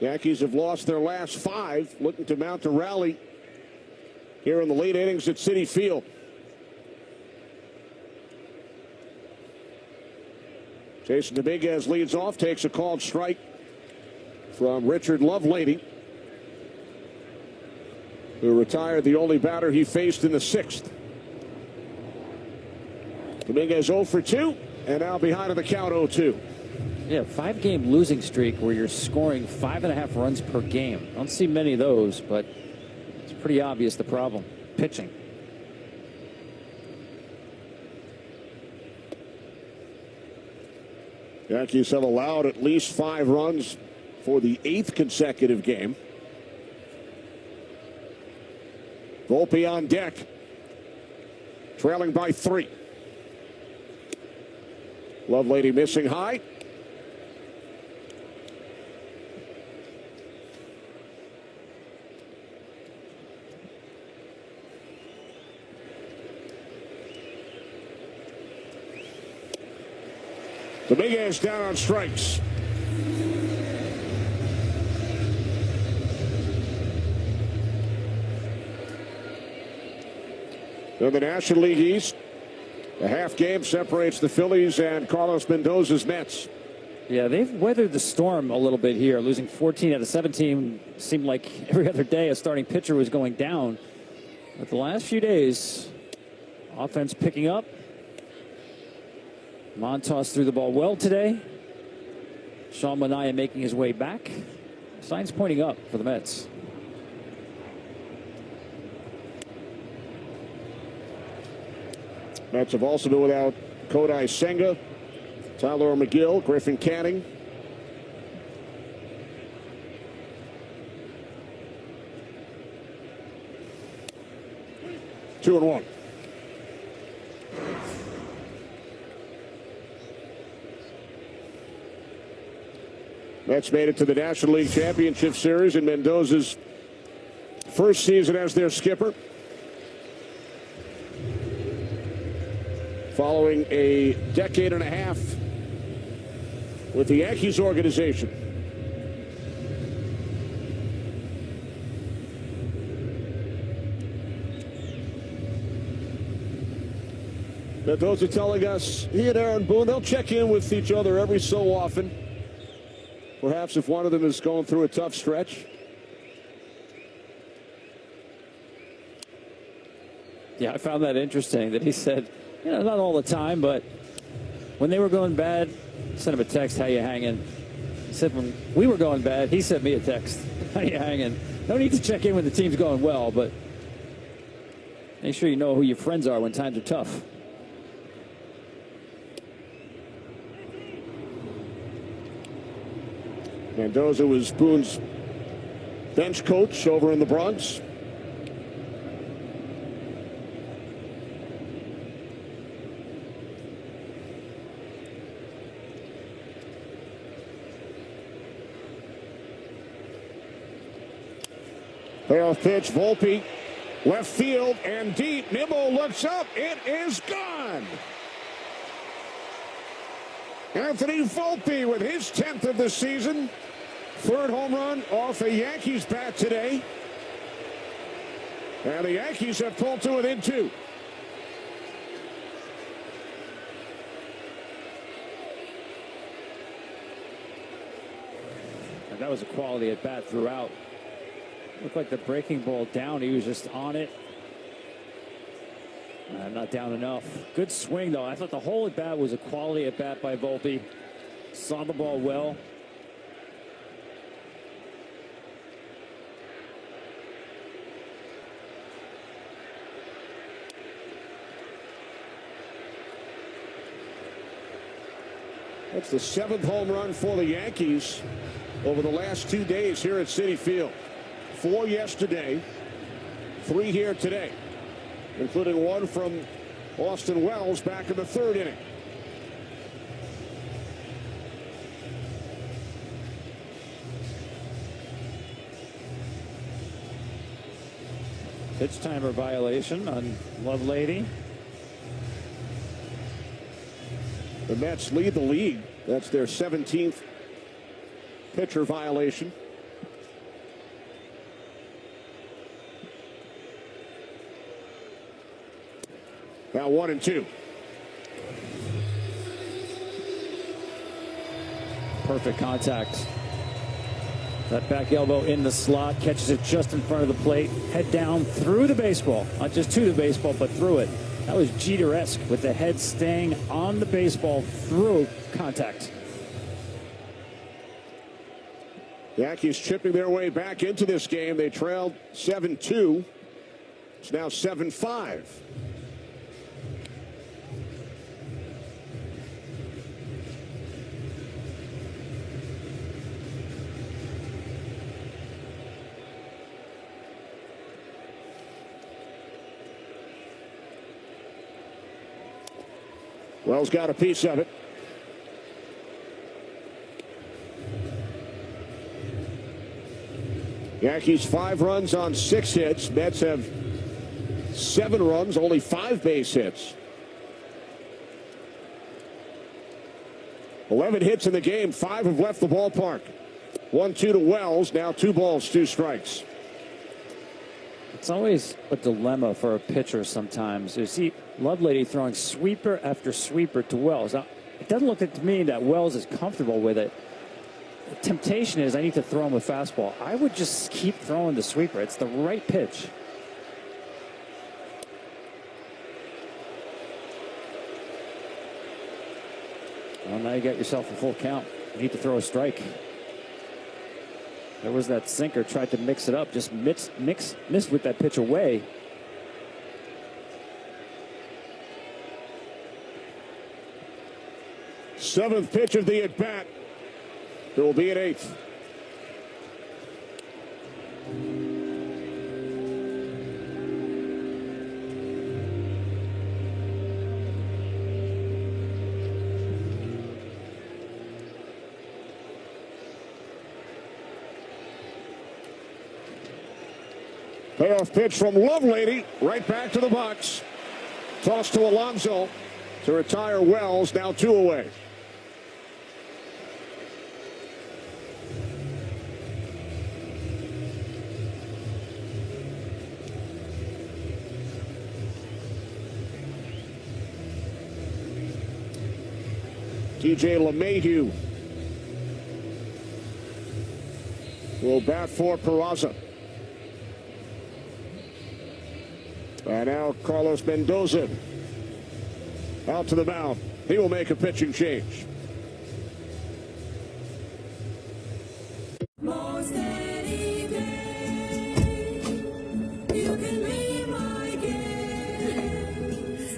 Speaker 12: Yankees have lost their last 5, looking to mount a rally here in the late innings at Citi Field. Jason Dominguez leads off, takes a called strike from Richard Lovelady, who retired the only batter he faced in the 6th. Dominguez 0 for 2, and now behind on the count 0-2.
Speaker 5: Yeah, 5-game losing streak where you're scoring 5.5 runs per game. I don't see many of those, but it's pretty obvious the problem. Pitching.
Speaker 12: Yankees have allowed at least 5 runs for the 8th consecutive game. Volpe on deck, trailing by 3. Lovelady missing high. Dominguez down on strikes. In the National League East, a half game separates the Phillies and Carlos Mendoza's Mets.
Speaker 5: Yeah, they've weathered the storm a little bit here, losing 14 out of 17. Seemed like every other day a starting pitcher was going down. But the last few days, offense picking up. Montas threw the ball well today. Sean Manaea making his way back. Signs pointing up for the Mets.
Speaker 12: Mets have also been without Kodai Senga, Tyler McGill, Griffin Canning. Two and one. Mets made it to the National League Championship Series in Mendoza's first season as their skipper. Following a decade and a half with the Yankees organization. Mendoza telling us he and Aaron Boone, they'll check in with each other every so often. Perhaps if one of them is going through a tough stretch.
Speaker 5: Yeah, I found that interesting that he said, you know, not all the time, but when they were going bad, sent him a text, how you hanging? He said when we were going bad, he sent me a text, how you hanging? No need to check in when the team's going well, but make sure you know who your friends are when times are tough.
Speaker 12: Mendoza was Boone's bench coach over in the Bronx. Payoff pitch, Volpe, left field and deep. Nimmo looks up. It is gone. Anthony Volpe with his 10th of the season. Third home run off a Yankees bat today. And the Yankees have pulled to within two.
Speaker 5: And that was a quality at bat throughout. Looked like the breaking ball down. He was just on it. Not down enough. Good swing, though. I thought the whole at bat was a quality at bat by Volpe. Saw the ball well.
Speaker 12: That's the 7th home run for the Yankees over the last 2 days here at Citi Field. 4 yesterday, 3 here today, including one from Austin Wells back in the 3rd inning.
Speaker 5: Pitch timer violation on Lovelady.
Speaker 12: The Mets lead the league. That's their 17th pitcher violation. Now 1-2.
Speaker 5: Perfect contact. That back elbow in the slot, catches it just in front of the plate, head down through the baseball. Not just to the baseball, but through it. That was Jeter-esque with the head staying on the baseball through contact.
Speaker 12: The Yankees chipping their way back into this game. They trailed 7-2. It's now 7-5. Wells got a piece of it. Yankees 5 runs on 6 hits. Mets have 7 runs, only 5 base hits. 11 hits in the game. 5 have left the ballpark. 1-2 to Wells. Now 2 balls, 2 strikes.
Speaker 5: It's always a dilemma for a pitcher sometimes. You see Lovelady throwing sweeper after sweeper to Wells. Now, it doesn't look like to me that Wells is comfortable with it. The temptation is I need to throw him a fastball. I would just keep throwing the sweeper. It's the right pitch. Well, now you got yourself a full count. You need to throw a strike. There was that sinker, tried to mix it up, just missed with that pitch away.
Speaker 12: Seventh pitch of the at-bat. There will be an eighth. Payoff pitch from Lovelady, right back to the box. Toss to Alonso to retire Wells, now 2 away. DJ LeMahieu will bat for Peraza. And now Carlos Mendoza out to the mound. He will make a pitching change.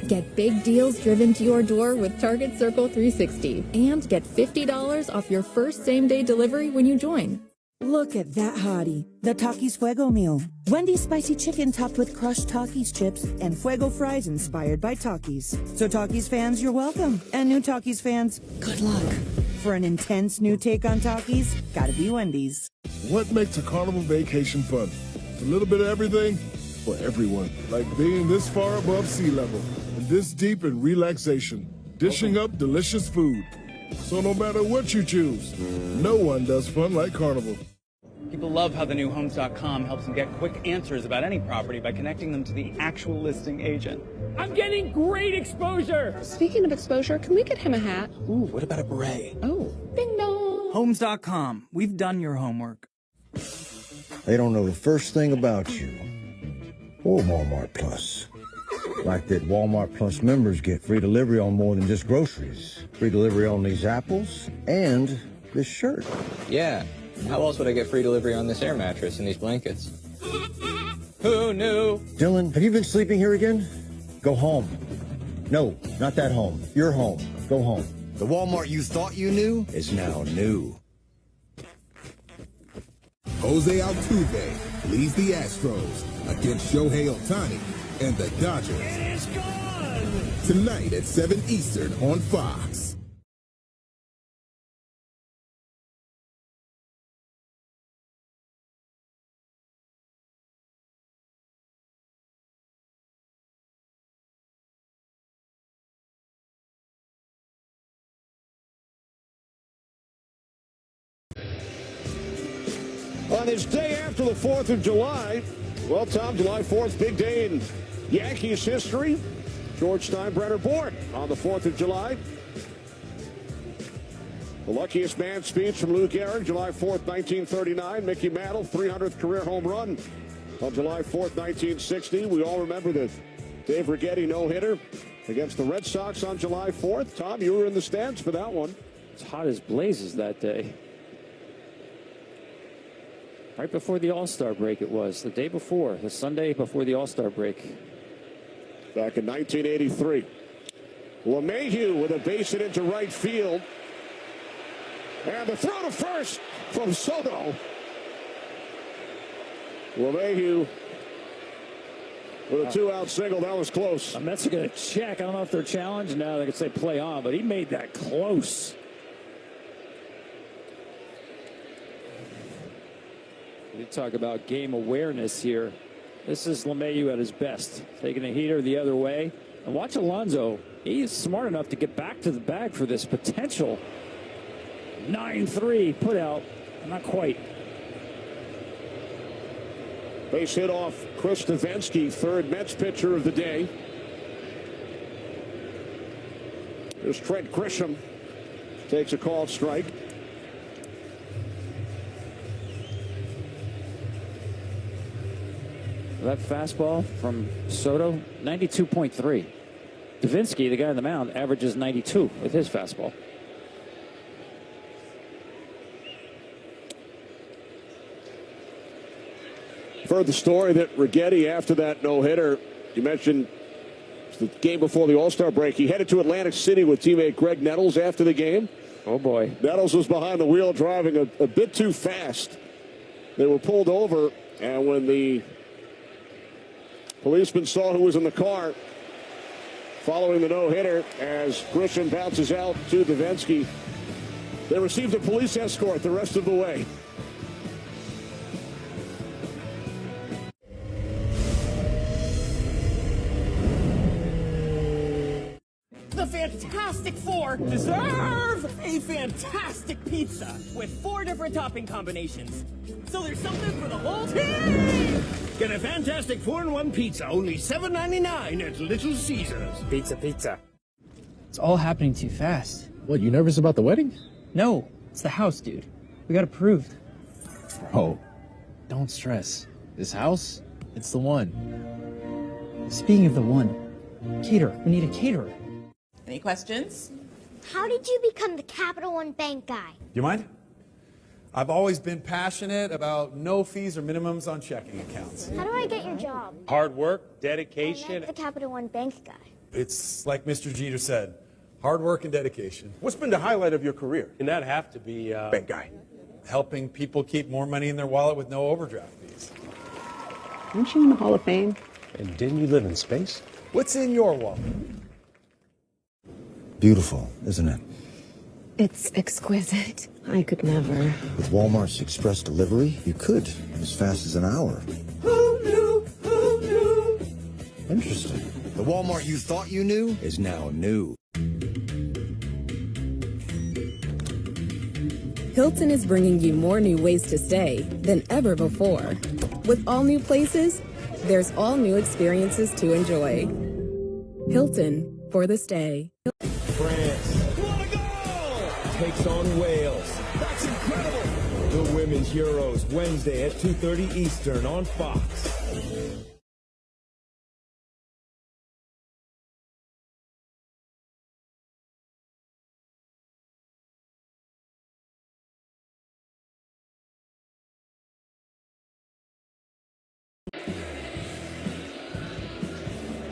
Speaker 15: Get big deals driven to your door with Target Circle 360 and get $50 off your first same-day delivery when you join.
Speaker 4: Look at that hottie, the Takis Fuego meal. Wendy's spicy chicken topped with crushed Takis chips and Fuego fries inspired by Takis. So Takis fans, you're welcome. And new Takis fans, good luck. For an intense new take on Takis, gotta be Wendy's.
Speaker 14: What makes a carnival vacation fun? It's a little bit of everything for everyone. Like being this far above sea level and this deep in relaxation. Dishing up delicious food. So no matter what you choose, no one does fun like Carnival.
Speaker 1: People love how the new Homes.com helps them get quick answers about any property by connecting them to the actual listing agent.
Speaker 8: I'm getting great exposure!
Speaker 13: Speaking of exposure, can we get him a hat?
Speaker 1: Ooh, what about a beret?
Speaker 13: Oh, ding dong!
Speaker 2: Homes.com. We've done your homework.
Speaker 10: They don't know the first thing about you. Or Walmart Plus. Like that Walmart Plus members get free delivery on more than just groceries. Free delivery on these apples and this shirt.
Speaker 24: Yeah. How else would I get free delivery on this air mattress and these blankets? Who knew?
Speaker 10: Dylan, have you been sleeping here again? Go home. No, not that home. Your home. Go home.
Speaker 25: The Walmart you thought you knew is now new.
Speaker 22: Jose Altuve leads the Astros against Shohei Ohtani and the Dodgers.
Speaker 20: It is gone!
Speaker 22: Tonight at 7 Eastern on Fox.
Speaker 12: On this day after the 4th of July, well, Tom, July 4th, big day in Yankees history. George Steinbrenner born on the 4th of July. The luckiest man speech from Lou Gehrig, July 4th, 1939. Mickey Mantle, 300th career home run on July 4th, 1960. We all remember the Dave Righetti no-hitter against the Red Sox on July 4th. Tom, you were in the stands for that one.
Speaker 5: It's hot as blazes that day. Right before the All-Star break it was. The day before, the Sunday before the All-Star break.
Speaker 12: Back in 1983. LeMahieu with a base hit into right field. And the throw to first from Soto. LeMahieu with a 2-out single. That was close.
Speaker 5: The Mets are going to check. I don't know if they're challenged. No, they could say play on, but he made that close. You talk about game awareness here. This is LeMahieu at his best. Taking a heater the other way. And watch Alonso. He's smart enough to get back to the bag for this potential 9-3 put out. Not quite.
Speaker 12: Base hit off Chris Davinsky, third Mets pitcher of the day. There's Trent Grisham. Takes a called strike.
Speaker 5: That fastball from Soto, 92.3. Davinsky, the guy on the mound, averages 92 with his fastball.
Speaker 12: You've heard the story that Righetti, after that no-hitter, you mentioned the game before the All-Star break, he headed to Atlantic City with teammate Greg Nettles after the game.
Speaker 5: Oh, boy.
Speaker 12: Nettles was behind the wheel driving a bit too fast. They were pulled over, and when the policeman saw who was in the car following the no-hitter, as Grisham bounces out to Davinsky, they received a police escort the rest of the way.
Speaker 8: The Fantastic Four deserve a fantastic pizza with 4 different topping combinations. So there's something for the whole team! Get a Fantastic 4-in-1 pizza, only $7.99 at Little Caesars.
Speaker 21: Pizza.
Speaker 2: It's all happening too fast.
Speaker 21: What, you nervous about the wedding?
Speaker 2: No, it's the house, dude. We got approved.
Speaker 21: Bro, don't stress. This house, it's the one.
Speaker 2: Speaking of the one, caterer. We need a caterer.
Speaker 8: Any questions?
Speaker 6: How did you become the Capital One Bank guy?
Speaker 7: You mind? I've always been passionate about no fees or minimums on checking accounts.
Speaker 6: How do I get your job?
Speaker 7: Hard work, dedication.
Speaker 6: The Capital One Bank guy.
Speaker 7: It's like Mr. Jeter said, hard work and dedication.
Speaker 9: What's been the highlight of your career?
Speaker 7: Can that have to be
Speaker 9: bank guy?
Speaker 7: Helping people keep more money in their wallet with no overdraft fees.
Speaker 11: Aren't you in the Hall of Fame?
Speaker 9: And didn't you live in space?
Speaker 7: What's in your wallet?
Speaker 10: Beautiful, isn't it?
Speaker 11: It's exquisite. I could never.
Speaker 10: With Walmart's express delivery, you could, as fast as an hour.
Speaker 25: Who knew? Who knew?
Speaker 10: Interesting. The Walmart you thought you knew is now new.
Speaker 15: Hilton is bringing you more new ways to stay than ever before. With all new places, there's all new experiences to enjoy. Hilton for the stay.
Speaker 22: France. What a goal! Takes on Wales. That's incredible! The Women's Euros, Wednesday at 2:30 Eastern on Fox.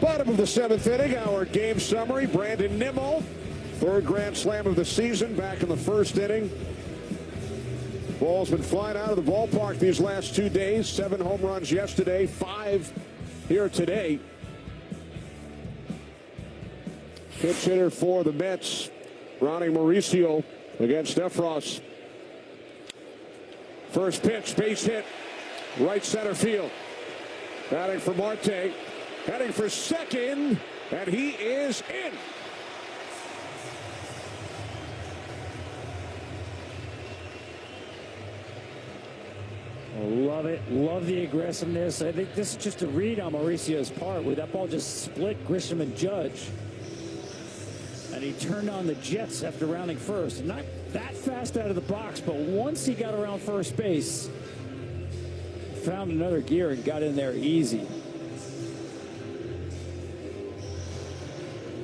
Speaker 12: Bottom of the 7th inning, our game summary. Brandon Nimmo, third grand slam of the season, back in the first inning. Ball's been flying out of the ballpark these last 2 days. 7 home runs yesterday, 5 here today. Pitch hitter for the Mets, Ronnie Mauricio against Efros. First pitch, base hit, right center field. Batting for Marte. Heading for second, and he is in.
Speaker 5: Love it. Love the aggressiveness. I think this is just a read on Mauricio's part where that ball just split Grisham and Judge. And he turned on the Jets after rounding first. Not that fast out of the box, but once he got around first base, found another gear and got in there easy.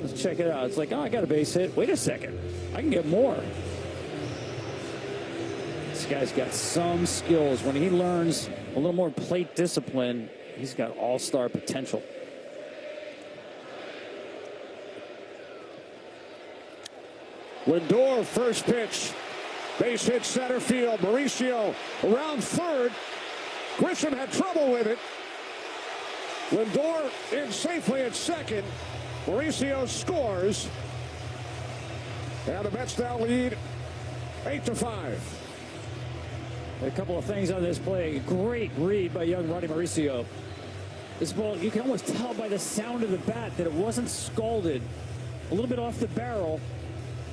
Speaker 5: Let's check it out. It's like, oh, I got a base hit. Wait a second. I can get more. This guy's got some skills. When he learns a little more plate discipline, he's got all-star potential.
Speaker 12: Lindor, first pitch. Base hit center field. Mauricio around third. Grisham had trouble with it. Lindor in safely at second. Mauricio scores. And the Mets now lead 8-5.
Speaker 5: A couple of things on this play. Great read by young Ronnie Mauricio. This ball, you can almost tell by the sound of the bat that it wasn't scalded. A little bit off the barrel,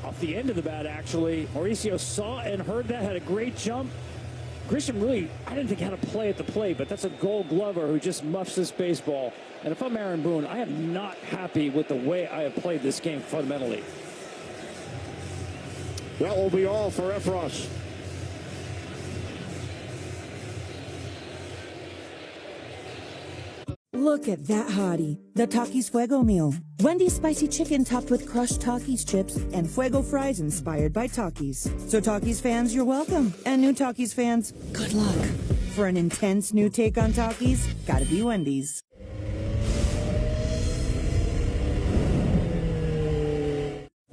Speaker 5: off the end of the bat, actually. Mauricio saw and heard that, had a great jump, Grisham really, I didn't think how to play at the plate, but that's a Gold Glover who just muffs this baseball. And if I'm Aaron Boone, I am not happy with the way I have played this game fundamentally.
Speaker 12: That will be all for Efros.
Speaker 4: Look at that hottie, the Takis Fuego meal. Wendy's spicy chicken topped with crushed Takis chips and Fuego fries inspired by Takis. So Takis fans, you're welcome. And new Takis fans, good luck. For an intense new take on Takis, gotta be Wendy's.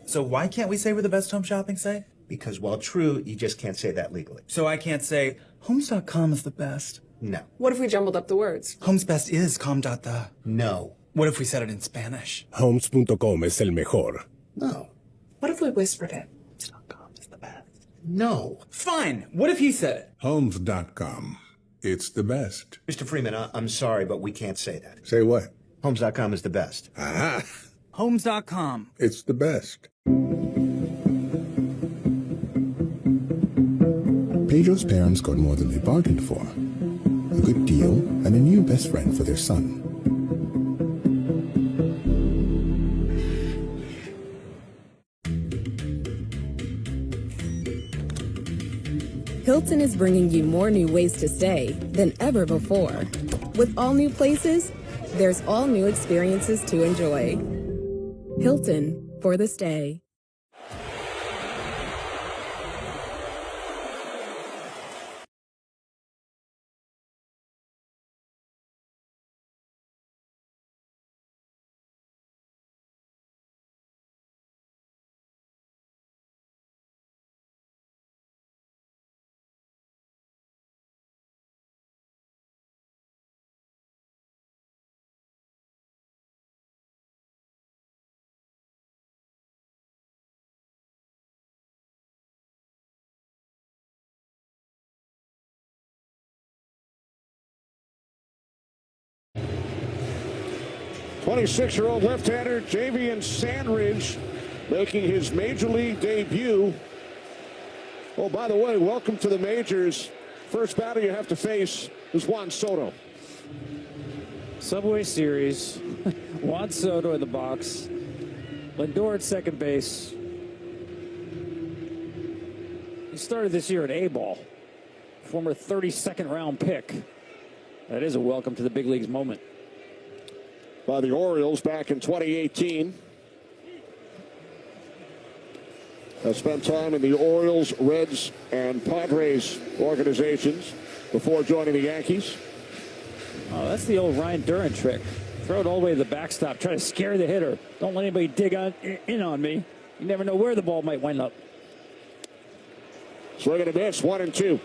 Speaker 16: So why can't we say we're the best home shopping site?
Speaker 17: Because while true, you just can't say that legally.
Speaker 16: So I can't say Homes.com is the best.
Speaker 17: No.
Speaker 13: What if we jumbled up the words?
Speaker 16: Homes best is com.the.
Speaker 17: No.
Speaker 16: What if we said it in Spanish?
Speaker 14: Homes.com es el mejor.
Speaker 17: No.
Speaker 13: What if we whispered it?
Speaker 16: Homes.com is the best.
Speaker 17: No.
Speaker 16: Fine. What if he said it?
Speaker 14: Homes.com. It's the best.
Speaker 17: Mr. Freeman, I'm sorry, but we can't say that.
Speaker 14: Say what?
Speaker 17: Homes.com is the best.
Speaker 14: Aha.
Speaker 16: Homes.com.
Speaker 14: It's the best.
Speaker 18: Pedro's parents got more than they bargained for. A good deal and a new best friend for their son.
Speaker 15: Hilton is bringing you more new ways to stay than ever before. With all new places, there's all new experiences to enjoy. Hilton for the stay.
Speaker 12: '26-year-old left-hander Javian Sandridge making his major league debut. Oh, by the way, welcome to the majors. First batter you have to face is Juan Soto.
Speaker 5: Subway Series. Juan Soto in the box. Lindor at second base. He started this year at A-ball. Former 32nd round pick. That is a welcome to the big leagues moment.
Speaker 12: By the Orioles back in 2018. Has spent time in the Orioles, Reds, and Padres organizations before joining the Yankees.
Speaker 5: Oh, that's the old Ryan Duran trick. Throw it all the way to the backstop. Try to scare the hitter. Don't let anybody dig in on me. You never know where the ball might wind up.
Speaker 12: Swing and a miss, 1-2.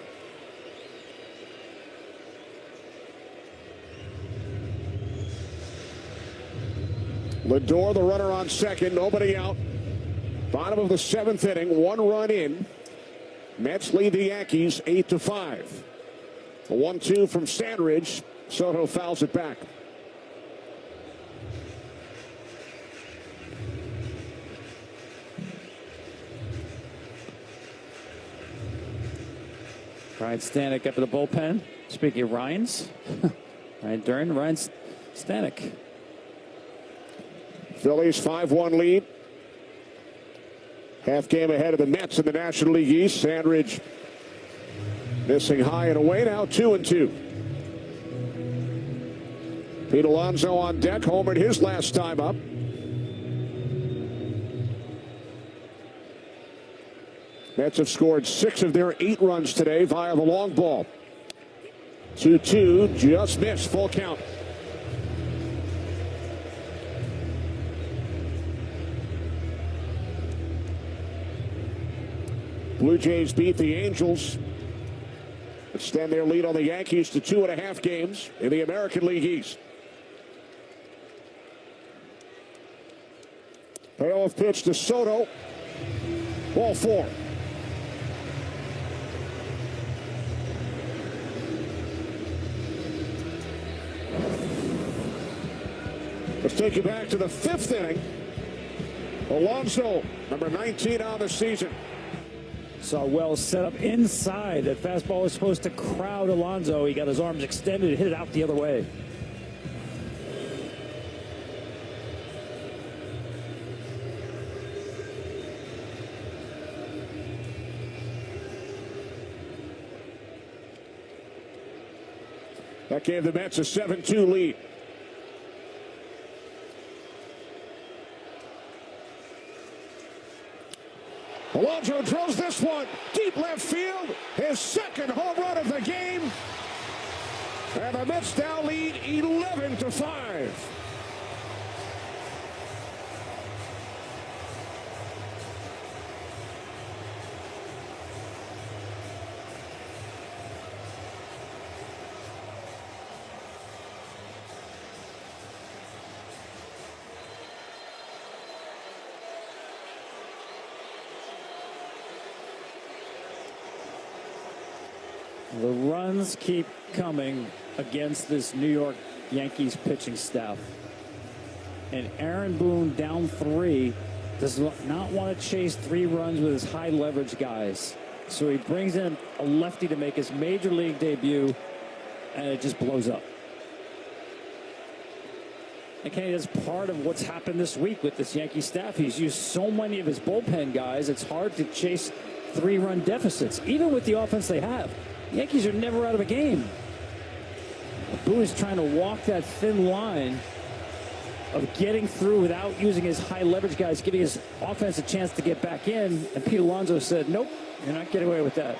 Speaker 12: Lindor, the runner on second, nobody out. Bottom of the seventh inning, 1 run in. Mets lead the Yankees 8-5. A 1-2 from Sandridge. Soto fouls it back.
Speaker 5: Ryan Stanek up to the bullpen. Speaking of Ryans, Ryan Duran, Ryan Stanek.
Speaker 12: Phillies 5-1 lead. Half game ahead of the Mets in the National League East. Sandridge missing high and away, now 2-2. Pete Alonso on deck, homered his last time up. Mets have scored 6 of their 8 runs today via the long ball. 2-2, just missed, full count. Blue Jays beat the Angels, extend their lead on the Yankees to 2.5 games in the American League East. Payoff pitch to Soto. Ball 4. Let's take you back to the 5th inning. Alonso, number 19 on the season.
Speaker 5: Saw Wells set up inside. That fastball was supposed to crowd Alonso. He got his arms extended and hit it out the other way.
Speaker 12: That gave the Mets a 7-2 lead. Alonso drills this one deep left field. His second home run of the game. And the Mets now lead 11-5.
Speaker 5: The runs keep coming against this New York Yankees pitching staff. And Aaron Boone, down 3, does not want to chase 3 runs with his high leverage guys. So he brings in a lefty to make his major league debut, and it just blows up. And Kenny, that's part of what's happened this week with this Yankee staff. He's used so many of his bullpen guys, it's hard to chase 3-run deficits, even with the offense they have. The Yankees are never out of a game. Boone is trying to walk that thin line of getting through without using his high leverage guys, giving his offense a chance to get back in. And Pete Alonso said, nope, you're not getting away with that.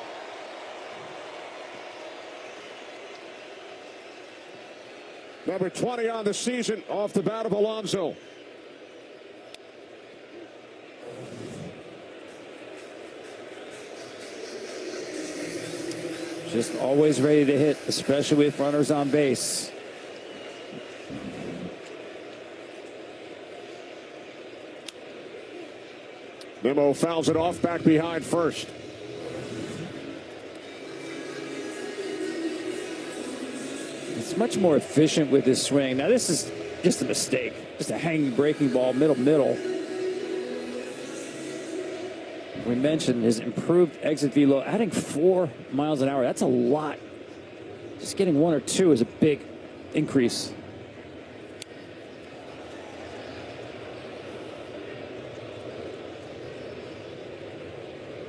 Speaker 12: Number 20 on the season off the bat of Alonso.
Speaker 5: Just always ready to hit, especially with runners on base.
Speaker 12: Nimmo fouls it off back behind first.
Speaker 5: It's much more efficient with his swing. Now this is just a mistake. Just a hanging breaking ball, middle. We mentioned his improved exit velo, adding 4 miles an hour. That's a lot. Just getting 1 or 2 is a big increase.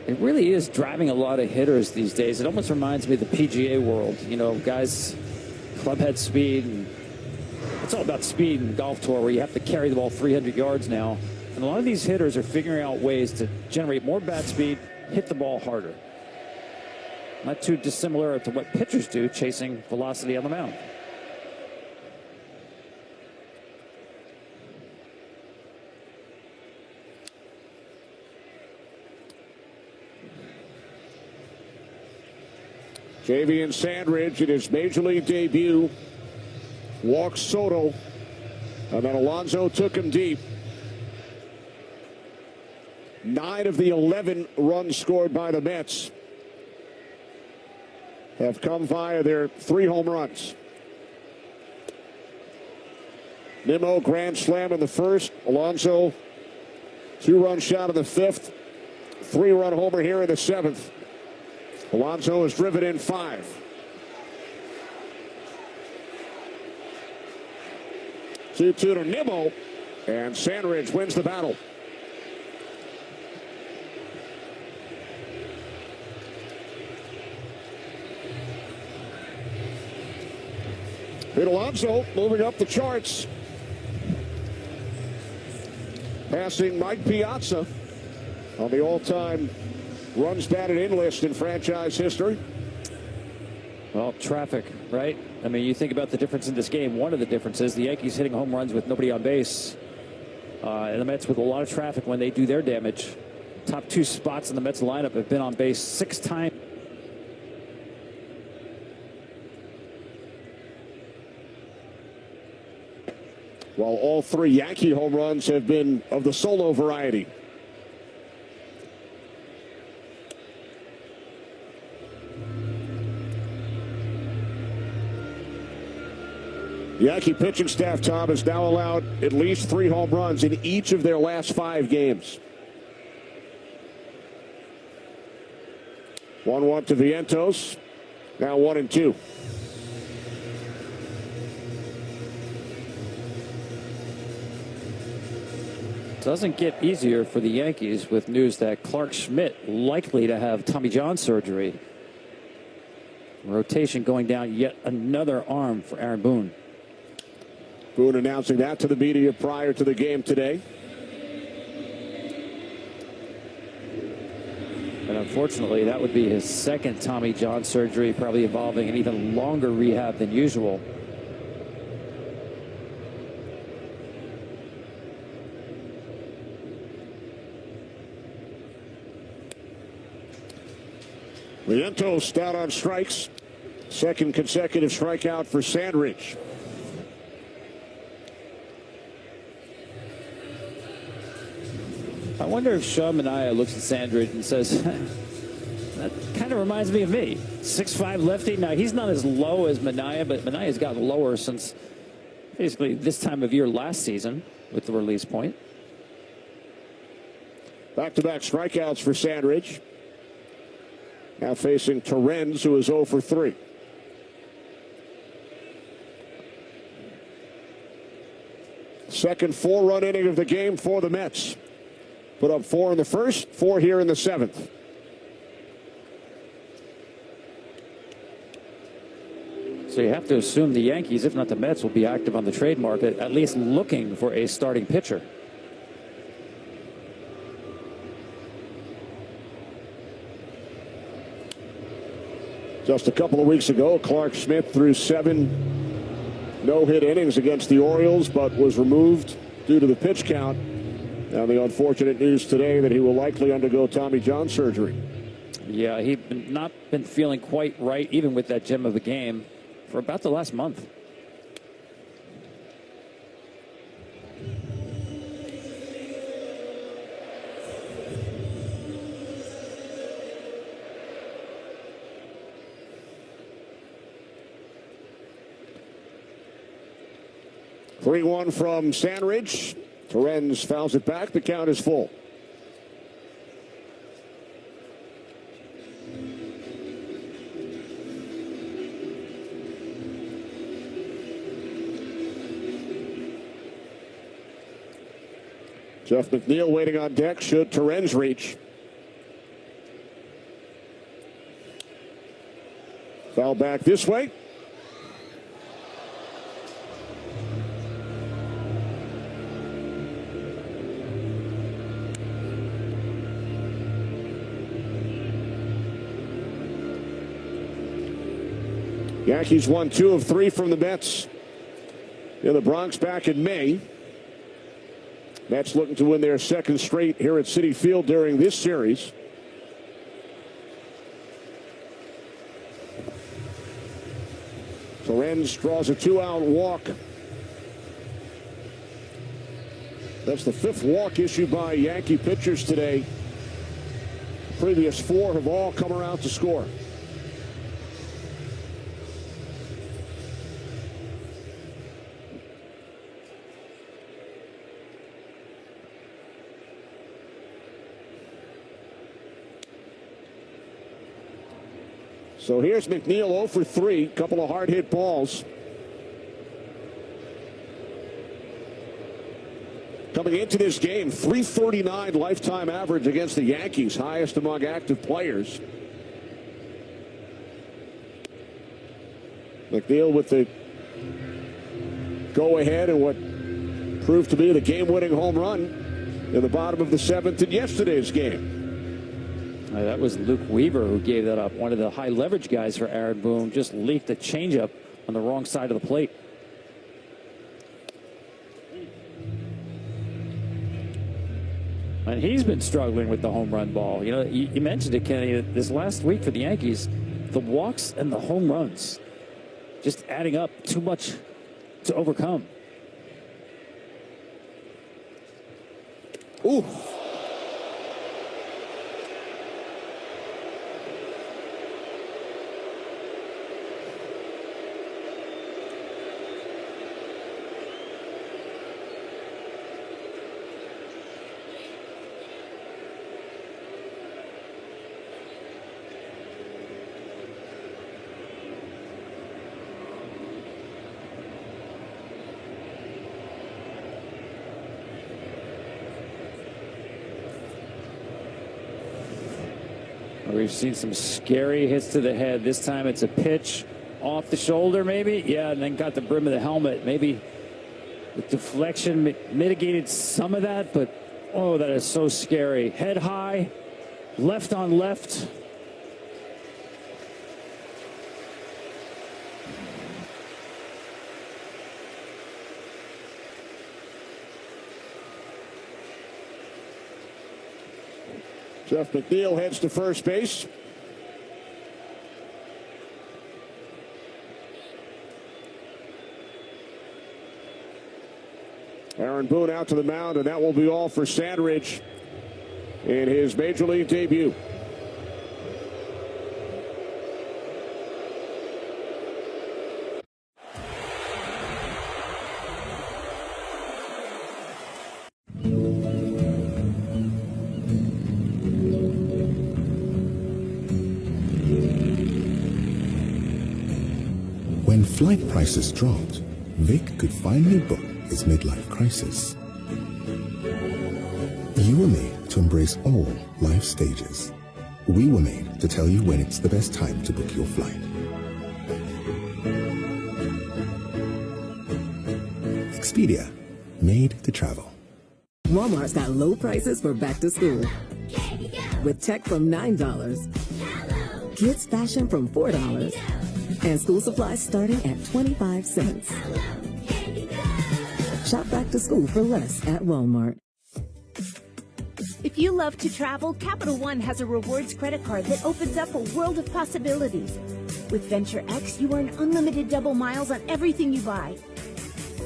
Speaker 5: It really is driving a lot of hitters these days. It almost reminds me of the PGA world. You know, guys, clubhead speed. And it's all about speed in golf tour where you have to carry the ball 300 yards now. And a lot of these hitters are figuring out ways to generate more bat speed, hit the ball harder. Not too dissimilar to what pitchers do, chasing velocity on the mound.
Speaker 12: Javian Sandridge in his major league debut walks Soto, and then Alonso took him deep. 9 of the 11 runs scored by the Mets have come via their 3 home runs. Nimmo grand slam in the first. Alonso 2-run shot in the 5th. 3-run homer here in the 7th. Alonso has driven in 5. 2-2 to Nimmo, and Sandridge wins the battle. Pete Alonso moving up the charts, passing Mike Piazza on the all-time runs batted in list in franchise history.
Speaker 5: Well, traffic, right? I mean, you think about the difference in this game. One of the differences, the Yankees hitting home runs with nobody on base. And the Mets with a lot of traffic when they do their damage. Top 2 spots in the Mets lineup have been on base 6 times.
Speaker 12: While all 3 Yankee home runs have been of the solo variety. The Yankee pitching staff, Tom, has now allowed at least 3 home runs in each of their last 5 games. 1-1 to Vientos. Now 1-2.
Speaker 5: Doesn't get easier for the Yankees with news that Clark Schmidt likely to have Tommy John surgery. Rotation going down, yet another arm for Aaron Boone.
Speaker 12: Boone announcing that to the media prior to the game today.
Speaker 5: And unfortunately, that would be his second Tommy John surgery, probably involving an even longer rehab than usual.
Speaker 12: Vientos down on strikes. Second consecutive strikeout for Sandridge.
Speaker 5: I wonder if Sean Manaea looks at Sandridge and says, that kind of reminds me of me. 6'5" lefty. Now, he's not as low as Manaea, but Manaea's gotten lower since basically this time of year last season with the release point.
Speaker 12: Back-to-back strikeouts for Sandridge. Now facing Torrens, who is 0 for 3. Second 4-run inning of the game for the Mets. Put up 4 in the first, 4 here in the 7th.
Speaker 5: So you have to assume the Yankees, if not the Mets, will be active on the trade market, at least looking for a starting pitcher.
Speaker 12: Just a couple of weeks ago, Clark Schmidt threw 7 no-hit innings against the Orioles, but was removed due to the pitch count. Now the unfortunate news today that he will likely undergo Tommy John surgery.
Speaker 5: Yeah, he'd not been feeling quite right, even with that gem of the game, for about the last month.
Speaker 12: Three 3-1 from Sandridge. Torrens fouls it back. The count is full. Jeff McNeil waiting on deck should Torrens reach. Foul back this way. Yankees won 2 of 3 from the Mets in the Bronx back in May. Mets looking to win their second straight here at Citi Field during this series. Torrens draws a 2-out walk. That's the 5th walk issued by Yankee pitchers today. The previous 4 have all come around to score. So here's McNeil 0 for 3, couple of hard hit balls. Coming into this game, .339 lifetime average against the Yankees, highest among active players. McNeil with the go ahead and what proved to be the game-winning home run in the bottom of the 7th in yesterday's game.
Speaker 5: That was Luke Weaver who gave that up. One of the high leverage guys for Aaron Boone just leaked a changeup on the wrong side of the plate. And he's been struggling with the home run ball. You know, you mentioned it, Kenny, this last week for the Yankees, the walks and the home runs just adding up too much to overcome.
Speaker 12: Ooh.
Speaker 5: We've seen some scary hits to the head. This time it's a pitch off the shoulder, maybe. Yeah, and then got the brim of the helmet. Maybe the deflection mitigated some of that, but oh, that is so scary. Head high, left on left.
Speaker 12: Jeff McNeil heads to first base. Aaron Boone out to the mound, and that will be all for Sandridge in his major league debut.
Speaker 18: When flight prices dropped, Vic could finally book his midlife crisis. You were made to embrace all life stages. We were made to tell you when it's the best time to book your flight. Expedia, made to travel.
Speaker 15: Walmart's got low prices for back to school. With tech from $9, kids fashion from $4, and school supplies starting at 25 cents. Shop back to school for less at Walmart.
Speaker 1: If you love to travel, Capital One has a rewards credit card that opens up a world of possibilities. With Venture X, you earn unlimited double miles on everything you buy.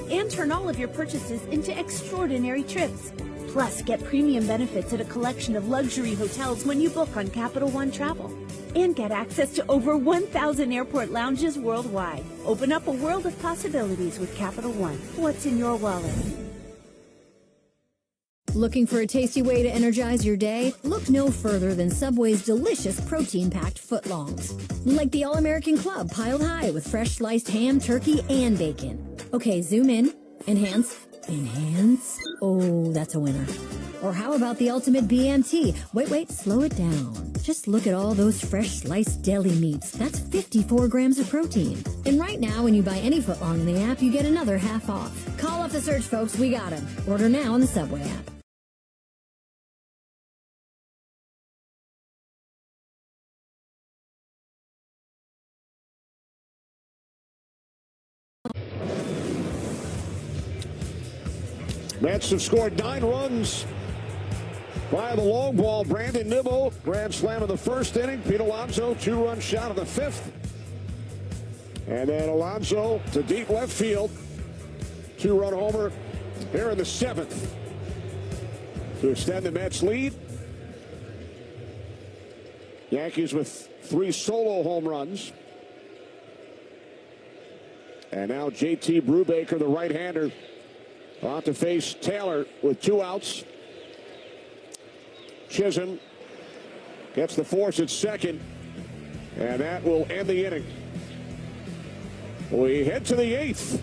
Speaker 1: And turn all of your purchases into extraordinary trips. Plus, get premium benefits at a collection of luxury hotels when you book on Capital One Travel. And get access to over 1,000 airport lounges worldwide. Open up a world of possibilities with Capital One. What's in your wallet?
Speaker 3: Looking for a tasty way to energize your day? Look no further than Subway's delicious protein-packed footlongs. Like the All-American Club piled high with fresh sliced ham, turkey, and bacon. Okay, zoom in. Enhance. Enhance. Oh, that's a winner. Or how about the ultimate BMT? Wait, slow it down. Just look at all those fresh sliced deli meats. That's 54 grams of protein. And right now, when you buy any footlong in the app, you get another half off. Call off the search, folks. We got them. Order now on the Subway app.
Speaker 12: Mets have scored 9 runs by the long ball. Brandon Nimmo, grand slam in the first inning. Pete Alonso, 2-run shot in the 5th. And then Alonso to deep left field. 2-run homer here in the 7th to extend the Mets lead. Yankees with 3 solo home runs. And now JT Brubaker, the right-hander, on to face Taylor with 2 outs. Chisholm gets the force at second, and that will end the inning. We head to the 8th.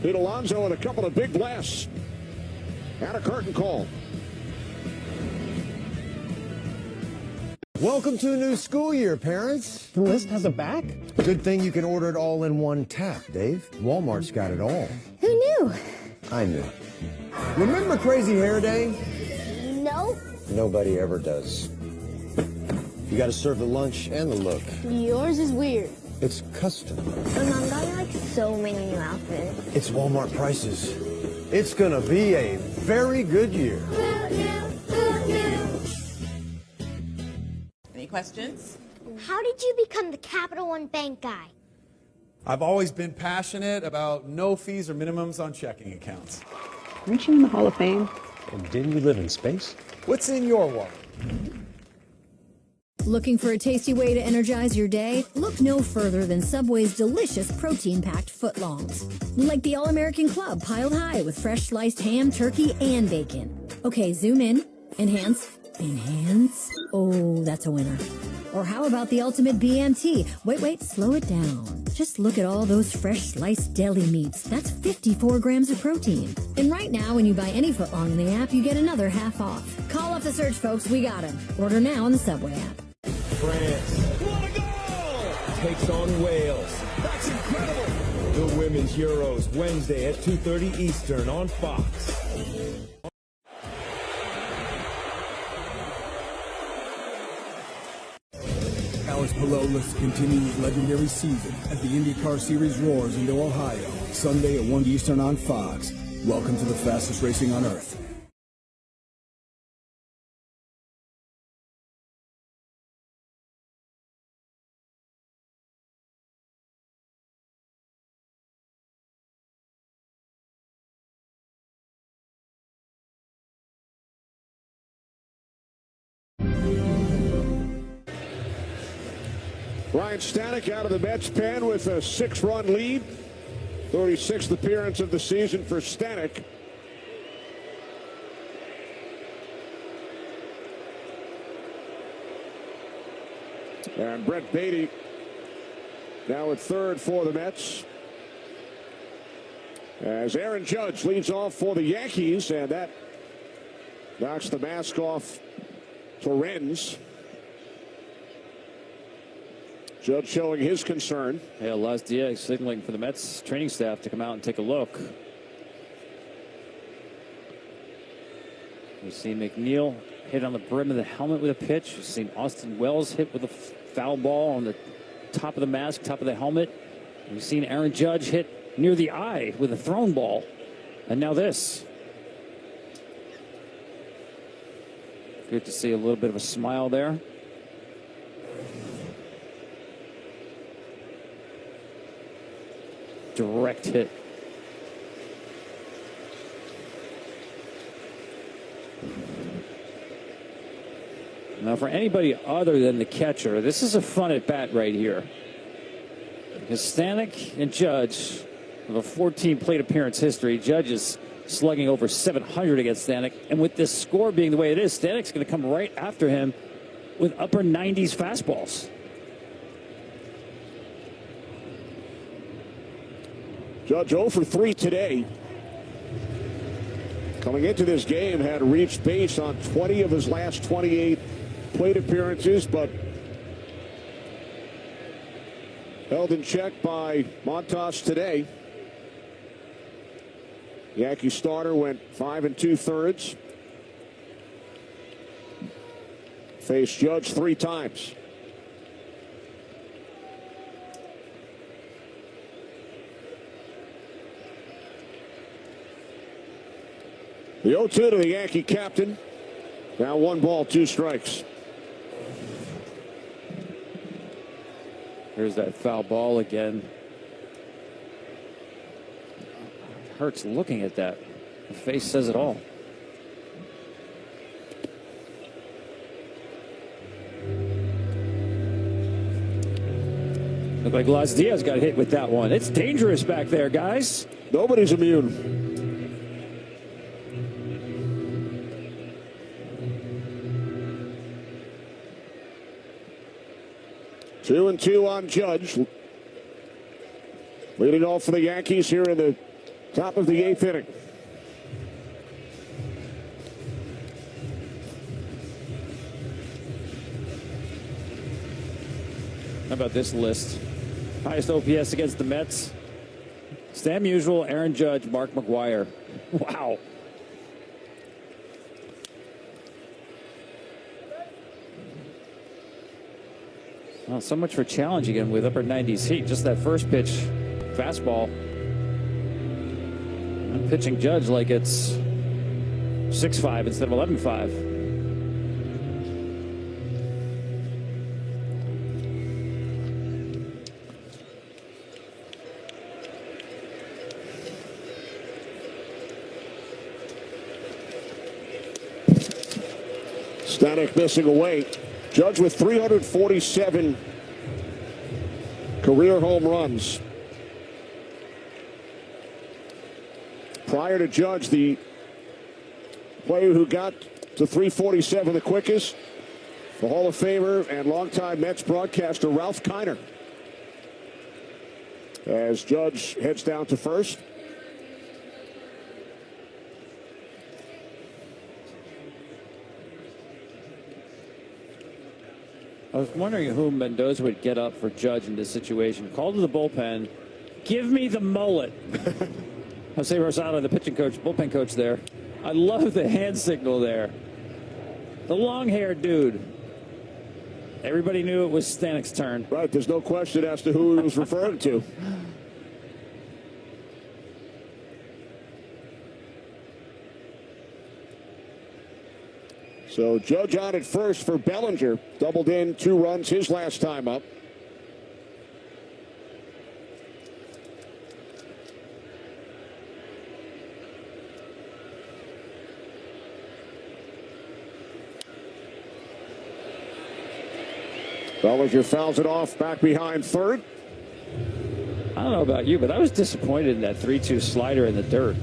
Speaker 12: Pete Alonso and a couple of big blasts and a curtain call.
Speaker 10: Welcome to a new school year, parents.
Speaker 2: The list has a back?
Speaker 10: Good thing you can order it all in one tap, Dave. Walmart's got it all.
Speaker 6: Who knew?
Speaker 10: I knew. Remember Crazy Hair Day?
Speaker 6: No.
Speaker 10: Nobody ever does. You gotta serve the lunch and the look.
Speaker 6: Yours is weird.
Speaker 10: It's custom.
Speaker 6: My mom got me like so many new outfits.
Speaker 10: It's Walmart prices. It's gonna be a very good year.
Speaker 19: Any questions?
Speaker 6: How did you become the Capital One Bank guy?
Speaker 7: I've always been passionate about no fees or minimums on checking accounts.
Speaker 21: Aren't you in the Hall of Fame? And didn't you live in space?
Speaker 7: What's in your wallet?
Speaker 3: Looking for a tasty way to energize your day? Look no further than Subway's delicious protein-packed footlongs. Like the All-American Club piled high with fresh sliced ham, turkey, and bacon. Okay, zoom in. Enhance. Enhance. Oh, that's a winner. Or how about the ultimate BMT? Wait, slow it down. Just look at all those fresh sliced deli meats. That's 54 grams of protein. And right now, when you buy any footlong in the app, you get another half off. Call off the search, folks. We got them. Order now on the Subway app.
Speaker 22: France.
Speaker 25: What a goal!
Speaker 22: Takes on Wales.
Speaker 25: That's incredible!
Speaker 22: The Women's Euros, Wednesday at 2:30 Eastern on Fox.
Speaker 8: Alex Palou continues his legendary season as the IndyCar Series roars into Ohio. Sunday at 1 Eastern on Fox. Welcome to the fastest racing on Earth.
Speaker 12: Ryan Stanek out of the Mets pen with a 6-run lead. 36th appearance of the season for Stanek. And Brett Beatty now at third for the Mets. As Aaron Judge leads off for the Yankees, and that knocks the mask off Torrens. Judge showing his concern.
Speaker 5: Yeah, Las Diaz signaling for the Mets training staff to come out and take a look. We've seen McNeil hit on the brim of the helmet with a pitch. We've seen Austin Wells hit with a foul ball on the top of the mask, top of the helmet. We've seen Aaron Judge hit near the eye with a thrown ball. And now this. Good to see a little bit of a smile there. Direct hit. Now, for anybody other than the catcher, this is a fun at bat right here. Because Stanek and Judge have a 14 plate appearance history. Judge is slugging over 700 against Stanek. And with this score being the way it is, Stanek's going to come right after him with upper 90s fastballs.
Speaker 12: Judge 0 for 3 today. Coming into this game, had reached base on 20 of his last 28 plate appearances, but held in check by Montas today. Yankee starter went 5 2/3. Faced Judge 3 times. The 0-2 to the Yankee captain. Now 1 ball, 2 strikes.
Speaker 5: Here's that foul ball again. Hurts looking at that. The face says it all. Look like Las Diaz got hit with that one. It's dangerous back there, guys.
Speaker 12: Nobody's immune. 2-2 on Judge. Leading off for the Yankees here in the top of the 8th inning.
Speaker 5: How about this list? Highest OPS against the Mets. Stan Musial, Aaron Judge, Mark McGwire. Wow. Well, so much for challenging him with upper 90s heat. Just that first pitch, fastball. I'm pitching Judge like it's 6-5 instead of 11-5.
Speaker 12: Stanek missing away. Judge with 347 career home runs. Prior to Judge, the player who got to 347 the quickest, the Hall of Famer and longtime Mets broadcaster Ralph Kiner. As Judge heads down to first.
Speaker 5: I was wondering who Mendoza would get up for Judge in this situation. Called to the bullpen. Give me the mullet. Jose Rosado, the pitching coach, bullpen coach there. I love the hand signal there. The long-haired dude. Everybody knew it was Stanek's turn.
Speaker 12: Right, there's no question as to who he was referring to. So Judge on at first for Bellinger. Doubled in 2 runs his last time up. Bellinger fouls it off back behind third.
Speaker 5: I don't know about you, but I was disappointed in that 3-2 slider in the dirt.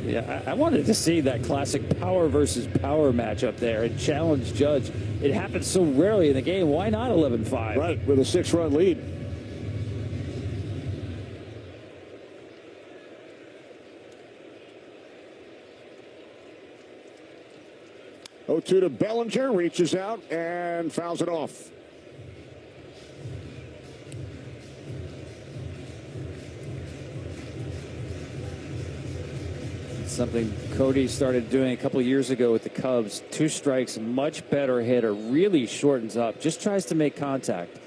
Speaker 5: Yeah, I wanted to see that classic power versus power match up there and challenge Judge. It happens so rarely in the game. Why not 11-5?
Speaker 12: Right, with a 6-run lead. Oh, 2 to Bellinger, reaches out and fouls it off.
Speaker 5: Something Cody started doing a couple years ago with the Cubs. 2 strikes, much better hitter, really shortens up, just tries to make contact.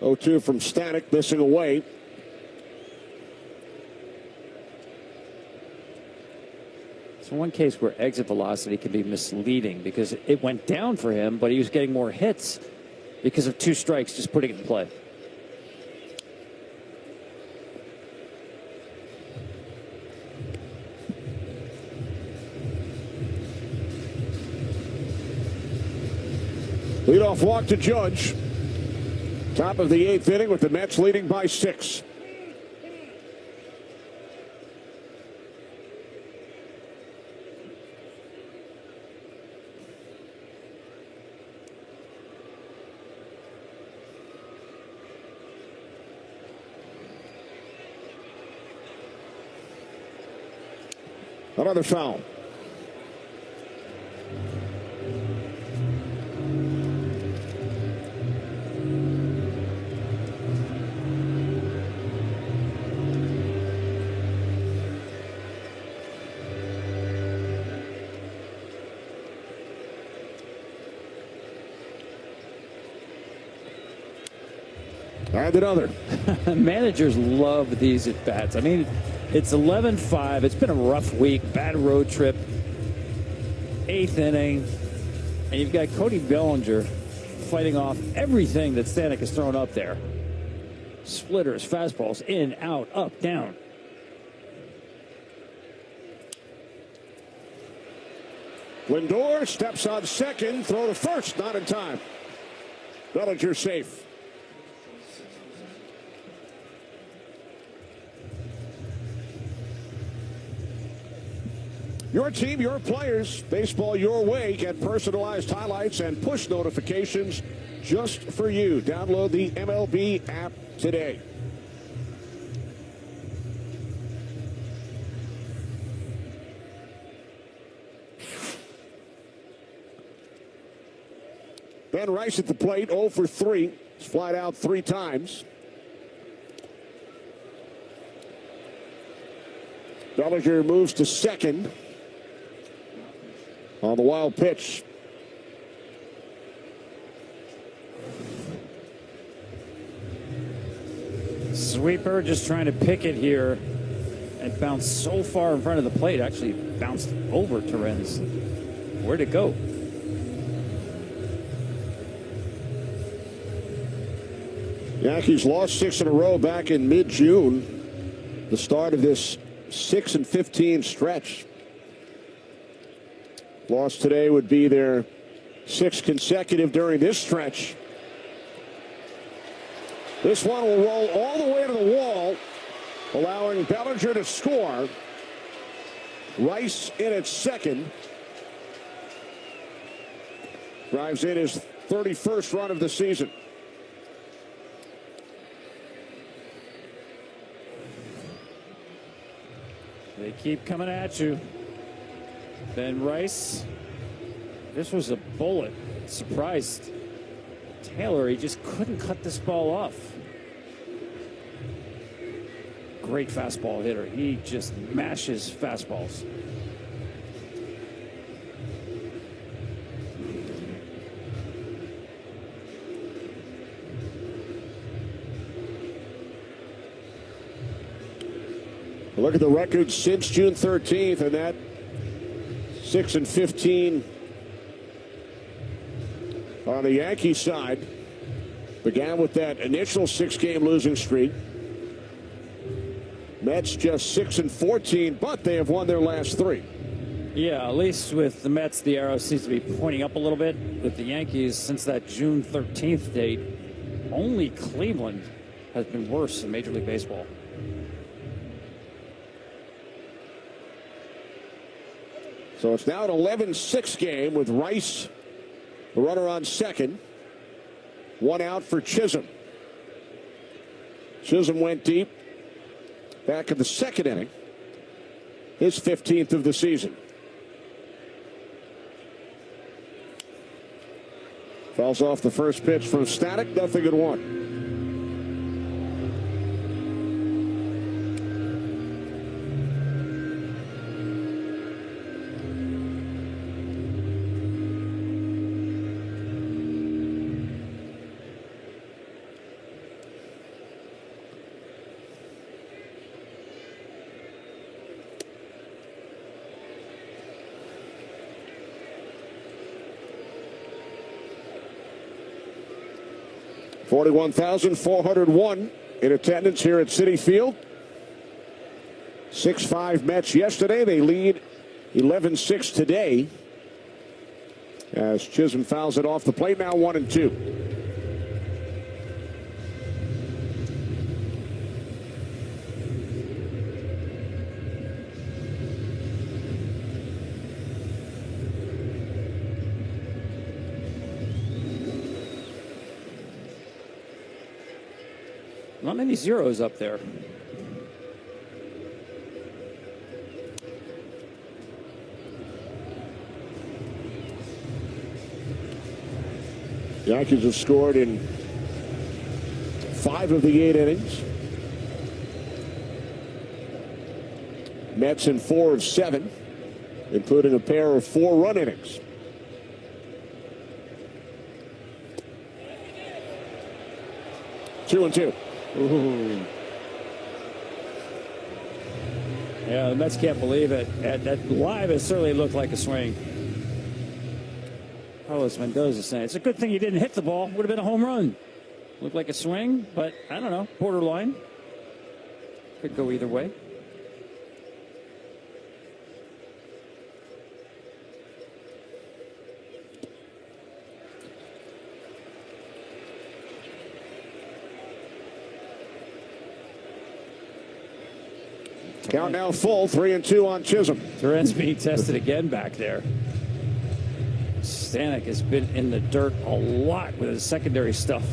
Speaker 12: Oh, 2 from Stanek, missing away.
Speaker 5: It's one case where exit velocity can be misleading because it went down for him, but he was getting more hits because of 2 strikes, just putting it in play.
Speaker 12: Leadoff walk to Judge. Top of the 8th inning with the Mets leading by 6. Another foul. And another.
Speaker 5: Managers love these at-bats. I mean, it's 11-5. It's been a rough week. Bad road trip. 8th inning. And you've got Cody Bellinger fighting off everything that Stanek has thrown up there. Splitters, fastballs, in, out, up, down.
Speaker 12: Lindor steps on second. Throw to first. Not in time. Bellinger safe. Your team, your players, baseball your way. Get personalized highlights and push notifications just for you. Download the MLB app today. Ben Rice at the plate, 0 for 3. He's flied out 3 times. Bellinger moves to second. On the wild pitch.
Speaker 5: Sweeper just trying to pick it here and bounced so far in front of the plate. Actually bounced over Torrens. Where'd it go?
Speaker 12: Yankees lost 6 in a row back in mid-June. The start of this 6-15 stretch. Loss today would be their 6th consecutive during this stretch. This one will roll all the way to the wall, allowing Bellinger to score. Rice in at second. Drives in his 31st run of the season.
Speaker 5: They keep coming at you. Ben Rice. This was a bullet. Surprised Taylor. He just couldn't cut this ball off. Great fastball hitter. He just mashes fastballs.
Speaker 12: Look at the record since June 13th, and that 6-15 on the Yankees side began with that initial 6-game losing streak. Mets just 6-14, but they have won their last 3.
Speaker 5: Yeah, at least with the Mets, the arrow seems to be pointing up a little bit. With the Yankees, since that June 13th date, only Cleveland has been worse in Major League Baseball.
Speaker 12: So it's now an 11-6 game with Rice, the runner on second. 1 out for Chisholm. Chisholm went deep back in the second inning. His 15th of the season. Fouls off the first pitch from Stanek. 0-1. $41,401 in attendance here at Citi Field. 6-5 Mets yesterday. They lead 11-6 today. As Chisholm fouls it off the plate, now 1-2.
Speaker 5: Not many zeros up there.
Speaker 12: Yankees have scored in 5 of the 8 innings. Mets in 4 of 7, including a pair of 4-run innings. Two and two.
Speaker 5: Ooh. Yeah, the Mets can't believe it. That live, it certainly looked like a swing. Carlos Mendoza saying, it's a good thing you didn't hit the ball. Would have been a home run. Looked like a swing, but I don't know, borderline. Could go either way.
Speaker 12: Count now full, 3-2 on Chisholm.
Speaker 5: Turen's being tested again back there. Stanek has been in the dirt a lot with his secondary stuff.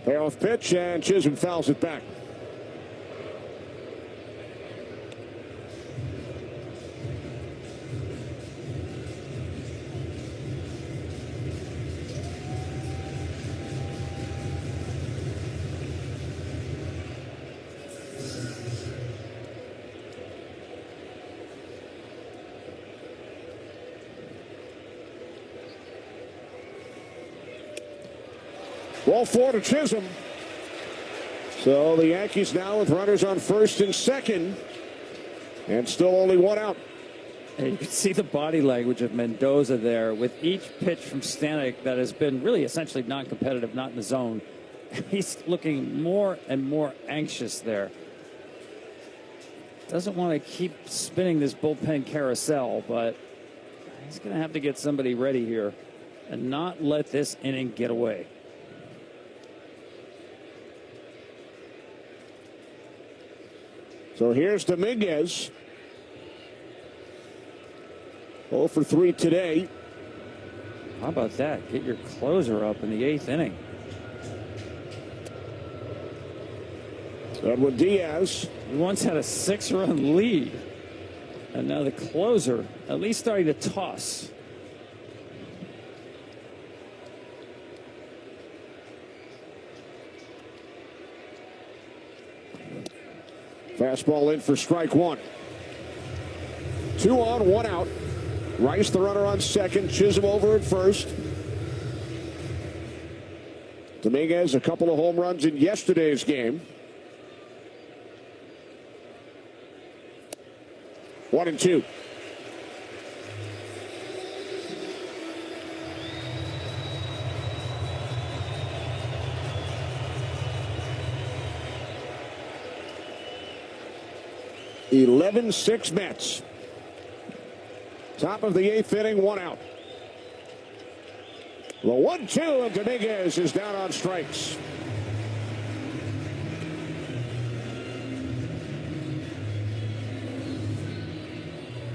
Speaker 12: Payoff pitch, and Chisholm fouls it back. Ball 4 to Chisholm. So the Yankees now with runners on first and second, and still only 1 out.
Speaker 5: And you can see the body language of Mendoza there with each pitch from Stanek that has been really essentially non-competitive, not in the zone. He's looking more and more anxious there. Doesn't want to keep spinning this bullpen carousel, but he's going to have to get somebody ready here and not let this inning get away.
Speaker 12: So here's Dominguez. 0 for 3 today.
Speaker 5: How about that? Get your closer up in the 8th inning.
Speaker 12: Edwin Diaz.
Speaker 5: He once had a 6-run lead. And now the closer at least starting to toss.
Speaker 12: Fastball in for strike one. 2 on, 1 out. Rice, the runner on second. Chisholm over at first. Dominguez, a couple of home runs in yesterday's game. 1-2. (11-6) Mets. Top of the 8th inning, 1 out. The 1-2 of Dominguez is down on strikes.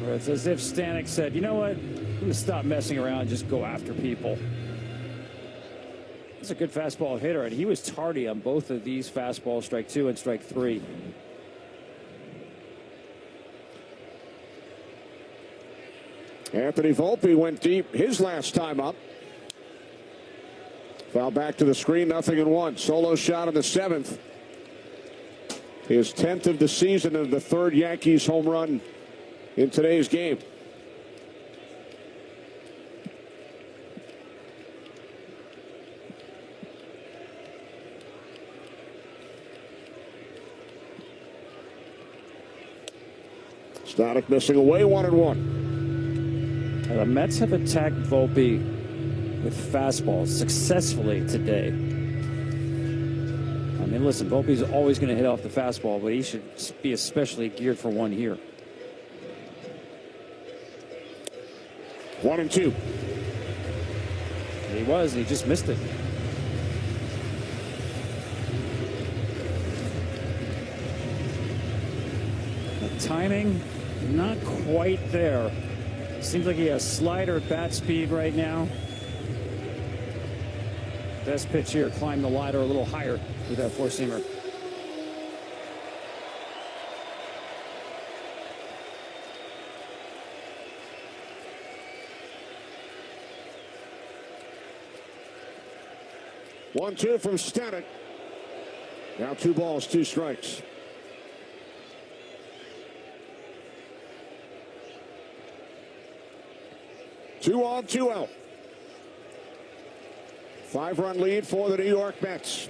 Speaker 5: It's as if Stanek said, you know what, I'm going to stop messing around and just go after people. That's a good fastball hitter, and he was tardy on both of these fastballs, strike 2 and strike 3.
Speaker 12: Anthony Volpe went deep his last time up. Foul back to the screen, 0-1. Solo shot in the 7th. His 10th of the season and the 3rd Yankees home run in today's game. Stanek missing away, 1-1.
Speaker 5: The Mets have attacked Volpe with fastballs successfully today. I mean, listen, Volpe's always going to hit off the fastball, but he should be especially geared for one here.
Speaker 12: 1-2.
Speaker 5: He was, and he just missed it. The timing, not quite there. Seems like he has slider at bat speed right now. Best pitch here, climb the ladder a little higher with that four-seamer.
Speaker 12: 1-2 from Stanek. Now 2 balls, 2 strikes. Two on, 2 out. 5-run lead for the New York Mets.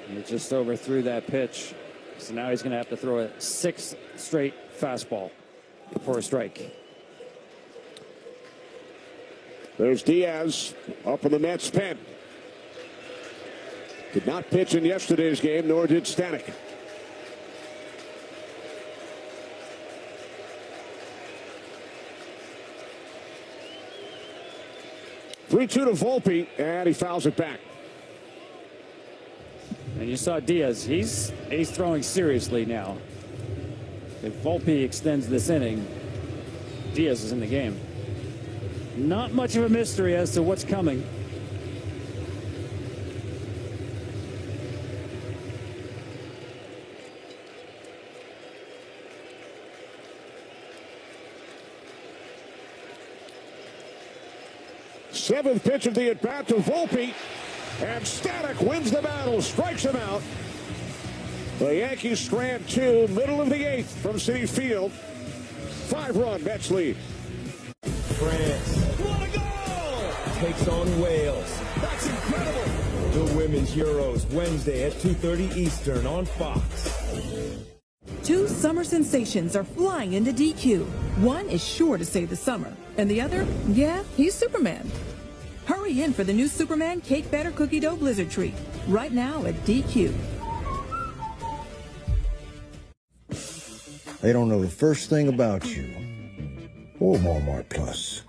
Speaker 5: He just overthrew that pitch. So now he's going to have to throw a 6th straight fastball for a strike.
Speaker 12: There's Diaz up in the Mets pen. Did not pitch in yesterday's game, nor did Stanek. Three-two to Volpe, and he fouls it back.
Speaker 5: And you saw Diaz. He's throwing seriously now. If Volpe extends this inning, Diaz is in the game. Not much of a mystery as to what's coming.
Speaker 12: Seventh pitch of the at-bat to Volpe, and Stanek wins the battle, strikes him out. The Yankees strand 2, middle of the 8th from Citi Field. 5-run Mets lead.
Speaker 22: France. What a goal! Takes on Wales. That's incredible! The Women's Euros, Wednesday at 2:30 Eastern on Fox.
Speaker 9: 2 summer sensations are flying into DQ. One is sure to save the summer, and the other, yeah, he's Superman. Hurry in for the new Superman Cake Batter Cookie Dough Blizzard Treat, right now at DQ.
Speaker 10: They don't know the first thing about you or Walmart Plus.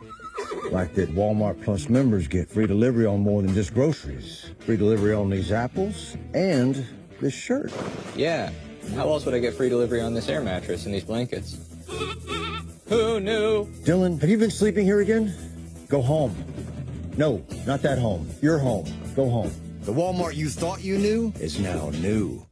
Speaker 10: Like that Walmart Plus members get free delivery on more than just groceries. Free delivery on these apples and this shirt.
Speaker 19: Yeah. How else would I get free delivery on this air mattress and these blankets?
Speaker 11: Who knew?
Speaker 10: Dylan, have you been sleeping here again? Go home. No, not that home. Your home. Go home.
Speaker 17: The Walmart you thought you knew is now new.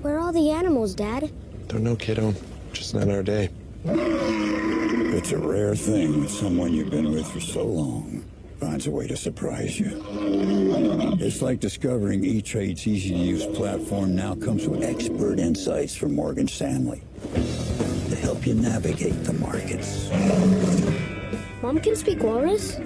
Speaker 6: Where are all the animals, Dad?
Speaker 19: Don't know, kiddo. Just not our day.
Speaker 20: It's a rare thing that someone you've been with for so long finds a way to surprise you. It's like discovering E-Trade's easy-to-use platform now comes with expert insights from Morgan Stanley to help you navigate the markets.
Speaker 6: Mom can speak walrus?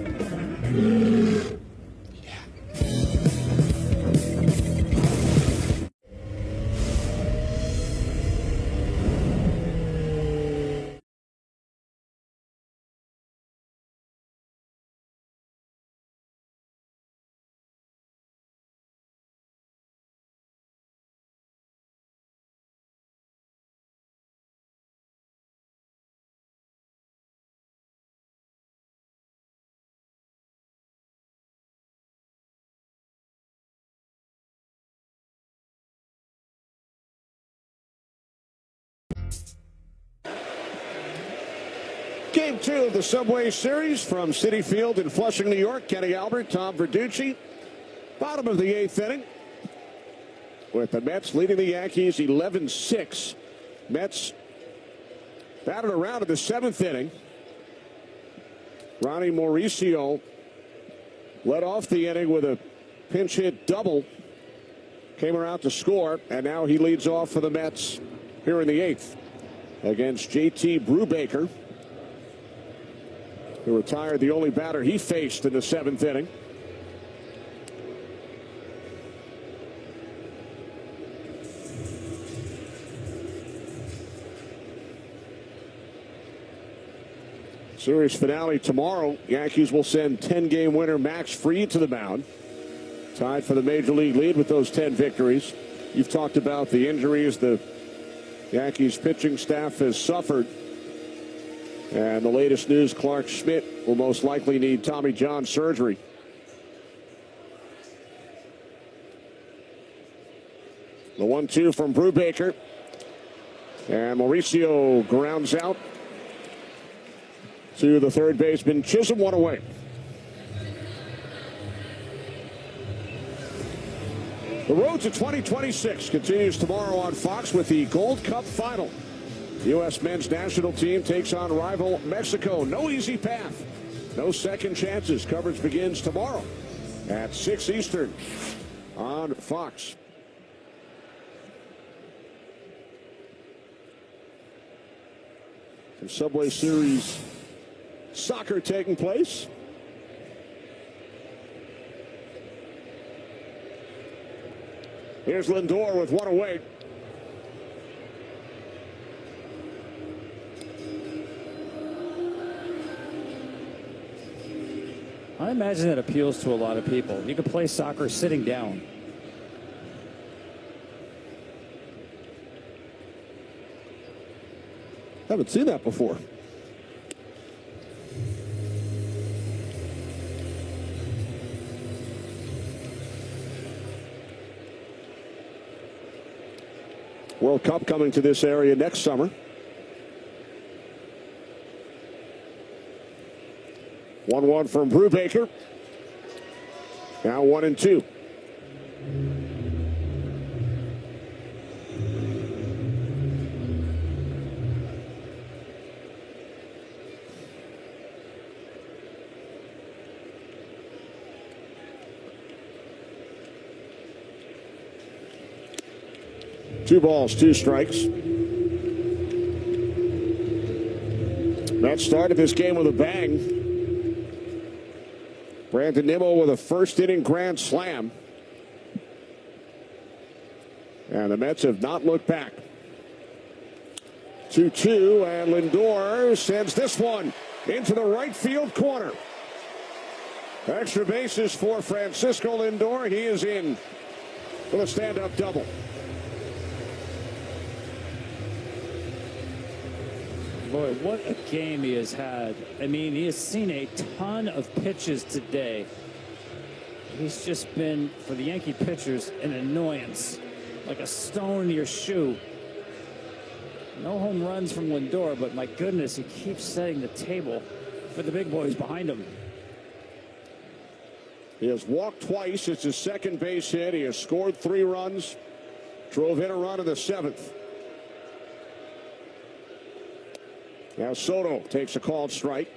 Speaker 12: Game 2 of the Subway Series from Citi Field in Flushing, New York. Kenny Albert, Tom Verducci. Bottom of the 8th inning, with the Mets leading the Yankees 11-6. Mets batted around in the 7th inning. Ronnie Mauricio led off the inning with a pinch hit double. Came around to score, and now he leads off for the Mets here in the 8th against JT Brubaker, who retired the only batter he faced in the 7th inning. Series finale tomorrow. Yankees will send 10-game winner Max Fried to the mound. Tied for the Major League lead with those 10 victories. You've talked about the injuries the Yankees pitching staff has suffered. And the latest news, Clark Schmidt will most likely need Tommy John surgery. The 1-2 from Brubaker. And Mauricio grounds out to the third baseman. Chisholm, one away. The road to 2026 continues tomorrow on Fox with the Gold Cup final. The U.S. men's national team takes on rival Mexico. No easy path. No second chances. Coverage begins tomorrow at 6 Eastern on Fox. Some Subway Series soccer taking place. Here's Lindor with one away.
Speaker 5: I imagine that appeals to a lot of people. You can play soccer sitting down.
Speaker 12: Haven't seen that before. World Cup coming to this area next summer. 1-1 from Brubaker. Now 1-2. Two balls, two strikes. Mets started this game with a bang. Brandon Nimmo with a first inning grand slam. And the Mets have not looked back. 2-2, and Lindor sends this one into the right field corner. Extra bases for Francisco Lindor. He is in with a stand-up double.
Speaker 5: Boy, what a game he has had. I mean, he has seen a ton of pitches today. He's just been, for the Yankee pitchers, an annoyance. Like a stone in your shoe. No home runs from Lindor, but my goodness, he keeps setting the table for the big boys behind him.
Speaker 12: He has walked twice. It's his second base hit. He has scored 3 runs. Drove in a run in the 7th. Now Soto takes a called strike.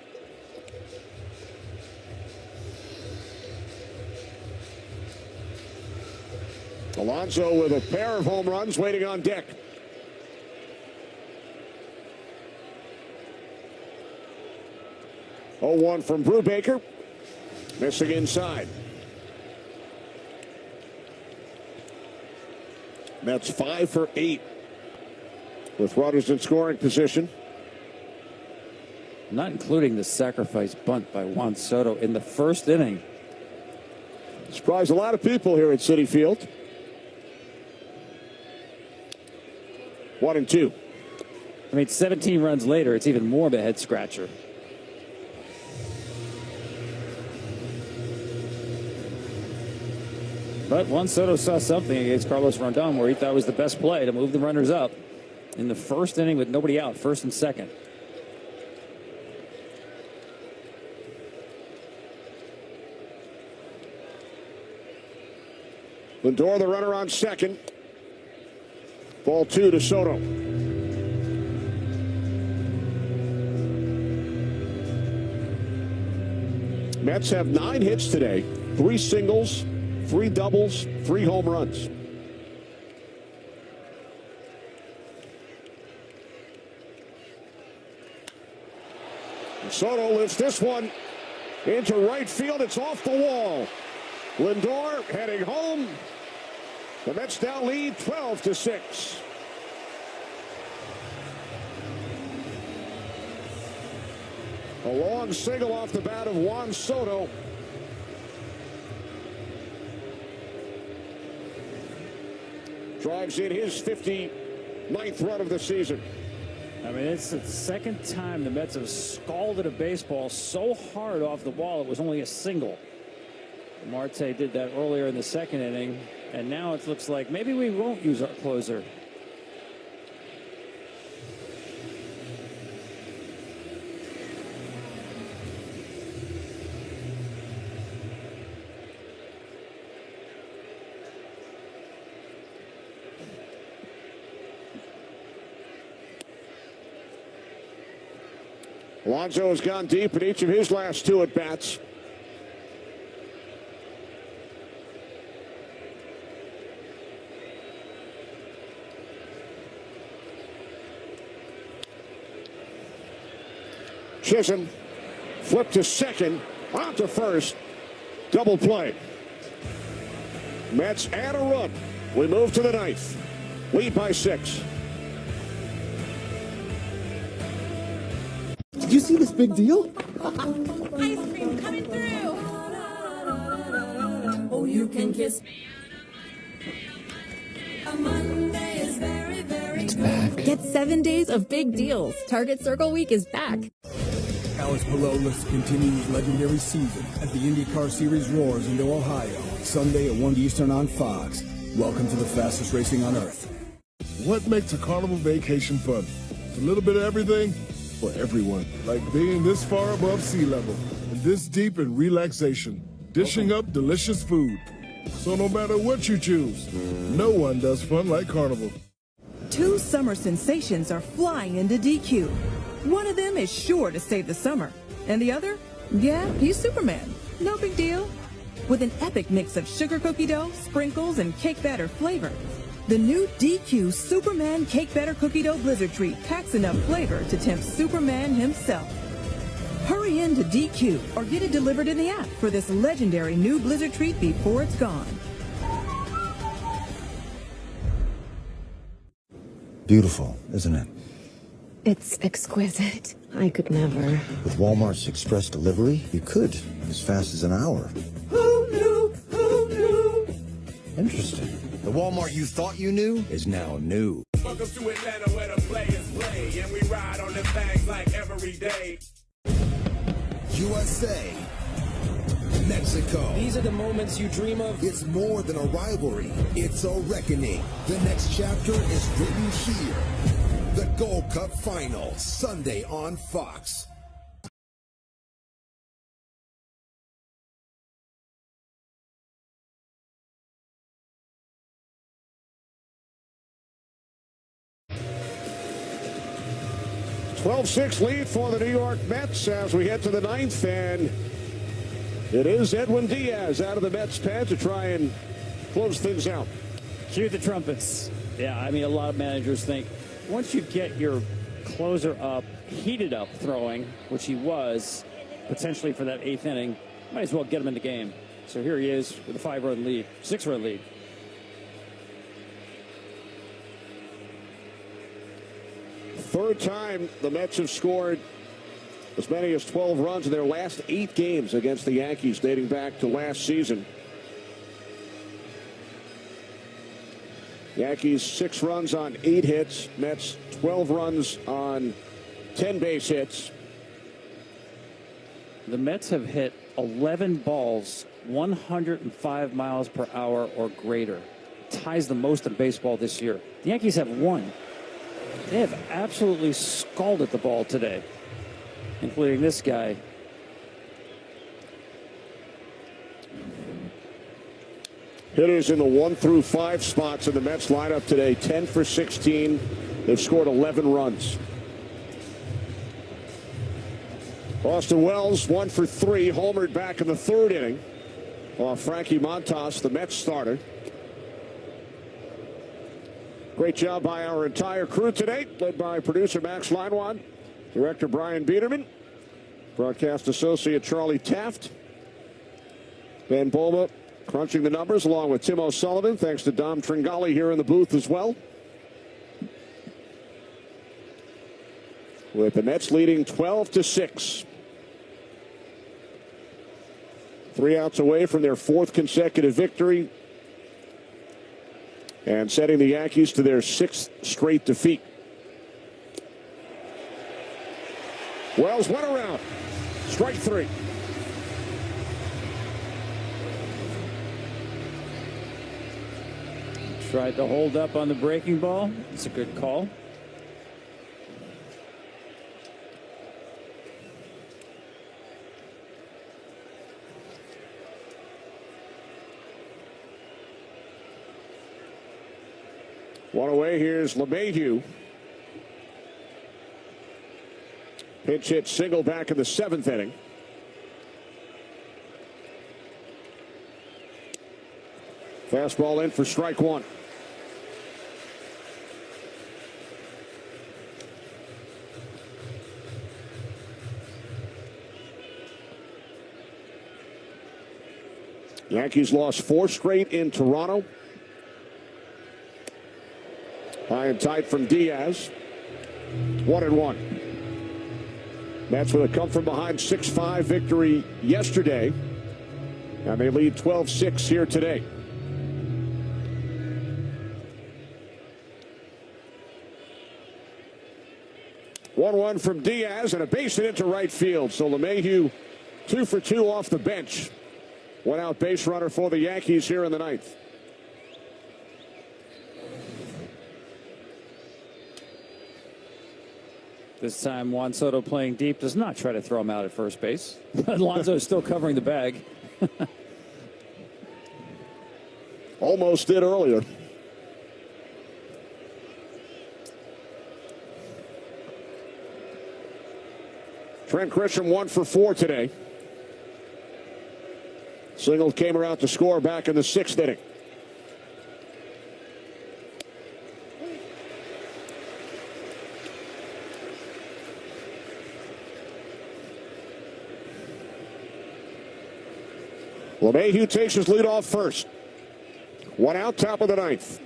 Speaker 12: Alonso with a pair of home runs waiting on deck. Oh, 1 from Brubaker. Missing inside. Mets 5 for 8 with runners in scoring position.
Speaker 5: Not including the sacrifice bunt by Juan Soto in the first inning.
Speaker 12: Surprised a lot of people here at Citi Field. 1-2.
Speaker 5: I mean, 17 runs later, it's even more of a head scratcher. But Juan Soto saw something against Carlos Rondon where he thought was the best play to move the runners up in the first inning with nobody out, first and second.
Speaker 12: Lindor, the runner on second. Ball 2 to Soto. Mets have 9 hits today, 3 singles, 3 doubles, 3 home runs. And Soto lifts this one into right field. It's off the wall. Lindor heading home. The Mets now lead 12-6. A long single off the bat of Juan Soto. Drives in his 59th run of the season.
Speaker 5: I mean, it's the second time the Mets have scalded a baseball so hard off the wall it was only a single. Marte did that earlier in the second inning, and now it looks like maybe we won't use our closer.
Speaker 12: Alonso has gone deep in each of his last 2 at-bats. Chisholm flipped to second, on to first. Double play. Mets add a run. We move to the 9th. Lead by 6.
Speaker 14: Did you see this big deal?
Speaker 4: Ice cream coming through. Oh, you can kiss me. A Monday is very, very good.
Speaker 15: Get 7 days of big deals. Target Circle Week is back.
Speaker 8: Alex Palou continues legendary season as the IndyCar Series roars into Ohio. Sunday at 1 Eastern on Fox. Welcome to the fastest racing on Earth.
Speaker 14: What makes a carnival vacation fun? It's a little bit of everything for everyone. Like being this far above sea level and this deep in relaxation. Dishing up delicious food. So no matter what you choose, no one does fun like Carnival.
Speaker 9: 2 summer sensations are flying into DQ. One of them is sure to save the summer. And the other? Yeah, he's Superman. No big deal. With an epic mix of sugar cookie dough, sprinkles, and cake batter flavor. The new DQ Superman Cake Batter Cookie Dough Blizzard Treat packs enough flavor to tempt Superman himself. Hurry in to DQ or get it delivered in the app for this legendary new Blizzard Treat before it's gone.
Speaker 10: Beautiful, isn't it?
Speaker 11: It's exquisite. I could never.
Speaker 10: With Walmart's express delivery, you could, as fast as an hour.
Speaker 25: Who knew? Who knew?
Speaker 10: Interesting. The Walmart you thought you knew is now new.
Speaker 25: Welcome to Atlanta where the players play, and we ride on the things like every day.
Speaker 18: USA. Mexico.
Speaker 22: These are the moments you dream of.
Speaker 18: It's more than a rivalry. It's a reckoning. The next chapter is written here. The Gold Cup Final, Sunday on Fox.
Speaker 12: "12-6 lead for the New York Mets as we head to the ninth, and it is Edwin Diaz out of the Mets pen to try and close things out.
Speaker 5: Cue the trumpets. Yeah, I mean, a lot of managers think once you get your closer up, heated up throwing, which he was potentially for that eighth inning, might as well get him in the game. So here he is with a 5-run lead, 6-run lead.
Speaker 12: Third time the Mets have scored as many as 12 runs in their last 8 games against the Yankees, dating back to last season. Yankees 6 runs on 8 hits. Mets 12 runs on 10 base hits.
Speaker 5: The Mets have hit 11 balls 105 miles per hour or greater. Ties the most in baseball this year. The Yankees have 1. They have absolutely scalded the ball today, including this guy.
Speaker 12: Hitters in the 1 through 5 spots in the Mets lineup today, 10 for 16. They've scored 11 runs. Austin Wells, 1 for 3, homered back in the 3rd inning off Frankie Montas, the Mets starter. Great job by our entire crew today, led by producer Max Leinwand, director Brian Biederman, broadcast associate Charlie Taft, Ben Boma crunching the numbers along with Tim O'Sullivan. Thanks to Dom Tringali here in the booth as well. With the Mets leading 12-6. 3 outs away from their 4th consecutive victory, and setting the Yankees to their 6th straight defeat. Wells went around. Strike 3.
Speaker 5: Tried to hold up on the breaking ball. It's a good call.
Speaker 12: One away, here's LeMahieu. Pinch hit single back in the 7th inning. Fastball in for strike 1. Yankees lost 4 straight in Toronto. High and tight from Diaz. 1-1. Mets with a come from behind 6-5 victory yesterday, and they lead 12-6 here today. One from Diaz and a base hit into right field. So LeMahieu 2 for 2 off the bench. One out base runner for the Yankees here in the 9th.
Speaker 5: This time, Juan Soto playing deep does not try to throw him out at first base. Alonso is still covering the bag.
Speaker 12: Almost did earlier. Trent Grisham 1 for 4 today. Single came around to score back in the 6th inning. LeMahieu takes his lead off first. 1 out, top of the 9th.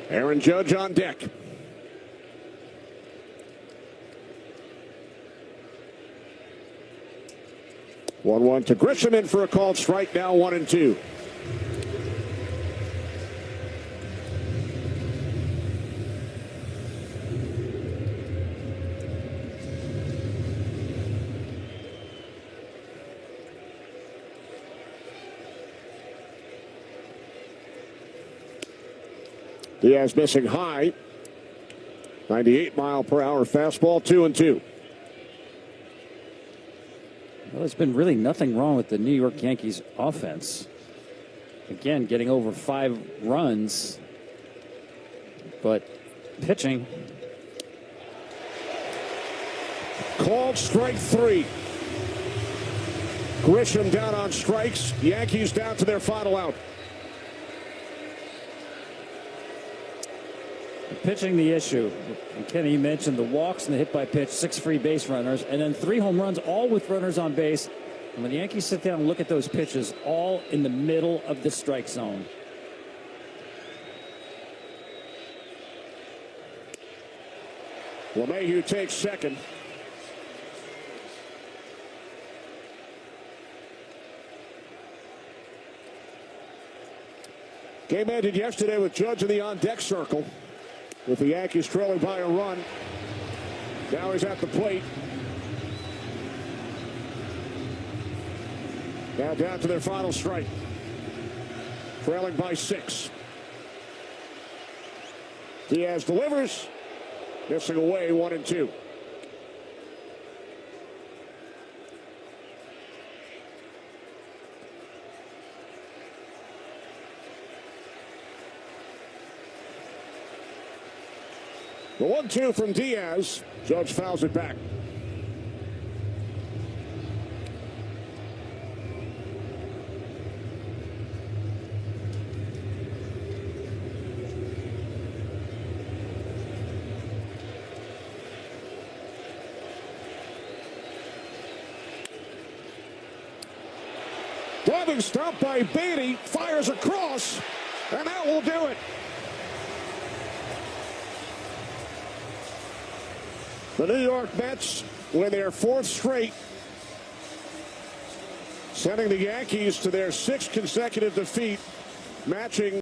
Speaker 12: Aaron Judge on deck. One to Grisham, in for a called strike, now 1-2. Diaz missing high. 98-mile-per-hour fastball, 2-2.
Speaker 5: Well, there's been really nothing wrong with the New York Yankees offense. Again, getting over 5 runs, but pitching.
Speaker 12: Called strike 3. Grisham down on strikes. Yankees down to their final out.
Speaker 5: Pitching the issue. And Kenny, you mentioned the walks and the hit by pitch, 6 free base runners, and then 3 home runs, all with runners on base. And when the Yankees sit down and look at those pitches, all in the middle of the strike zone.
Speaker 12: LeMahieu takes second. Game ended yesterday with Judge in the on-deck circle, with the Yankees trailing by a run. Now he's at the plate. Now down to their final strike. Trailing by 6. Diaz delivers. Missing away, 1-2. The 1-2 from Diaz. Judge fouls it back. Diving stop by Beatty. Fires across. And that will do it. The New York Mets win their 4th straight, sending the Yankees to their 6th consecutive defeat, matching